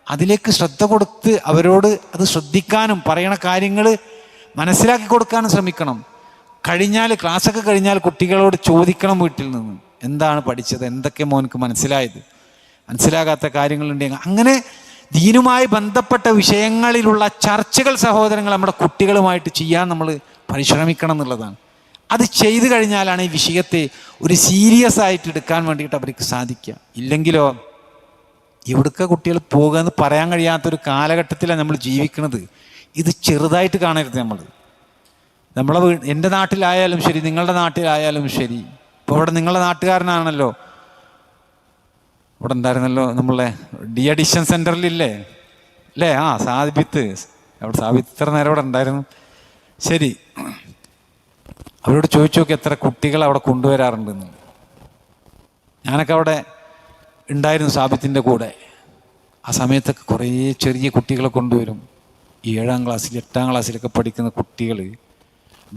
Speaker 1: അതിലേക്ക് ശ്രദ്ധ കൊടുത്ത് അവരോട് അത് ശ്രദ്ധിക്കാനും പറയണ കാര്യങ്ങൾ മനസ്സിലാക്കി കൊടുക്കാനും ശ്രമിക്കണം. കഴിഞ്ഞാൽ ക്ലാസ്സൊക്കെ കഴിഞ്ഞാൽ കുട്ടികളോട് ചോദിക്കണം വീട്ടിൽ നിന്ന്, എന്താണ് പഠിച്ചത്, എന്തൊക്കെ മോനക്ക് മനസ്സിലായത്, മനസ്സിലാകാത്ത കാര്യങ്ങളുണ്ടെങ്കിൽ അങ്ങനെ ദീനുമായി ബന്ധപ്പെട്ട വിഷയങ്ങളിലുള്ള ചർച്ചകൾ സഹോദരങ്ങൾ നമ്മുടെ കുട്ടികളുമായിട്ട് ചെയ്യാൻ നമ്മൾ പരിശ്രമിക്കണം എന്നുള്ളതാണ്. അത് ചെയ്തു കഴിഞ്ഞാലാണ് ഈ വിഷയത്തെ ഒരു സീരിയസ് ആയിട്ട് എടുക്കാൻ വേണ്ടിയിട്ട് അവർക്ക് സാധിക്കുക. ഇല്ലെങ്കിലോ എവിടുക്ക കുട്ടികൾ പോകുക എന്ന് പറയാൻ കഴിയാത്തൊരു കാലഘട്ടത്തിലാണ് നമ്മൾ ജീവിക്കുന്നത്. ഇത് ചെറുതായിട്ട് കാണരുത്. നമ്മളെ എൻ്റെ നാട്ടിലായാലും ശരി, നിങ്ങളുടെ നാട്ടിലായാലും ശരി. ഇപ്പോൾ ഇവിടെ നിങ്ങളുടെ നാട്ടുകാരനാണല്ലോ, ഇവിടെ ഉണ്ടായിരുന്നല്ലോ നമ്മളെ ഡി അഡിഷൻ സെൻറ്ററിലില്ലേ അല്ലേ? സാബിത്ത്, അവിടെ സാബിത്ത് ഇത്ര നേരം ഇവിടെ ഉണ്ടായിരുന്നു. ശരി, അവരോട് ചോദിച്ചു നോക്കി എത്ര കുട്ടികൾ അവിടെ കൊണ്ടുവരാറുണ്ടെന്ന്. ഞാനൊക്കെ അവിടെ ഉണ്ടായിരുന്നു സാബിത്തിൻ്റെ കൂടെ. ആ സമയത്തൊക്കെ കുറേ ചെറിയ കുട്ടികളെ കൊണ്ടുവരും. 7ാം ക്ലാസ്സിൽ 8ാം ക്ലാസ്സിലൊക്കെ പഠിക്കുന്ന കുട്ടികൾ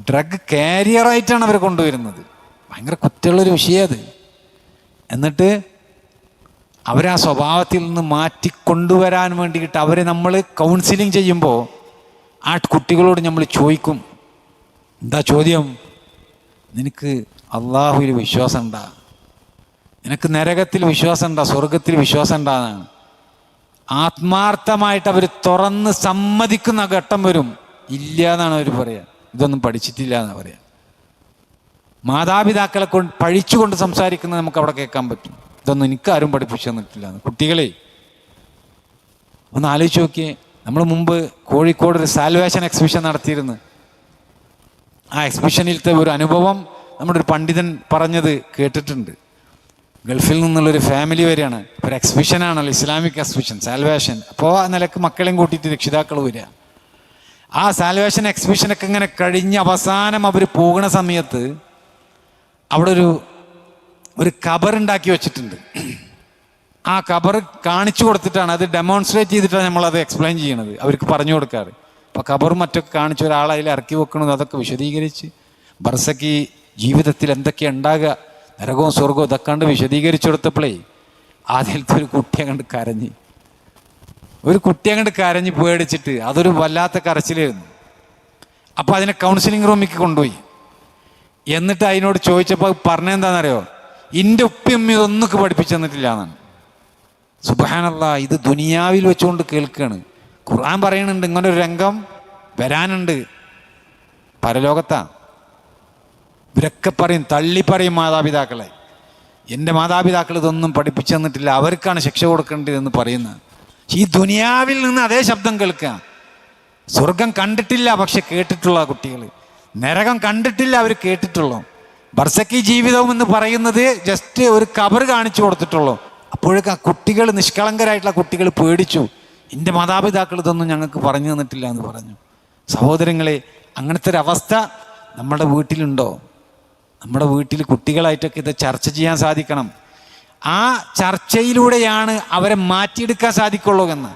Speaker 1: ഡ്രഗ് കാരിയറായിട്ടാണ് അവർ കൊണ്ടുവരുന്നത്. ഭയങ്കര കുറ്റമുള്ളൊരു വിഷയം അത്. എന്നിട്ട് അവരാ സ്വഭാവത്തിൽ നിന്ന് മാറ്റിക്കൊണ്ടുവരാൻ വേണ്ടിയിട്ട് അവരെ നമ്മൾ കൗൺസിലിംഗ് ചെയ്യുമ്പോൾ ആ കുട്ടികളോട് നമ്മൾ ചോദിക്കും, എന്താ ചോദ്യം? നിനക്ക് അള്ളാഹുവിൽ വിശ്വാസം ഉണ്ടാ? നിനക്ക് നരകത്തിൽ വിശ്വാസം ഉണ്ടാ? സ്വർഗത്തിൽ വിശ്വാസം ഉണ്ടാന്നാണ്. ആത്മാർത്ഥമായിട്ട് അവർ തുറന്ന് സമ്മതിക്കുന്ന ഘട്ടം വരും. ഇല്ല എന്നാണ് അവർ പറയുക, ഇതൊന്നും പഠിച്ചിട്ടില്ല എന്നാണ് പറയുക. മാതാപിതാക്കളെ കൊണ്ട് പഴിച്ചുകൊണ്ട് സംസാരിക്കുന്നത് നമുക്ക് അവിടെ കേൾക്കാൻ പറ്റും. ഇതൊന്നും എനിക്കാരും പഠിപ്പിച്ചു തന്നിട്ടില്ല. കുട്ടികളെ ഒന്ന് ആലോചിച്ച് നോക്കിയേ. നമ്മൾ മുമ്പ് കോഴിക്കോട് ഒരു സാൽവേഷൻ എക്സിബിഷൻ നടത്തിയിരുന്നു. ആ എക്സിബിഷനിലത്തെ ഒരു അനുഭവം നമ്മുടെ ഒരു പണ്ഡിതൻ പറഞ്ഞത് കേട്ടിട്ടുണ്ട്. ഗൾഫിൽ നിന്നുള്ളൊരു ഫാമിലി വരെയാണ്. ഒരു എക്സിബിഷനാണല്ലോ, ഇസ്ലാമിക് എക്സിബിഷൻ, സാൽവേഷൻ. അപ്പോൾ ആ നിലക്ക് മക്കളെയും കൂട്ടിയിട്ട് രക്ഷിതാക്കൾ വരിക. ആ സാൽവേഷൻ എക്സിബിഷനൊക്കെ ഇങ്ങനെ കഴിഞ്ഞ് അവസാനം അവർ പോകുന്ന സമയത്ത് അവിടെ ഒരു ഖബർ ഉണ്ടാക്കി വെച്ചിട്ടുണ്ട്. ആ ഖബർ കാണിച്ചു കൊടുത്തിട്ടാണ്, അത് ഡെമോൺസ്ട്രേറ്റ് ചെയ്തിട്ടാണ് നമ്മളത് എക്സ്പ്ലെയിൻ ചെയ്യണത്, അവർക്ക് പറഞ്ഞു കൊടുക്കാറ്. അപ്പോൾ ഖബറും മറ്റൊക്കെ കാണിച്ച് ഒരാളെ അതിൽ ഇറക്കി വെക്കണത് അതൊക്കെ വിശദീകരിച്ച് ബർസക്കി ജീവിതത്തിൽ എന്തൊക്കെയാണ് ഉണ്ടാകുക, നരകവും സ്വർഗവും ഇതൊക്കെ കണ്ട് വിശദീകരിച്ചു കൊടുത്തപ്പോഴേ ആദ്യത്തെ ഒരു കുട്ടിയെ കണ്ട് കരഞ്ഞ് പേടിച്ചിട്ട് അതൊരു വല്ലാത്ത കരച്ചിലായിരുന്നു. അപ്പോൾ അതിനെ കൗൺസിലിംഗ് റൂമിലേക്ക് കൊണ്ടുപോയി. എന്നിട്ട് അതിനോട് ചോദിച്ചപ്പോൾ പറഞ്ഞെന്താണെന്നറിയോ? എൻ്റെ ഉപ്പയും ഇതൊന്നൊക്കെ പഠിപ്പിച്ചു തന്നിട്ടില്ല എന്നാണ്. സുബ്ഹാനല്ലാഹ്, ഇത് ദുനിയാവിൽ വെച്ചുകൊണ്ട് കേൾക്കുകയാണ്. ഖുർആൻ പറയുന്നുണ്ട് ഇങ്ങനെ ഒരു രംഗം വരാനുണ്ട് പരലോകത്താ. ഇവരൊക്കെ പറയും, തള്ളിപ്പറയും മാതാപിതാക്കളെ, എൻ്റെ മാതാപിതാക്കൾ ഇതൊന്നും പഠിപ്പിച്ചു തന്നിട്ടില്ല, അവർക്കാണ് ശിക്ഷ കൊടുക്കേണ്ടതെന്ന് പറയുന്നത്. ഈ ദുനിയാവിൽ നിന്ന് അതേ ശബ്ദം കേൾക്കുക. സ്വർഗം കണ്ടിട്ടില്ല പക്ഷെ കേട്ടിട്ടുള്ള കുട്ടികൾ, നരകം കണ്ടിട്ടില്ല അവർ കേട്ടിട്ടുള്ളൂ. ബർസക്കി ജീവിതവും എന്ന് പറയുന്നത് ജസ്റ്റ് ഒരു ഖബർ കാണിച്ചു കൊടുത്തിട്ടുള്ളൂ. അപ്പോഴേക്ക് ആ കുട്ടികൾ, നിഷ്കളങ്കരായിട്ടുള്ള കുട്ടികൾ പേടിച്ചു. എൻ്റെ മാതാപിതാക്കൾ ഇതൊന്നും ഞങ്ങൾക്ക് പറഞ്ഞു തന്നിട്ടില്ല എന്ന് പറഞ്ഞു. സഹോദരങ്ങളെ, അങ്ങനത്തെ ഒരു അവസ്ഥ നമ്മുടെ വീട്ടിലുണ്ടോ? നമ്മുടെ വീട്ടിൽ കുട്ടികളായിട്ടൊക്കെ ഇത് ചർച്ച ചെയ്യാൻ സാധിക്കണം. ആ ചർച്ചയിലൂടെയാണ് അവരെ മാറ്റിയെടുക്കാൻ സാധിക്കുള്ളൂ എന്ന്.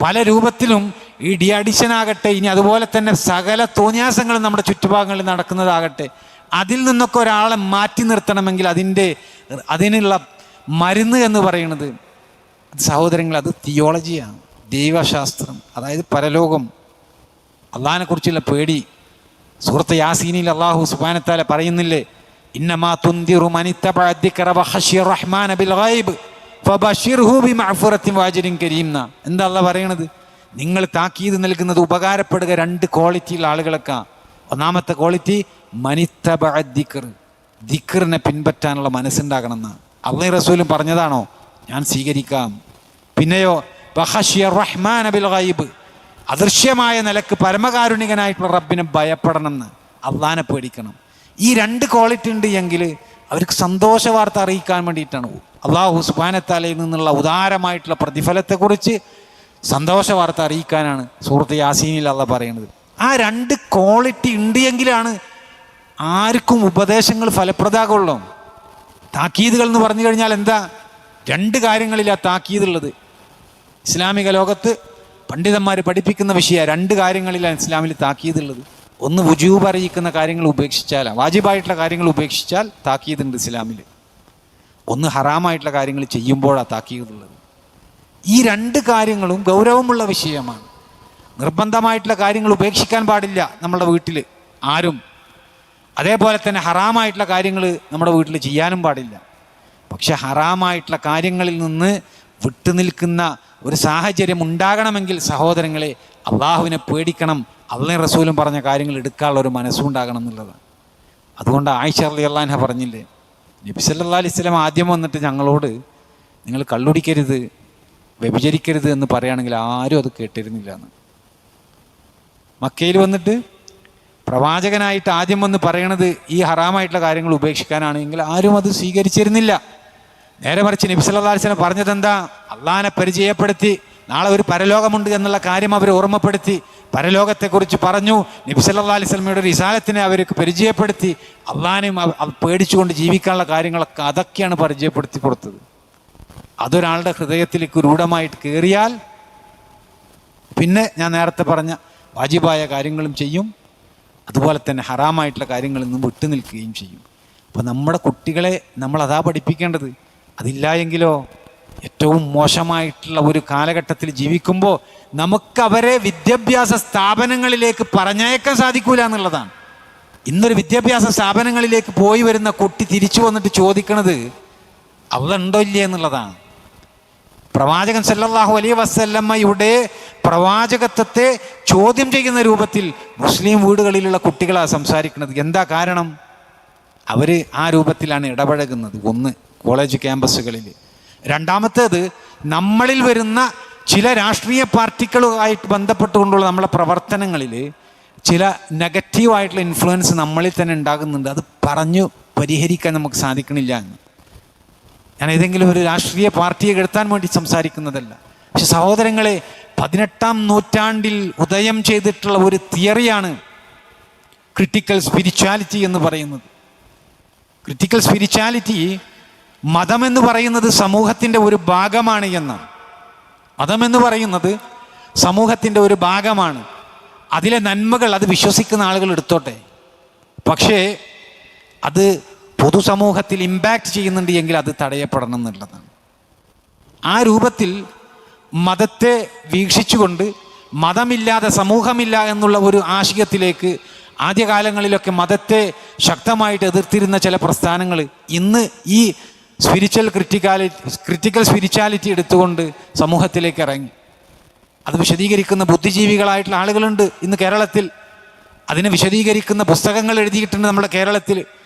Speaker 1: പല രൂപത്തിലും ഈ ഡി അഡിഷൻ ആകട്ടെ, ഇനി അതുപോലെ തന്നെ സകല തോന്നിയാസങ്ങളും നമ്മുടെ ചുറ്റുഭാഗങ്ങളിൽ നടക്കുന്നതാകട്ടെ, അതിൽ നിന്നൊക്കെ ഒരാളെ മാറ്റി നിർത്തണമെങ്കിൽ അതിനുള്ള മരുന്ന് എന്ന് പറയുന്നത് സഹോദരങ്ങൾ, അത് തിയോളജിയാണ്, ദൈവശാസ്ത്രം, അതായത് പരലോകം, അള്ളാഹിനെ കുറിച്ചുള്ള പേടി. സൂറത്ത് യാസീനിൽ അള്ളാഹു സുബ്ഹാനഹു വ തആല പറയുന്നില്ലേ, ഇന്നമാ തുൻദിറു മനിത്തബഅ ദിക്റ വഖശിയ റഹ്മാന ബിൽ ഗൈബ് ഫബശിർഹു ബിമഗ്ഫിറത്തിൻ വഅജ്രിൻ കരീം. എന്താ അള്ളാഹ് പറയണത്? നിങ്ങൾ താക്കീത് നൽകുന്നത് ഉപകാരപ്പെടുക 2 ക്വാളിറ്റിയുള്ള ആളുകളൊക്കെ. ഒന്നാമത്തെ ക്വാളിറ്റി മനിത്തബഅ ദിക്ർ, ദിക്റിനെ പിൻപറ്റാനുള്ള മനസ്സുണ്ടാകണം എന്നാണ്. അള്ളാഹു റസൂലും പറഞ്ഞതാണോ? ഞാൻ സ്വീകരിക്കാം. പിന്നെയോ വഖശിയ റഹ്മാന ബിൽ ഗൈബ്, അദൃശ്യമായ നിലക്ക് പരമകാരുണികനായിട്ടുള്ള റബ്ബിനെ ഭയപ്പെടണം എന്ന്, അള്ളാഹിനെ പേടിക്കണം. ഈ 2 ക്വാളിറ്റി ഉണ്ട് എങ്കിൽ അവർക്ക് സന്തോഷ വാർത്ത അറിയിക്കാൻ വേണ്ടിയിട്ടാണ്. അള്ളാഹു സുബ്ഹാനഹു വ തആലയിൽ നിന്നുള്ള ഉദാരമായിട്ടുള്ള പ്രതിഫലത്തെക്കുറിച്ച് സന്തോഷ വാർത്ത അറിയിക്കാനാണ് സൂറത്ത് യാസീനിൽ അള്ളാഹ് പറയുന്നത്. ആ 2 ക്വാളിറ്റി ഉണ്ട് എങ്കിലാണ് ആർക്കും ഉപദേശങ്ങൾ ഫലപ്രദമാകുള്ളൂ. താക്കീതുകൾ എന്ന് പറഞ്ഞു കഴിഞ്ഞാൽ എന്താ? 2 കാര്യങ്ങളിലാണ് താക്കീതുള്ളത്. ഇസ്ലാമിക ലോകത്ത് പണ്ഡിതന്മാർ പഠിപ്പിക്കുന്ന വിഷയം 2 കാര്യങ്ങളിലാണ് ഇസ്ലാമിൽ താക്കീതുള്ളത്. ഒന്ന് വുജൂബ് അറിയിക്കുന്ന കാര്യങ്ങൾ ഉപേക്ഷിച്ചാൽ, വാജിബായിട്ടുള്ള കാര്യങ്ങൾ ഉപേക്ഷിച്ചാൽ താക്കീതുണ്ട് ഇസ്ലാമിൽ. ഒന്ന് ഹറാമായിട്ടുള്ള കാര്യങ്ങൾ ചെയ്യുമ്പോഴാണ് താക്കീതുള്ളത്. ഈ 2 കാര്യങ്ങളും ഗൗരവമുള്ള വിഷയമാണ്. നിർബന്ധമായിട്ടുള്ള കാര്യങ്ങൾ ഉപേക്ഷിക്കാൻ പാടില്ല നമ്മുടെ വീട്ടിൽ ആരും. അതേപോലെ തന്നെ ഹറാമായിട്ടുള്ള കാര്യങ്ങൾ നമ്മുടെ വീട്ടിൽ ചെയ്യാനും പാടില്ല. പക്ഷെ ഹറാമായിട്ടുള്ള കാര്യങ്ങളിൽ നിന്ന് വിട്ടുനിൽക്കുന്ന ഒരു സാഹചര്യം ഉണ്ടാകണമെങ്കിൽ സഹോദരങ്ങളെ, അള്ളാഹുവിനെ പേടിക്കണം. അള്ളാഹും റസൂലും പറഞ്ഞ കാര്യങ്ങൾ എടുക്കാനുള്ള ഒരു മനസ്സുണ്ടാകണം എന്നുള്ളതാണ്. അതുകൊണ്ട് ആയിഷ റളിയല്ലാഹു അൻഹ പറഞ്ഞില്ലേ, നബി സല്ലല്ലാഹു അലൈഹി വസല്ലം ആദ്യം വന്നിട്ട് ഞങ്ങളോട് നിങ്ങൾ കള്ളുടിക്കരുത്, വ്യഭിചരിക്കരുത് എന്ന് പറയുകയാണെങ്കിൽ ആരും അത് കേട്ടിരുന്നില്ല എന്ന്. മക്കയിൽ വന്നിട്ട് പ്രവാചകനായിട്ട് ആദ്യം വന്ന് പറയണത് ഈ ഹറാമായിട്ടുള്ള കാര്യങ്ങൾ ഉപേക്ഷിക്കാനാണെങ്കിൽ ആരും അത് സ്വീകരിച്ചിരുന്നില്ല. നേരെ മറിച്ച് നബി സല്ലല്ലാഹു അലൈഹി വസല്ലം പറഞ്ഞത് എന്താ? അള്ളാഹിനെ പരിചയപ്പെടുത്തി, നാളെ ഒരു പരലോകമുണ്ട് എന്നുള്ള കാര്യം അവരെ ഓർമ്മപ്പെടുത്തി, പരലോകത്തെക്കുറിച്ച് പറഞ്ഞു. നബി സല്ലല്ലാഹു അലൈഹി വസല്ലമയുടെ റിസാലത്തിനെ അവർക്ക് പരിചയപ്പെടുത്തി, അള്ളാഹിനെയും പേടിച്ചുകൊണ്ട് ജീവിക്കാനുള്ള കാര്യങ്ങളൊക്കെ അതൊക്കെയാണ് പരിചയപ്പെടുത്തി കൊടുത്തത്. അതൊരാളുടെ ഹൃദയത്തിലേക്ക് രൂഢമായിട്ട് കയറിയാൽ പിന്നെ ഞാൻ നേരത്തെ പറഞ്ഞ വാജിബായ കാര്യങ്ങളും ചെയ്യും, അതുപോലെ തന്നെ ഹറാമായിട്ടുള്ള കാര്യങ്ങളിൽ നിന്നും വിട്ടു നിൽക്കുകയും ചെയ്യും. അപ്പോൾ നമ്മുടെ കുട്ടികളെ നമ്മൾ അതാ പഠിപ്പിക്കേണ്ടത്. അതില്ല എങ്കിലോ ഏറ്റവും മോശമായിട്ടുള്ള ഒരു കാലഘട്ടത്തിൽ ജീവിക്കുമ്പോൾ നമുക്കവരെ വിദ്യാഭ്യാസ സ്ഥാപനങ്ങളിലേക്ക് പറഞ്ഞയക്കാൻ സാധിക്കൂല എന്നുള്ളതാണ്. ഇന്നൊരു വിദ്യാഭ്യാസ സ്ഥാപനങ്ങളിലേക്ക് പോയി വരുന്ന കുട്ടി തിരിച്ചു വന്നിട്ട് ചോദിക്കണത് അവിടെ ഉണ്ടോ ഇല്ലേ എന്നുള്ളതാണ്. പ്രവാചകൻ സല്ലല്ലാഹു അലൈഹി വസല്ലമയുടെ പ്രവാചകത്വത്തെ ചോദ്യം ചെയ്യുന്ന രൂപത്തിൽ മുസ്ലിം വീടുകളിലുള്ള കുട്ടികളാണ് സംസാരിക്കുന്നത്. എന്താ കാരണം? അവർ ആ രൂപത്തിലാണ് ഇടപഴകുന്നത്. ഒന്ന്, കോളേജ് ക്യാമ്പസുകളിൽ. രണ്ടാമത്തേത്, നമ്മളിൽ വരുന്ന ചില രാഷ്ട്രീയ പാർട്ടികളുമായിട്ട് ബന്ധപ്പെട്ടുകൊണ്ടുള്ള നമ്മളെ പ്രവർത്തനങ്ങളിൽ ചില നെഗറ്റീവായിട്ടുള്ള ഇൻഫ്ലുവൻസ് നമ്മളിൽ തന്നെ ഉണ്ടാകുന്നുണ്ട്. അത് പറഞ്ഞു പരിഹരിക്കാൻ നമുക്ക് സാധിക്കണില്ല എന്ന്. ഞാൻ ഏതെങ്കിലും ഒരു രാഷ്ട്രീയ പാർട്ടിയെ കെടുത്താൻ വേണ്ടി സംസാരിക്കുന്നതല്ല. പക്ഷെ സഹോദരങ്ങളെ, 18ാം നൂറ്റാണ്ടിൽ ഉദയം ചെയ്തിട്ടുള്ള ഒരു തിയറിയാണ് ക്രിട്ടിക്കൽ സ്പിരിച്വാലിറ്റി എന്ന് പറയുന്നത്. ക്രിട്ടിക്കൽ സ്പിരിച്വാലിറ്റി മതമെന്ന് പറയുന്നത് സമൂഹത്തിൻ്റെ ഒരു ഭാഗമാണ് എന്നാണ്. മതമെന്ന് പറയുന്നത് സമൂഹത്തിൻ്റെ ഒരു ഭാഗമാണ്. അതിലെ നന്മകൾ അത് വിശ്വസിക്കുന്ന ആളുകൾ എടുത്തോട്ടെ, പക്ഷേ അത് പൊതുസമൂഹത്തിൽ ഇമ്പാക്റ്റ് ചെയ്യുന്നുണ്ട് എങ്കിൽ അത് തടയപ്പെടണം എന്നുള്ളതാണ്. ആ രൂപത്തിൽ മതത്തെ വീക്ഷിച്ചുകൊണ്ട് മതമില്ലാതെ സമൂഹമില്ല എന്നുള്ള ഒരു ആശയത്തിലേക്ക് ആദ്യകാലങ്ങളിലൊക്കെ മതത്തെ ശക്തമായിട്ട് എതിർത്തിരുന്ന ചില പ്രസ്ഥാനങ്ങൾ ഇന്ന് ഈ ക്രിട്ടിക്കൽ സ്പിരിച്വാലിറ്റി എടുത്തുകൊണ്ട് സമൂഹത്തിലേക്ക് ഇറങ്ങി. അത് വിശദീകരിക്കുന്ന ബുദ്ധിജീവികളായിട്ടുള്ള ആളുകളുണ്ട് ഇന്ന് കേരളത്തിൽ. അതിനെ വിശദീകരിക്കുന്ന പുസ്തകങ്ങൾ എഴുതിയിട്ടുണ്ട് നമ്മുടെ കേരളത്തിൽ.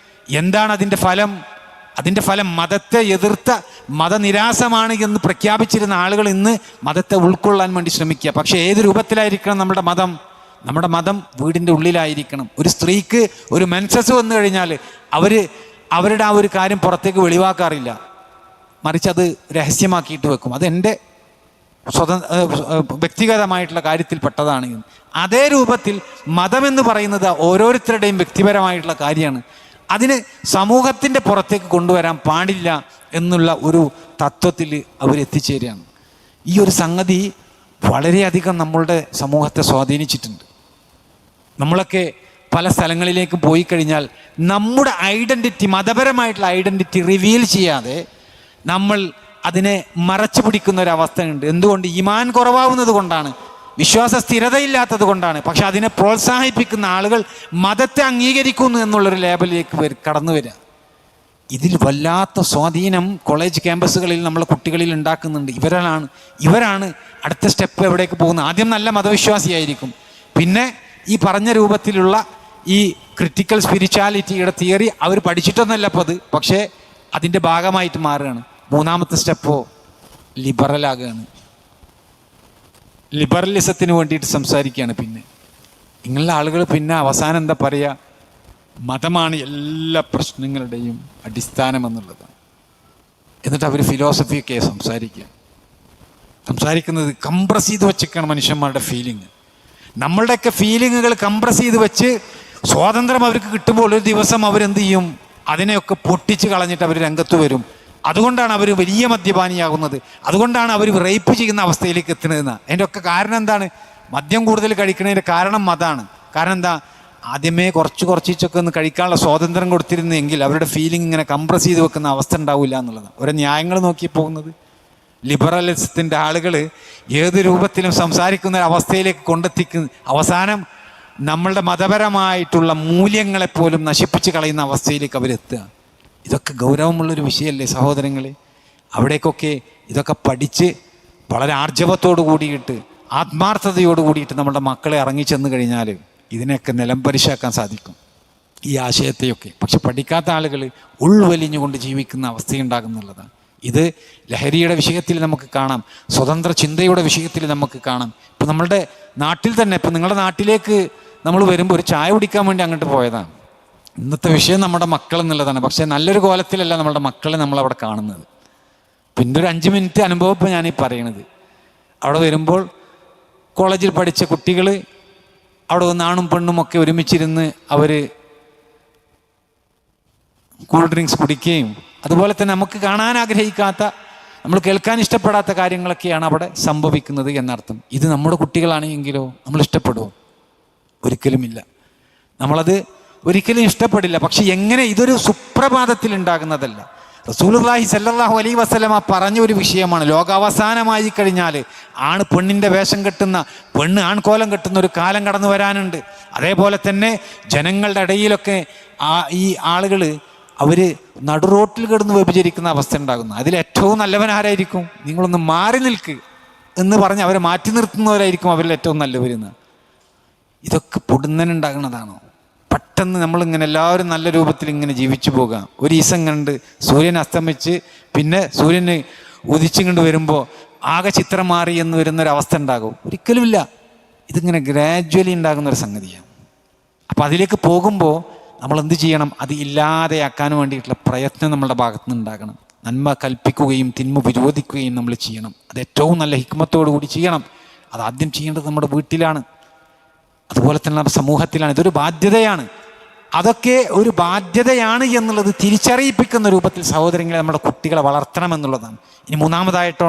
Speaker 1: എന്താണ് അതിൻ്റെ ഫലം? അതിൻ്റെ ഫലം മതത്തെ എതിർത്ത മതനിരാസമാണ് എന്ന് പ്രഖ്യാപിച്ചിരുന്ന ആളുകൾ ഇന്ന് മതത്തെ ഉൾക്കൊള്ളാൻ വേണ്ടി ശ്രമിക്കുക. പക്ഷേ ഏത് രൂപത്തിലായിരിക്കണം നമ്മുടെ മതം? നമ്മുടെ മതം വീടിൻ്റെ ഉള്ളിലായിരിക്കണം. ഒരു സ്ത്രീക്ക് ഒരു മെൻസസ് വന്നു കഴിഞ്ഞാൽ അവരുടെ ആ ഒരു കാര്യം പുറത്തേക്ക് വെളിവാക്കാറില്ല. മറിച്ച് അത് രഹസ്യമാക്കിയിട്ട് വെക്കും. അതെൻ്റെ വ്യക്തിഗതമായിട്ടുള്ള കാര്യത്തിൽപ്പെട്ടതാണ്. അതേ രൂപത്തിൽ മതമെന്ന് പറയുന്നത് ഓരോരുത്തരുടെയും വ്യക്തിപരമായിട്ടുള്ള കാര്യമാണ്. അതിന് സമൂഹത്തിൻ്റെ പുറത്തേക്ക് കൊണ്ടുവരാൻ പാടില്ല എന്നുള്ള ഒരു തത്വത്തിൽ അവരെത്തിച്ചേരുകയാണ്. ഈ ഒരു സംഗതി വളരെയധികം നമ്മളുടെ സമൂഹത്തെ സ്വാധീനിച്ചിട്ടുണ്ട്. നമ്മളൊക്കെ പല സ്ഥലങ്ങളിലേക്ക് പോയി കഴിഞ്ഞാൽ നമ്മുടെ ഐഡൻറ്റിറ്റി, മതപരമായിട്ടുള്ള ഐഡൻറ്റിറ്റി റിവീൽ ചെയ്യാതെ നമ്മൾ അതിനെ മറച്ചു പിടിക്കുന്ന ഒരവസ്ഥയുണ്ട്. എന്തുകൊണ്ട്? ഈമാൻ കുറവാവുന്നത് കൊണ്ടാണ്, വിശ്വാസ സ്ഥിരതയില്ലാത്തത് കൊണ്ടാണ്. പക്ഷെ അതിനെ പ്രോത്സാഹിപ്പിക്കുന്ന ആളുകൾ മതത്തെ അംഗീകരിക്കുന്നു എന്നുള്ളൊരു ലേബലിലേക്ക് കടന്നു വരിക. ഇതിൽ വല്ലാത്ത സ്വാധീനം കോളേജ് ക്യാമ്പസുകളിൽ നമ്മളെ കുട്ടികളിൽ ഉണ്ടാക്കുന്നുണ്ട്. ഇവരാണ് അടുത്ത സ്റ്റെപ്പ് എവിടേക്ക് പോകുന്നത്. ആദ്യം നല്ല മതവിശ്വാസിയായിരിക്കും, പിന്നെ ഈ പറഞ്ഞ രൂപത്തിലുള്ള ഈ ക്രിറ്റിക്കൽ സ്പിരിച്വാലിറ്റിയുടെ തിയറി അവർ പഠിച്ചിട്ടൊന്നുമല്ല അപ്പോൾ അത്, പക്ഷേ അതിൻ്റെ ഭാഗമായിട്ട് മാറുകയാണ്. മൂന്നാമത്തെ സ്റ്റെപ്പോ ലിബറലാകുകയാണ്, ലിബറലിസത്തിന് വേണ്ടിയിട്ട് സംസാരിക്കുകയാണ്. പിന്നെ ഇങ്ങനെയുള്ള ആളുകൾ പിന്നെ അവസാനം എന്താ പറയുക? മതമാണ് എല്ലാ പ്രശ്നങ്ങളുടെയും അടിസ്ഥാനം എന്നുള്ളതാണ്. എന്നിട്ട് അവർ ഫിലോസഫിയൊക്കെ സംസാരിക്കുന്നത് കംപ്രസ് ചെയ്ത് വെച്ചൊക്കെയാണ് മനുഷ്യന്മാരുടെ ഫീലിംഗ്. നമ്മളുടെയൊക്കെ ഫീലിങ്ങുകൾ കംപ്രസ് ചെയ്ത് വെച്ച് സ്വാതന്ത്ര്യം അവർക്ക് കിട്ടുമ്പോൾ ഒരു ദിവസം അവരെന്ത് ചെയ്യും? അതിനെയൊക്കെ പൊട്ടിച്ച് കളഞ്ഞിട്ട് അവർ രംഗത്ത് വരും. അതുകൊണ്ടാണ് അവർ വലിയ മദ്യപാനിയാകുന്നത്, അതുകൊണ്ടാണ് അവർ റേപ്പ് ചെയ്യുന്ന അവസ്ഥയിലേക്ക് എത്തുന്നതെന്ന്. അതിൻ്റെ ഒക്കെ കാരണം എന്താണ്? മദ്യം കൂടുതൽ കഴിക്കുന്നതിൻ്റെ കാരണം അതാണ്. കാരണം എന്താ? ആദ്യമേ കുറച്ചൊക്കെ ഒന്ന് കഴിക്കാനുള്ള സ്വാതന്ത്ര്യം കൊടുത്തിരുന്നെങ്കിൽ അവരുടെ ഫീലിംഗ് ഇങ്ങനെ കംപ്രസ് ചെയ്ത് വെക്കുന്ന അവസ്ഥ ഉണ്ടാവില്ല എന്നുള്ളതാണ്. ഓരോ ന്യായങ്ങൾ നോക്കി പോകുന്നത്. ലിബറലിസത്തിൻ്റെ ആളുകൾ ഏത് രൂപത്തിലും സംസാരിക്കുന്ന അവസ്ഥയിലേക്ക് കൊണ്ടെത്തിക്കുന്ന, അവസാനം നമ്മളുടെ മതപരമായിട്ടുള്ള മൂല്യങ്ങളെപ്പോലും നശിപ്പിച്ച് കളയുന്ന അവസ്ഥയിലേക്ക് അവരെത്തുക. ഇതൊക്കെ ഗൗരവമുള്ളൊരു വിഷയമല്ലേ സഹോദരങ്ങളെ? അവിടേക്കൊക്കെ ഇതൊക്കെ പഠിച്ച് വളരെ ആർജവത്തോടു കൂടിയിട്ട്, ആത്മാർത്ഥതയോട് കൂടിയിട്ട് നമ്മുടെ മക്കളെ ഇറങ്ങിച്ചെന്ന് കഴിഞ്ഞാൽ ഇതിനെയൊക്കെ നിലംപരിശാക്കാൻ സാധിക്കും, ഈ ആശയത്തെയൊക്കെ. പക്ഷെ പഠിക്കാത്ത ആളുകൾ ഉൾവലിഞ്ഞുകൊണ്ട് ജീവിക്കുന്ന അവസ്ഥയുണ്ടാകുന്നുള്ളതാണ്. ഇത് ലഹരിയുടെ വിഷയത്തിൽ നമുക്ക് കാണാം, സ്വതന്ത്ര ചിന്തയുടെ വിഷയത്തിൽ നമുക്ക് കാണാം. ഇപ്പം നമ്മളുടെ നാട്ടിൽ തന്നെ, ഇപ്പം നിങ്ങളുടെ നാട്ടിലേക്ക് നമ്മൾ വരുമ്പോൾ ഒരു ചായ കുടിക്കാൻ വേണ്ടി അങ്ങോട്ട് പോയതാണ്. ഇന്നത്തെ വിഷയം നമ്മുടെ മക്കൾ എന്നുള്ളതാണ്. പക്ഷേ നല്ലൊരു കോലത്തിലല്ല നമ്മളുടെ മക്കളെ നമ്മളവിടെ കാണുന്നത്. പിന്നെ ഒരു 5 മിനിറ്റ് അനുഭവം ഇപ്പോൾ ഞാനീ പറയണത്. അവിടെ വരുമ്പോൾ കോളേജിൽ പഠിച്ച കുട്ടികൾ അവിടെ വന്ന് ആണും പെണ്ണും ഒക്കെ ഒരുമിച്ചിരുന്ന് അവർ കൂൾ ഡ്രിങ്ക്സ് കുടിക്കുകയും, അതുപോലെ തന്നെ നമുക്ക് കാണാൻ ആഗ്രഹിക്കാത്ത, നമ്മൾ കേൾക്കാൻ ഇഷ്ടപ്പെടാത്ത കാര്യങ്ങളൊക്കെയാണ് അവിടെ സംഭവിക്കുന്നത് എന്നർത്ഥം. ഇത് നമ്മുടെ കുട്ടികളാണെങ്കിലോ നമ്മൾ ഇഷ്ടപ്പെടുമോ? ഒരിക്കലുമില്ല. നമ്മളത് ഒരിക്കലും ഇഷ്ടപ്പെടില്ല. പക്ഷെ എങ്ങനെ? ഇതൊരു സുപ്രഭാതത്തിൽ ഉണ്ടാകുന്നതല്ല. റസൂലുള്ളാഹി സ്വല്ലല്ലാഹു അലൈഹി വസല്ലമ പറഞ്ഞ ഒരു വിഷയമാണ്. ലോകാവസാനമായി കഴിഞ്ഞാൽ ആണ് പെണ്ണിൻ്റെ വേഷം കെട്ടുന്ന, പെണ്ണ് ആൺകോലം കെട്ടുന്ന ഒരു കാലം കടന്നു വരാനുണ്ട്. അതേപോലെ തന്നെ ജനങ്ങളുടെ ഇടയിലൊക്കെ ഈ ആളുകൾ അവർ നടുറോട്ടിൽ കിടന്ന് വ്യഭിചരിക്കുന്ന അവസ്ഥ ഉണ്ടാകുന്നു. അതിലേറ്റവും നല്ലവൻ ആരായിരിക്കും? നിങ്ങളൊന്ന് മാറി നിൽക്ക് എന്ന് പറഞ്ഞ് അവരെ മാറ്റി നിർത്തുന്നവരായിരിക്കും അവരിൽ ഏറ്റവും നല്ലവരെന്ന്. ഇതൊക്കെ പൊടുന്നനുണ്ടാകുന്നതാണോ? പെട്ടെന്ന് നമ്മളിങ്ങനെ എല്ലാവരും നല്ല രൂപത്തിൽ ഇങ്ങനെ ജീവിച്ചു പോകാം. ഒരു ദിവസം കണ്ട് സൂര്യൻ അസ്തമിച്ച് പിന്നെ സൂര്യന് ഉദിച്ചിങ്ങോട്ട് വരുമ്പോൾ ആകെ ചിത്രം മാറി എന്ന് വരുന്നൊരവസ്ഥ ഉണ്ടാകും? ഒരിക്കലുമില്ല. ഇതിങ്ങനെ ഗ്രാജ്വലി ഉണ്ടാകുന്നൊരു സംഗതിയാണ്. അപ്പം അതിലേക്ക് പോകുമ്പോൾ നമ്മൾ എന്ത് ചെയ്യണം? അത് ഇല്ലാതെയാക്കാൻ വേണ്ടിയിട്ടുള്ള പ്രയത്നം നമ്മളുടെ ഭാഗത്തു നിന്ന് ഉണ്ടാകണം. നന്മ കൽപ്പിക്കുകയും തിന്മ വിരോധിക്കുകയും നമ്മൾ ചെയ്യണം. അത് ഏറ്റവും നല്ല ഹിക്മത്തോടു കൂടി ചെയ്യണം. അത് ആദ്യം ചെയ്യേണ്ടത് നമ്മുടെ വീട്ടിലാണ്, അതുപോലെ തന്നെ നമ്മുടെ സമൂഹത്തിലാണ്. ഇതൊരു ബാധ്യതയാണ്. അതൊക്കെ ഒരു ബാധ്യതയാണ് എന്നുള്ളത് തിരിച്ചറിയിപ്പിക്കുന്ന രൂപത്തിൽ സഹോദരങ്ങളെ നമ്മുടെ കുട്ടികളെ വളർത്തണം എന്നുള്ളതാണ്. ഇനി മൂന്നാമതായിട്ടോ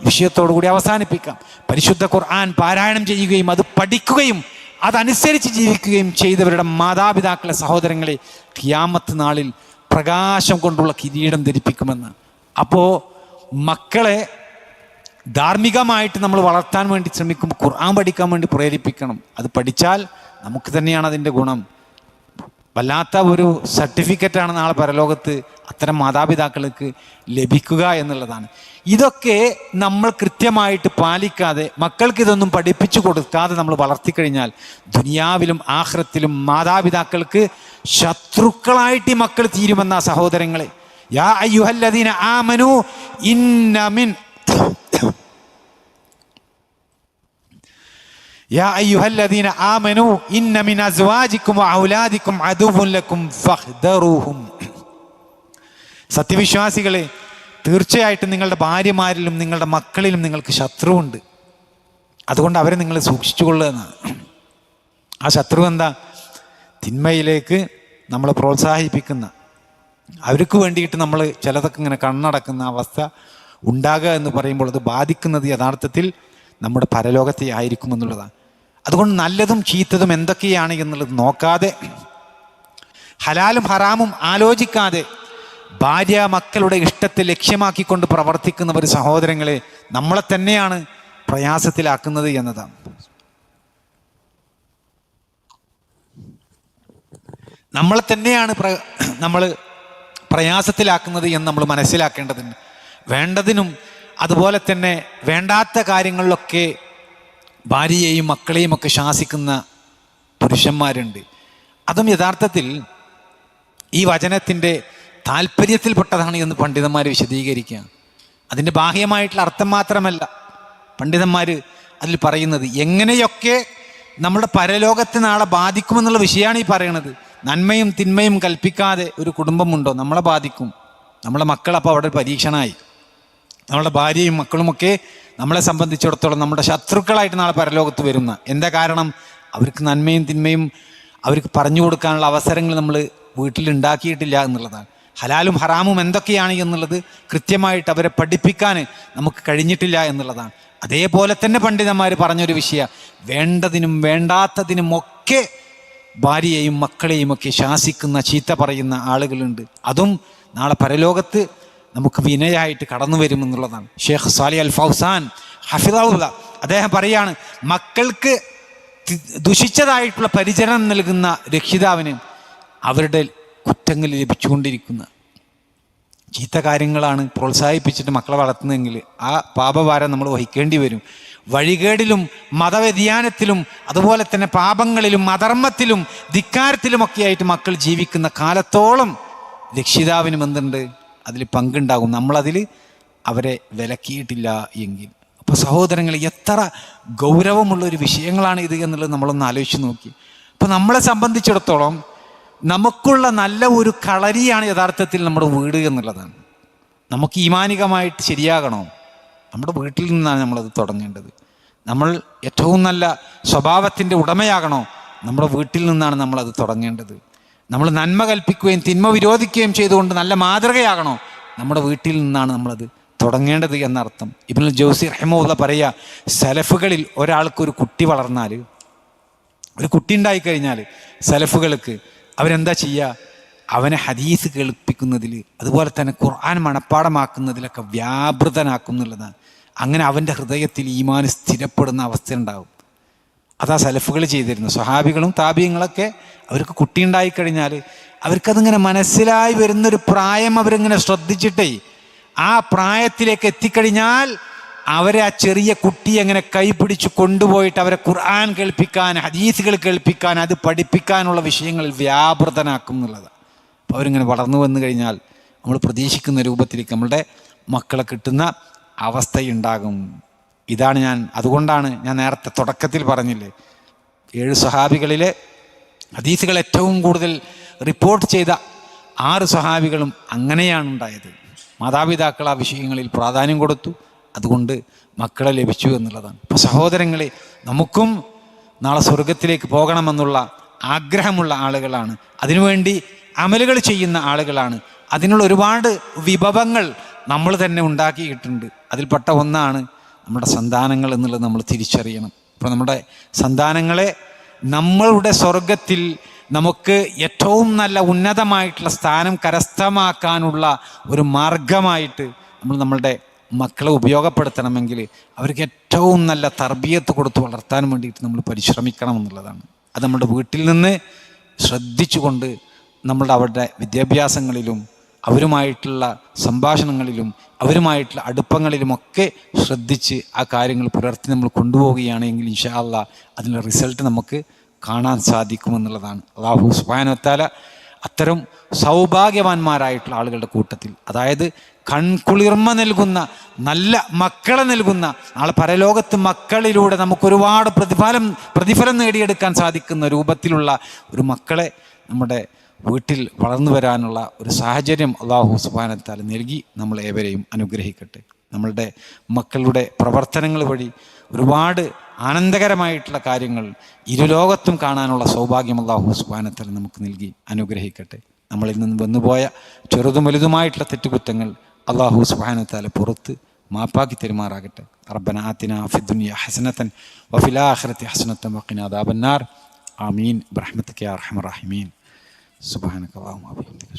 Speaker 1: വിഷയത്തോടു കൂടി അവസാനിപ്പിക്കാം. പരിശുദ്ധ ഖുർആൻ പാരായണം ചെയ്യുകയും അത് പഠിക്കുകയും അതനുസരിച്ച് ജീവിക്കുകയും ചെയ്തവരുടെ മാതാപിതാക്കളെ സഹോദരങ്ങളെ ഖിയാമത്ത് നാളിൽ പ്രകാശം കൊണ്ടുള്ള കിരീടം ധരിപ്പിക്കുമെന്ന്. അപ്പോൾ മക്കളെ ധാർമ്മികമായിട്ട് നമ്മൾ വളർത്താൻ വേണ്ടി ശ്രമിക്കുമ്പോൾ ഖുർആൻ പഠിക്കാൻ വേണ്ടി പ്രേരിപ്പിക്കണം. അത് പഠിച്ചാൽ നമുക്ക് തന്നെയാണ് അതിൻ്റെ ഗുണം. വല്ലാത്ത ഒരു സർട്ടിഫിക്കറ്റാണ് നാളെ പരലോകത്ത് അത്തരം മാതാപിതാക്കൾക്ക് ലഭിക്കുക എന്നുള്ളതാണ്. ഇതൊക്കെ നമ്മൾ കൃത്യമായിട്ട് പാലിക്കാതെ, മക്കൾക്ക് ഇതൊന്നും പഠിപ്പിച്ചു കൊടുക്കാതെ നമ്മൾ വളർത്തിക്കഴിഞ്ഞാൽ ദുനിയാവിലും ആഖിറത്തിലും മാതാപിതാക്കൾക്ക് ശത്രുക്കളായിട്ട് ഈ മക്കൾ തീരുമെന്ന സഹോദരങ്ങളെ. യാ അയ്യുഹല്ലദീന ആമനു ഇന്ന മിൻ യാ അയ്യുഹല്ലദീന ആമനു ഇന്ന മിൻ അസ്വാജിക്കും വഔലാദിക്കും അദുവ്വുൻ ലക്കും ഫഹ്ദറൂഹും. സത്യവിശ്വാസികളെ, തീർച്ചയായിട്ടും നിങ്ങളുടെ ഭാര്യമാരിലും നിങ്ങളുടെ മക്കളിലും നിങ്ങൾക്ക് ശത്രുവുണ്ട്. അതുകൊണ്ട് അവരെ നിങ്ങൾ സൂക്ഷിച്ചുകൊള്ളുക എന്നാണ്. ആ ശത്രു എന്താ? തിന്മയിലേക്ക് നമ്മളെ പ്രോത്സാഹിപ്പിക്കുന്ന, അവർക്ക് വേണ്ടിയിട്ട് നമ്മൾ ചിലതൊക്കെ ഇങ്ങനെ കണ്ണടക്കുന്ന അവസ്ഥ ഉണ്ടാകുക എന്ന് പറയുമ്പോൾ അത് ബാധിക്കുന്നത് യഥാർത്ഥത്തിൽ നമ്മുടെ പരലോകത്തെ ആയിരിക്കും എന്നുള്ളതാണ്. അതുകൊണ്ട് നല്ലതും ചീത്തതും എന്തൊക്കെയാണ് എന്നുള്ളത് നോക്കാതെ, ഹലാലും ഹറാമും ആലോചിക്കാതെ ഭാര്യ മക്കളുടെ ഇഷ്ടത്തെ ലക്ഷ്യമാക്കിക്കൊണ്ട് പ്രവർത്തിക്കുന്ന ഒരു സഹോദരങ്ങളെ നമ്മളെ തന്നെയാണ് പ്രയാസത്തിലാക്കുന്നത് എന്നതാണ്. നമ്മളെ തന്നെയാണ് നമ്മൾ പ്രയാസത്തിലാക്കുന്നത് എന്ന് നമ്മൾ മനസ്സിലാക്കേണ്ടതുണ്ട്. വേണ്ടതിനും അതുപോലെ തന്നെ വേണ്ടാത്ത കാര്യങ്ങളിലൊക്കെ ഭാര്യയെയും മക്കളെയും ഒക്കെ ശാസിക്കുന്ന പുരുഷന്മാരുണ്ട്. അതും യഥാർത്ഥത്തിൽ ഈ വചനത്തിൻ്റെ താല്പര്യത്തിൽപ്പെട്ടതാണ് എന്ന് പണ്ഡിതന്മാർ വിശദീകരിക്കുക. അതിൻ്റെ ബാഹ്യമായിട്ടുള്ള അർത്ഥം മാത്രമല്ല പണ്ഡിതന്മാർ അതിൽ പറയുന്നത്. എങ്ങനെയൊക്കെ നമ്മുടെ പരലോകത്തെ നാളെ ബാധിക്കുമെന്നുള്ള വിഷയമാണ് ഈ പറയുന്നത്. നന്മയും തിന്മയും കൽപ്പിക്കാതെ ഒരു കുടുംബമുണ്ടോ? നമ്മളെ ബാധിക്കും. നമ്മളെ മക്കൾ അപ്പോൾ അവിടെ പരീക്ഷണമായി. നമ്മുടെ ഭാര്യയും മക്കളുമൊക്കെ നമ്മളെ സംബന്ധിച്ചിടത്തോളം നമ്മുടെ ശത്രുക്കളായിട്ട് നാളെ പരലോകത്ത് വരുന്ന. എന്താ കാരണം? അവർക്ക് നന്മയും തിന്മയും അവർക്ക് പറഞ്ഞു കൊടുക്കാനുള്ള അവസരങ്ങൾ നമ്മൾ വീട്ടിലുണ്ടാക്കിയിട്ടില്ല എന്നുള്ളതാണ്. ഹലാലും ഹറാമും എന്തൊക്കെയാണ് എന്നുള്ളത് കൃത്യമായിട്ട് അവരെ പഠിപ്പിക്കാൻ നമുക്ക് കഴിഞ്ഞിട്ടില്ല എന്നുള്ളതാണ്. അതേപോലെ തന്നെ പണ്ഡിതന്മാർ പറഞ്ഞൊരു വിഷയം, വേണ്ടതിനും വേണ്ടാത്തതിനും ഒക്കെ ഭാര്യയെയും മക്കളെയും ഒക്കെ ശാസിക്കുന്ന, ചീത്ത പറയുന്ന ആളുകളുണ്ട്. അതും നാളെ പരലോകത്ത് നമുക്ക് വിനയായിട്ട് കടന്നു വരുമെന്നുള്ളതാണ്. ഷേഖ് സാലിഹ് അൽ ഫൗസാൻ ഹഫിദുള്ള അദ്ദേഹം പറയാണ്, മക്കൾക്ക് ദുഷിച്ചതായിട്ടുള്ള പരിചരണം നൽകുന്ന രക്ഷിതാവിന് അവരുടെ കുറ്റങ്ങൾ ലഭിച്ചുകൊണ്ടിരിക്കുന്ന ചീത്ത കാര്യങ്ങളാണ് പ്രോത്സാഹിപ്പിച്ചിട്ട് മക്കളെ വളർത്തുന്നതെങ്കിൽ ആ പാപഭാരം നമ്മൾ വഹിക്കേണ്ടി വരും. വഴികേടിലും മതവ്യതിയാനത്തിലും അതുപോലെ തന്നെ പാപങ്ങളിലും അധർമ്മത്തിലും ധിക്കാരത്തിലുമൊക്കെ ആയിട്ട് മക്കൾ ജീവിക്കുന്ന കാലത്തോളം രക്ഷിതാവിനും എന്തുണ്ട്? അതിൽ പങ്കുണ്ടാകും. നമ്മളതിൽ അവരെ വിലക്കിയിട്ടില്ല എങ്കിൽ. അപ്പോൾ സഹോദരങ്ങൾ, എത്ര ഗൗരവമുള്ളൊരു വിഷയങ്ങളാണ് ഇത് എന്നുള്ളത് നമ്മളൊന്ന് ആലോചിച്ച് നോക്കി. അപ്പോൾ നമ്മളെ സംബന്ധിച്ചിടത്തോളം നമുക്കുള്ള നല്ല ഒരു കളരിയാണ് യഥാർത്ഥത്തിൽ നമ്മുടെ വീട് എന്നുള്ളതാണ്. നമുക്ക് ഈമാനികമായിട്ട് ശരിയാകണോ? നമ്മുടെ വീട്ടിൽ നിന്നാണ് നമ്മളത് തുടങ്ങേണ്ടത്. നമ്മൾ ഏറ്റവും നല്ല സ്വഭാവത്തിൻ്റെ ഉടമയാകണോ? നമ്മുടെ വീട്ടിൽ നിന്നാണ് നമ്മളത് തുടങ്ങേണ്ടത്. നമ്മൾ നന്മ കൽപ്പിക്കുകയും തിന്മ വിരോധിക്കുകയും ചെയ്തുകൊണ്ട് നല്ല മാതൃകയാകണോ? നമ്മുടെ വീട്ടിൽ നിന്നാണ് നമ്മളത് തുടങ്ങേണ്ടത് എന്നർത്ഥം. ഇബ്നുൽ ജൗസി റഹിമഹുല്ലാഹ് പറയുക, സലഫുകളിൽ ഒരാൾക്കൊരു കുട്ടി വളർന്നാൽ, ഒരു കുട്ടി ഉണ്ടായിക്കഴിഞ്ഞാൽ സലഫുകൾക്ക് അവരെന്താ ചെയ്യുക? അവനെ ഹദീസ് കേൾപ്പിക്കുന്നതിൽ അതുപോലെ തന്നെ ഖുർആൻ മനഃപ്പാടമാക്കുന്നതിലൊക്കെ വ്യാപൃതനാക്കും എന്നുള്ളതാണ്. അങ്ങനെ അവൻ്റെ ഹൃദയത്തിൽ ഈമാൻ സ്ഥിരപ്പെടുന്ന അവസ്ഥ ഉണ്ടാകും. അതാ സലഫുകൾ ചെയ്തിരുന്നു. സ്വഹാബികളും താബിയങ്ങളൊക്കെ അവർക്ക് കുട്ടി ഉണ്ടായിക്കഴിഞ്ഞാൽ അവർക്കതിങ്ങനെ മനസ്സിലായി വരുന്നൊരു പ്രായം അവരിങ്ങനെ ശ്രദ്ധിച്ചിട്ടേ ആ പ്രായത്തിലേക്ക് എത്തിക്കഴിഞ്ഞാൽ അവരെ ആ ചെറിയ കുട്ടിയെ അങ്ങനെ കൈപിടിച്ച് കൊണ്ടുപോയിട്ട് അവരെ ഖുർആൻ കേൾപ്പിക്കാൻ, ഹദീസുകൾ കേൾപ്പിക്കാൻ, അത് പഠിപ്പിക്കാനുള്ള വിഷയങ്ങളിൽ വ്യാപൃതനാക്കും എന്നുള്ളതാണ്. അപ്പോൾ അവരിങ്ങനെ വളർന്നു വന്നു കഴിഞ്ഞാൽ നമ്മൾ പ്രതീക്ഷിക്കുന്ന രൂപത്തിലേക്ക് നമ്മളുടെ മക്കളെ കിട്ടുന്ന അവസ്ഥയുണ്ടാകും. ഇതാണ് അതുകൊണ്ടാണ് ഞാൻ നേരത്തെ തുടക്കത്തിൽ പറഞ്ഞില്ലേ, 7 സ്വഹാബികളിലെ ഹദീസുകൾ ഏറ്റവും കൂടുതൽ റിപ്പോർട്ട് ചെയ്ത 6 സ്വഹാബികളും അങ്ങനെയാണ് ഉണ്ടായത്. മാതാപിതാക്കൾ ആ വിഷയങ്ങളിൽ പ്രാധാന്യം കൊടുത്തു, അതുകൊണ്ട് മക്കളെ ലഭിച്ചു എന്നുള്ളതാണ്. അപ്പോൾ സഹോദരങ്ങളെ, നമുക്കും നാളെ സ്വർഗത്തിലേക്ക് പോകണമെന്നുള്ള ആഗ്രഹമുള്ള ആളുകളാണ്, അതിനുവേണ്ടി അമലുകൾ ചെയ്യുന്ന ആളുകളാണ്. അതിനുള്ള ഒരുപാട് വിഭവങ്ങൾ നമ്മൾ തന്നെ ഉണ്ടാക്കിയിട്ടുണ്ട്. അതിൽപ്പെട്ട ഒന്നാണ് നമ്മുടെ സന്താനങ്ങൾ എന്നുള്ളത് നമ്മൾ തിരിച്ചറിയണം. അപ്പോൾ നമ്മുടെ സന്താനങ്ങളെ നമ്മളുടെ സ്വർഗത്തിൽ നമുക്ക് ഏറ്റവും നല്ല ഉന്നതമായിട്ടുള്ള സ്ഥാനം കരസ്ഥമാക്കാനുള്ള ഒരു മാർഗമായിട്ട് നമ്മളുടെ മക്കളെ ഉപയോഗപ്പെടുത്തണമെങ്കിൽ അവർക്ക് ഏറ്റവും നല്ല തർബിയത്ത് കൊടുത്ത് വളർത്താൻ വേണ്ടിയിട്ട് നമ്മൾ പരിശ്രമിക്കണം എന്നുള്ളതാണ്. അത് നമ്മുടെ വീട്ടിൽ നിന്ന് ശ്രദ്ധിച്ചുകൊണ്ട് അവരുടെ വിദ്യാഭ്യാസങ്ങളിലും അവരുമായിട്ടുള്ള സംഭാഷണങ്ങളിലും അവരുമായിട്ടുള്ള അടുപ്പങ്ങളിലുമൊക്കെ ശ്രദ്ധിച്ച് ആ കാര്യങ്ങൾ പുലർത്തി നമ്മൾ കൊണ്ടുപോവുകയാണെങ്കിൽ ഇൻഷാ അല്ലാഹ് അതിൻ്റെ റിസൾട്ട് നമുക്ക് കാണാൻ സാധിക്കുമെന്നുള്ളതാണ്. അല്ലാഹു സുബ്ഹാനഹു വ തആല അത്തരം സൗഭാഗ്യവാന്മാരായിട്ടുള്ള ആളുകളുടെ കൂട്ടത്തിൽ, അതായത് കൺകുളിർമ നൽകുന്ന നല്ല മക്കളെ നൽകുന്ന, നാളെ പരലോകത്ത് മക്കളിലൂടെ നമുക്കൊരുപാട് പ്രതിഫലം നേടിയെടുക്കാൻ സാധിക്കുന്ന രൂപത്തിലുള്ള ഒരു മക്കളെ നമ്മുടെ വീട്ടിൽ വളർന്നു വരാനുള്ള ഒരു സാഹചര്യം അല്ലാഹു സുബ്ഹാനഹു വ തആല നൽകി നമ്മൾ ഏവരെയും അനുഗ്രഹിക്കട്ടെ. നമ്മളുടെ മക്കളുടെ പ്രവർത്തനങ്ങൾ വഴി ഒരുപാട് ആനന്ദകരമായിട്ടുള്ള കാര്യങ്ങൾ ഇരുലോകത്തും കാണാനുള്ള സൗഭാഗ്യം അല്ലാഹു സുബ്ഹാനഹു വ തആല നമുക്ക് നൽകി അനുഗ്രഹിക്കട്ടെ. നമ്മളിൽ നിന്ന് വന്നുപോയ ചെറുതും വലുതുമായിട്ടുള്ള തെറ്റുകുറ്റങ്ങൾ അല്ലാഹു സുബ്ഹാനഹു വ തആല പുറത്ത് മാപ്പാക്കി തെരുമാറാകട്ടെ. റബ്ബന ആതിനാ ഫിദ്ദുനിയ ഹസനതൻ വഫിൽ ആഖിറതി ഹസനതൻ വഖിനാ അദാബന്നാർ. ആമീൻ ബിറഹ്മതിക യാ അർഹമർ റഹീമീൻ. സുബ്ഹാനക അല്ലാഹുമ്മ വബിഹംദിക.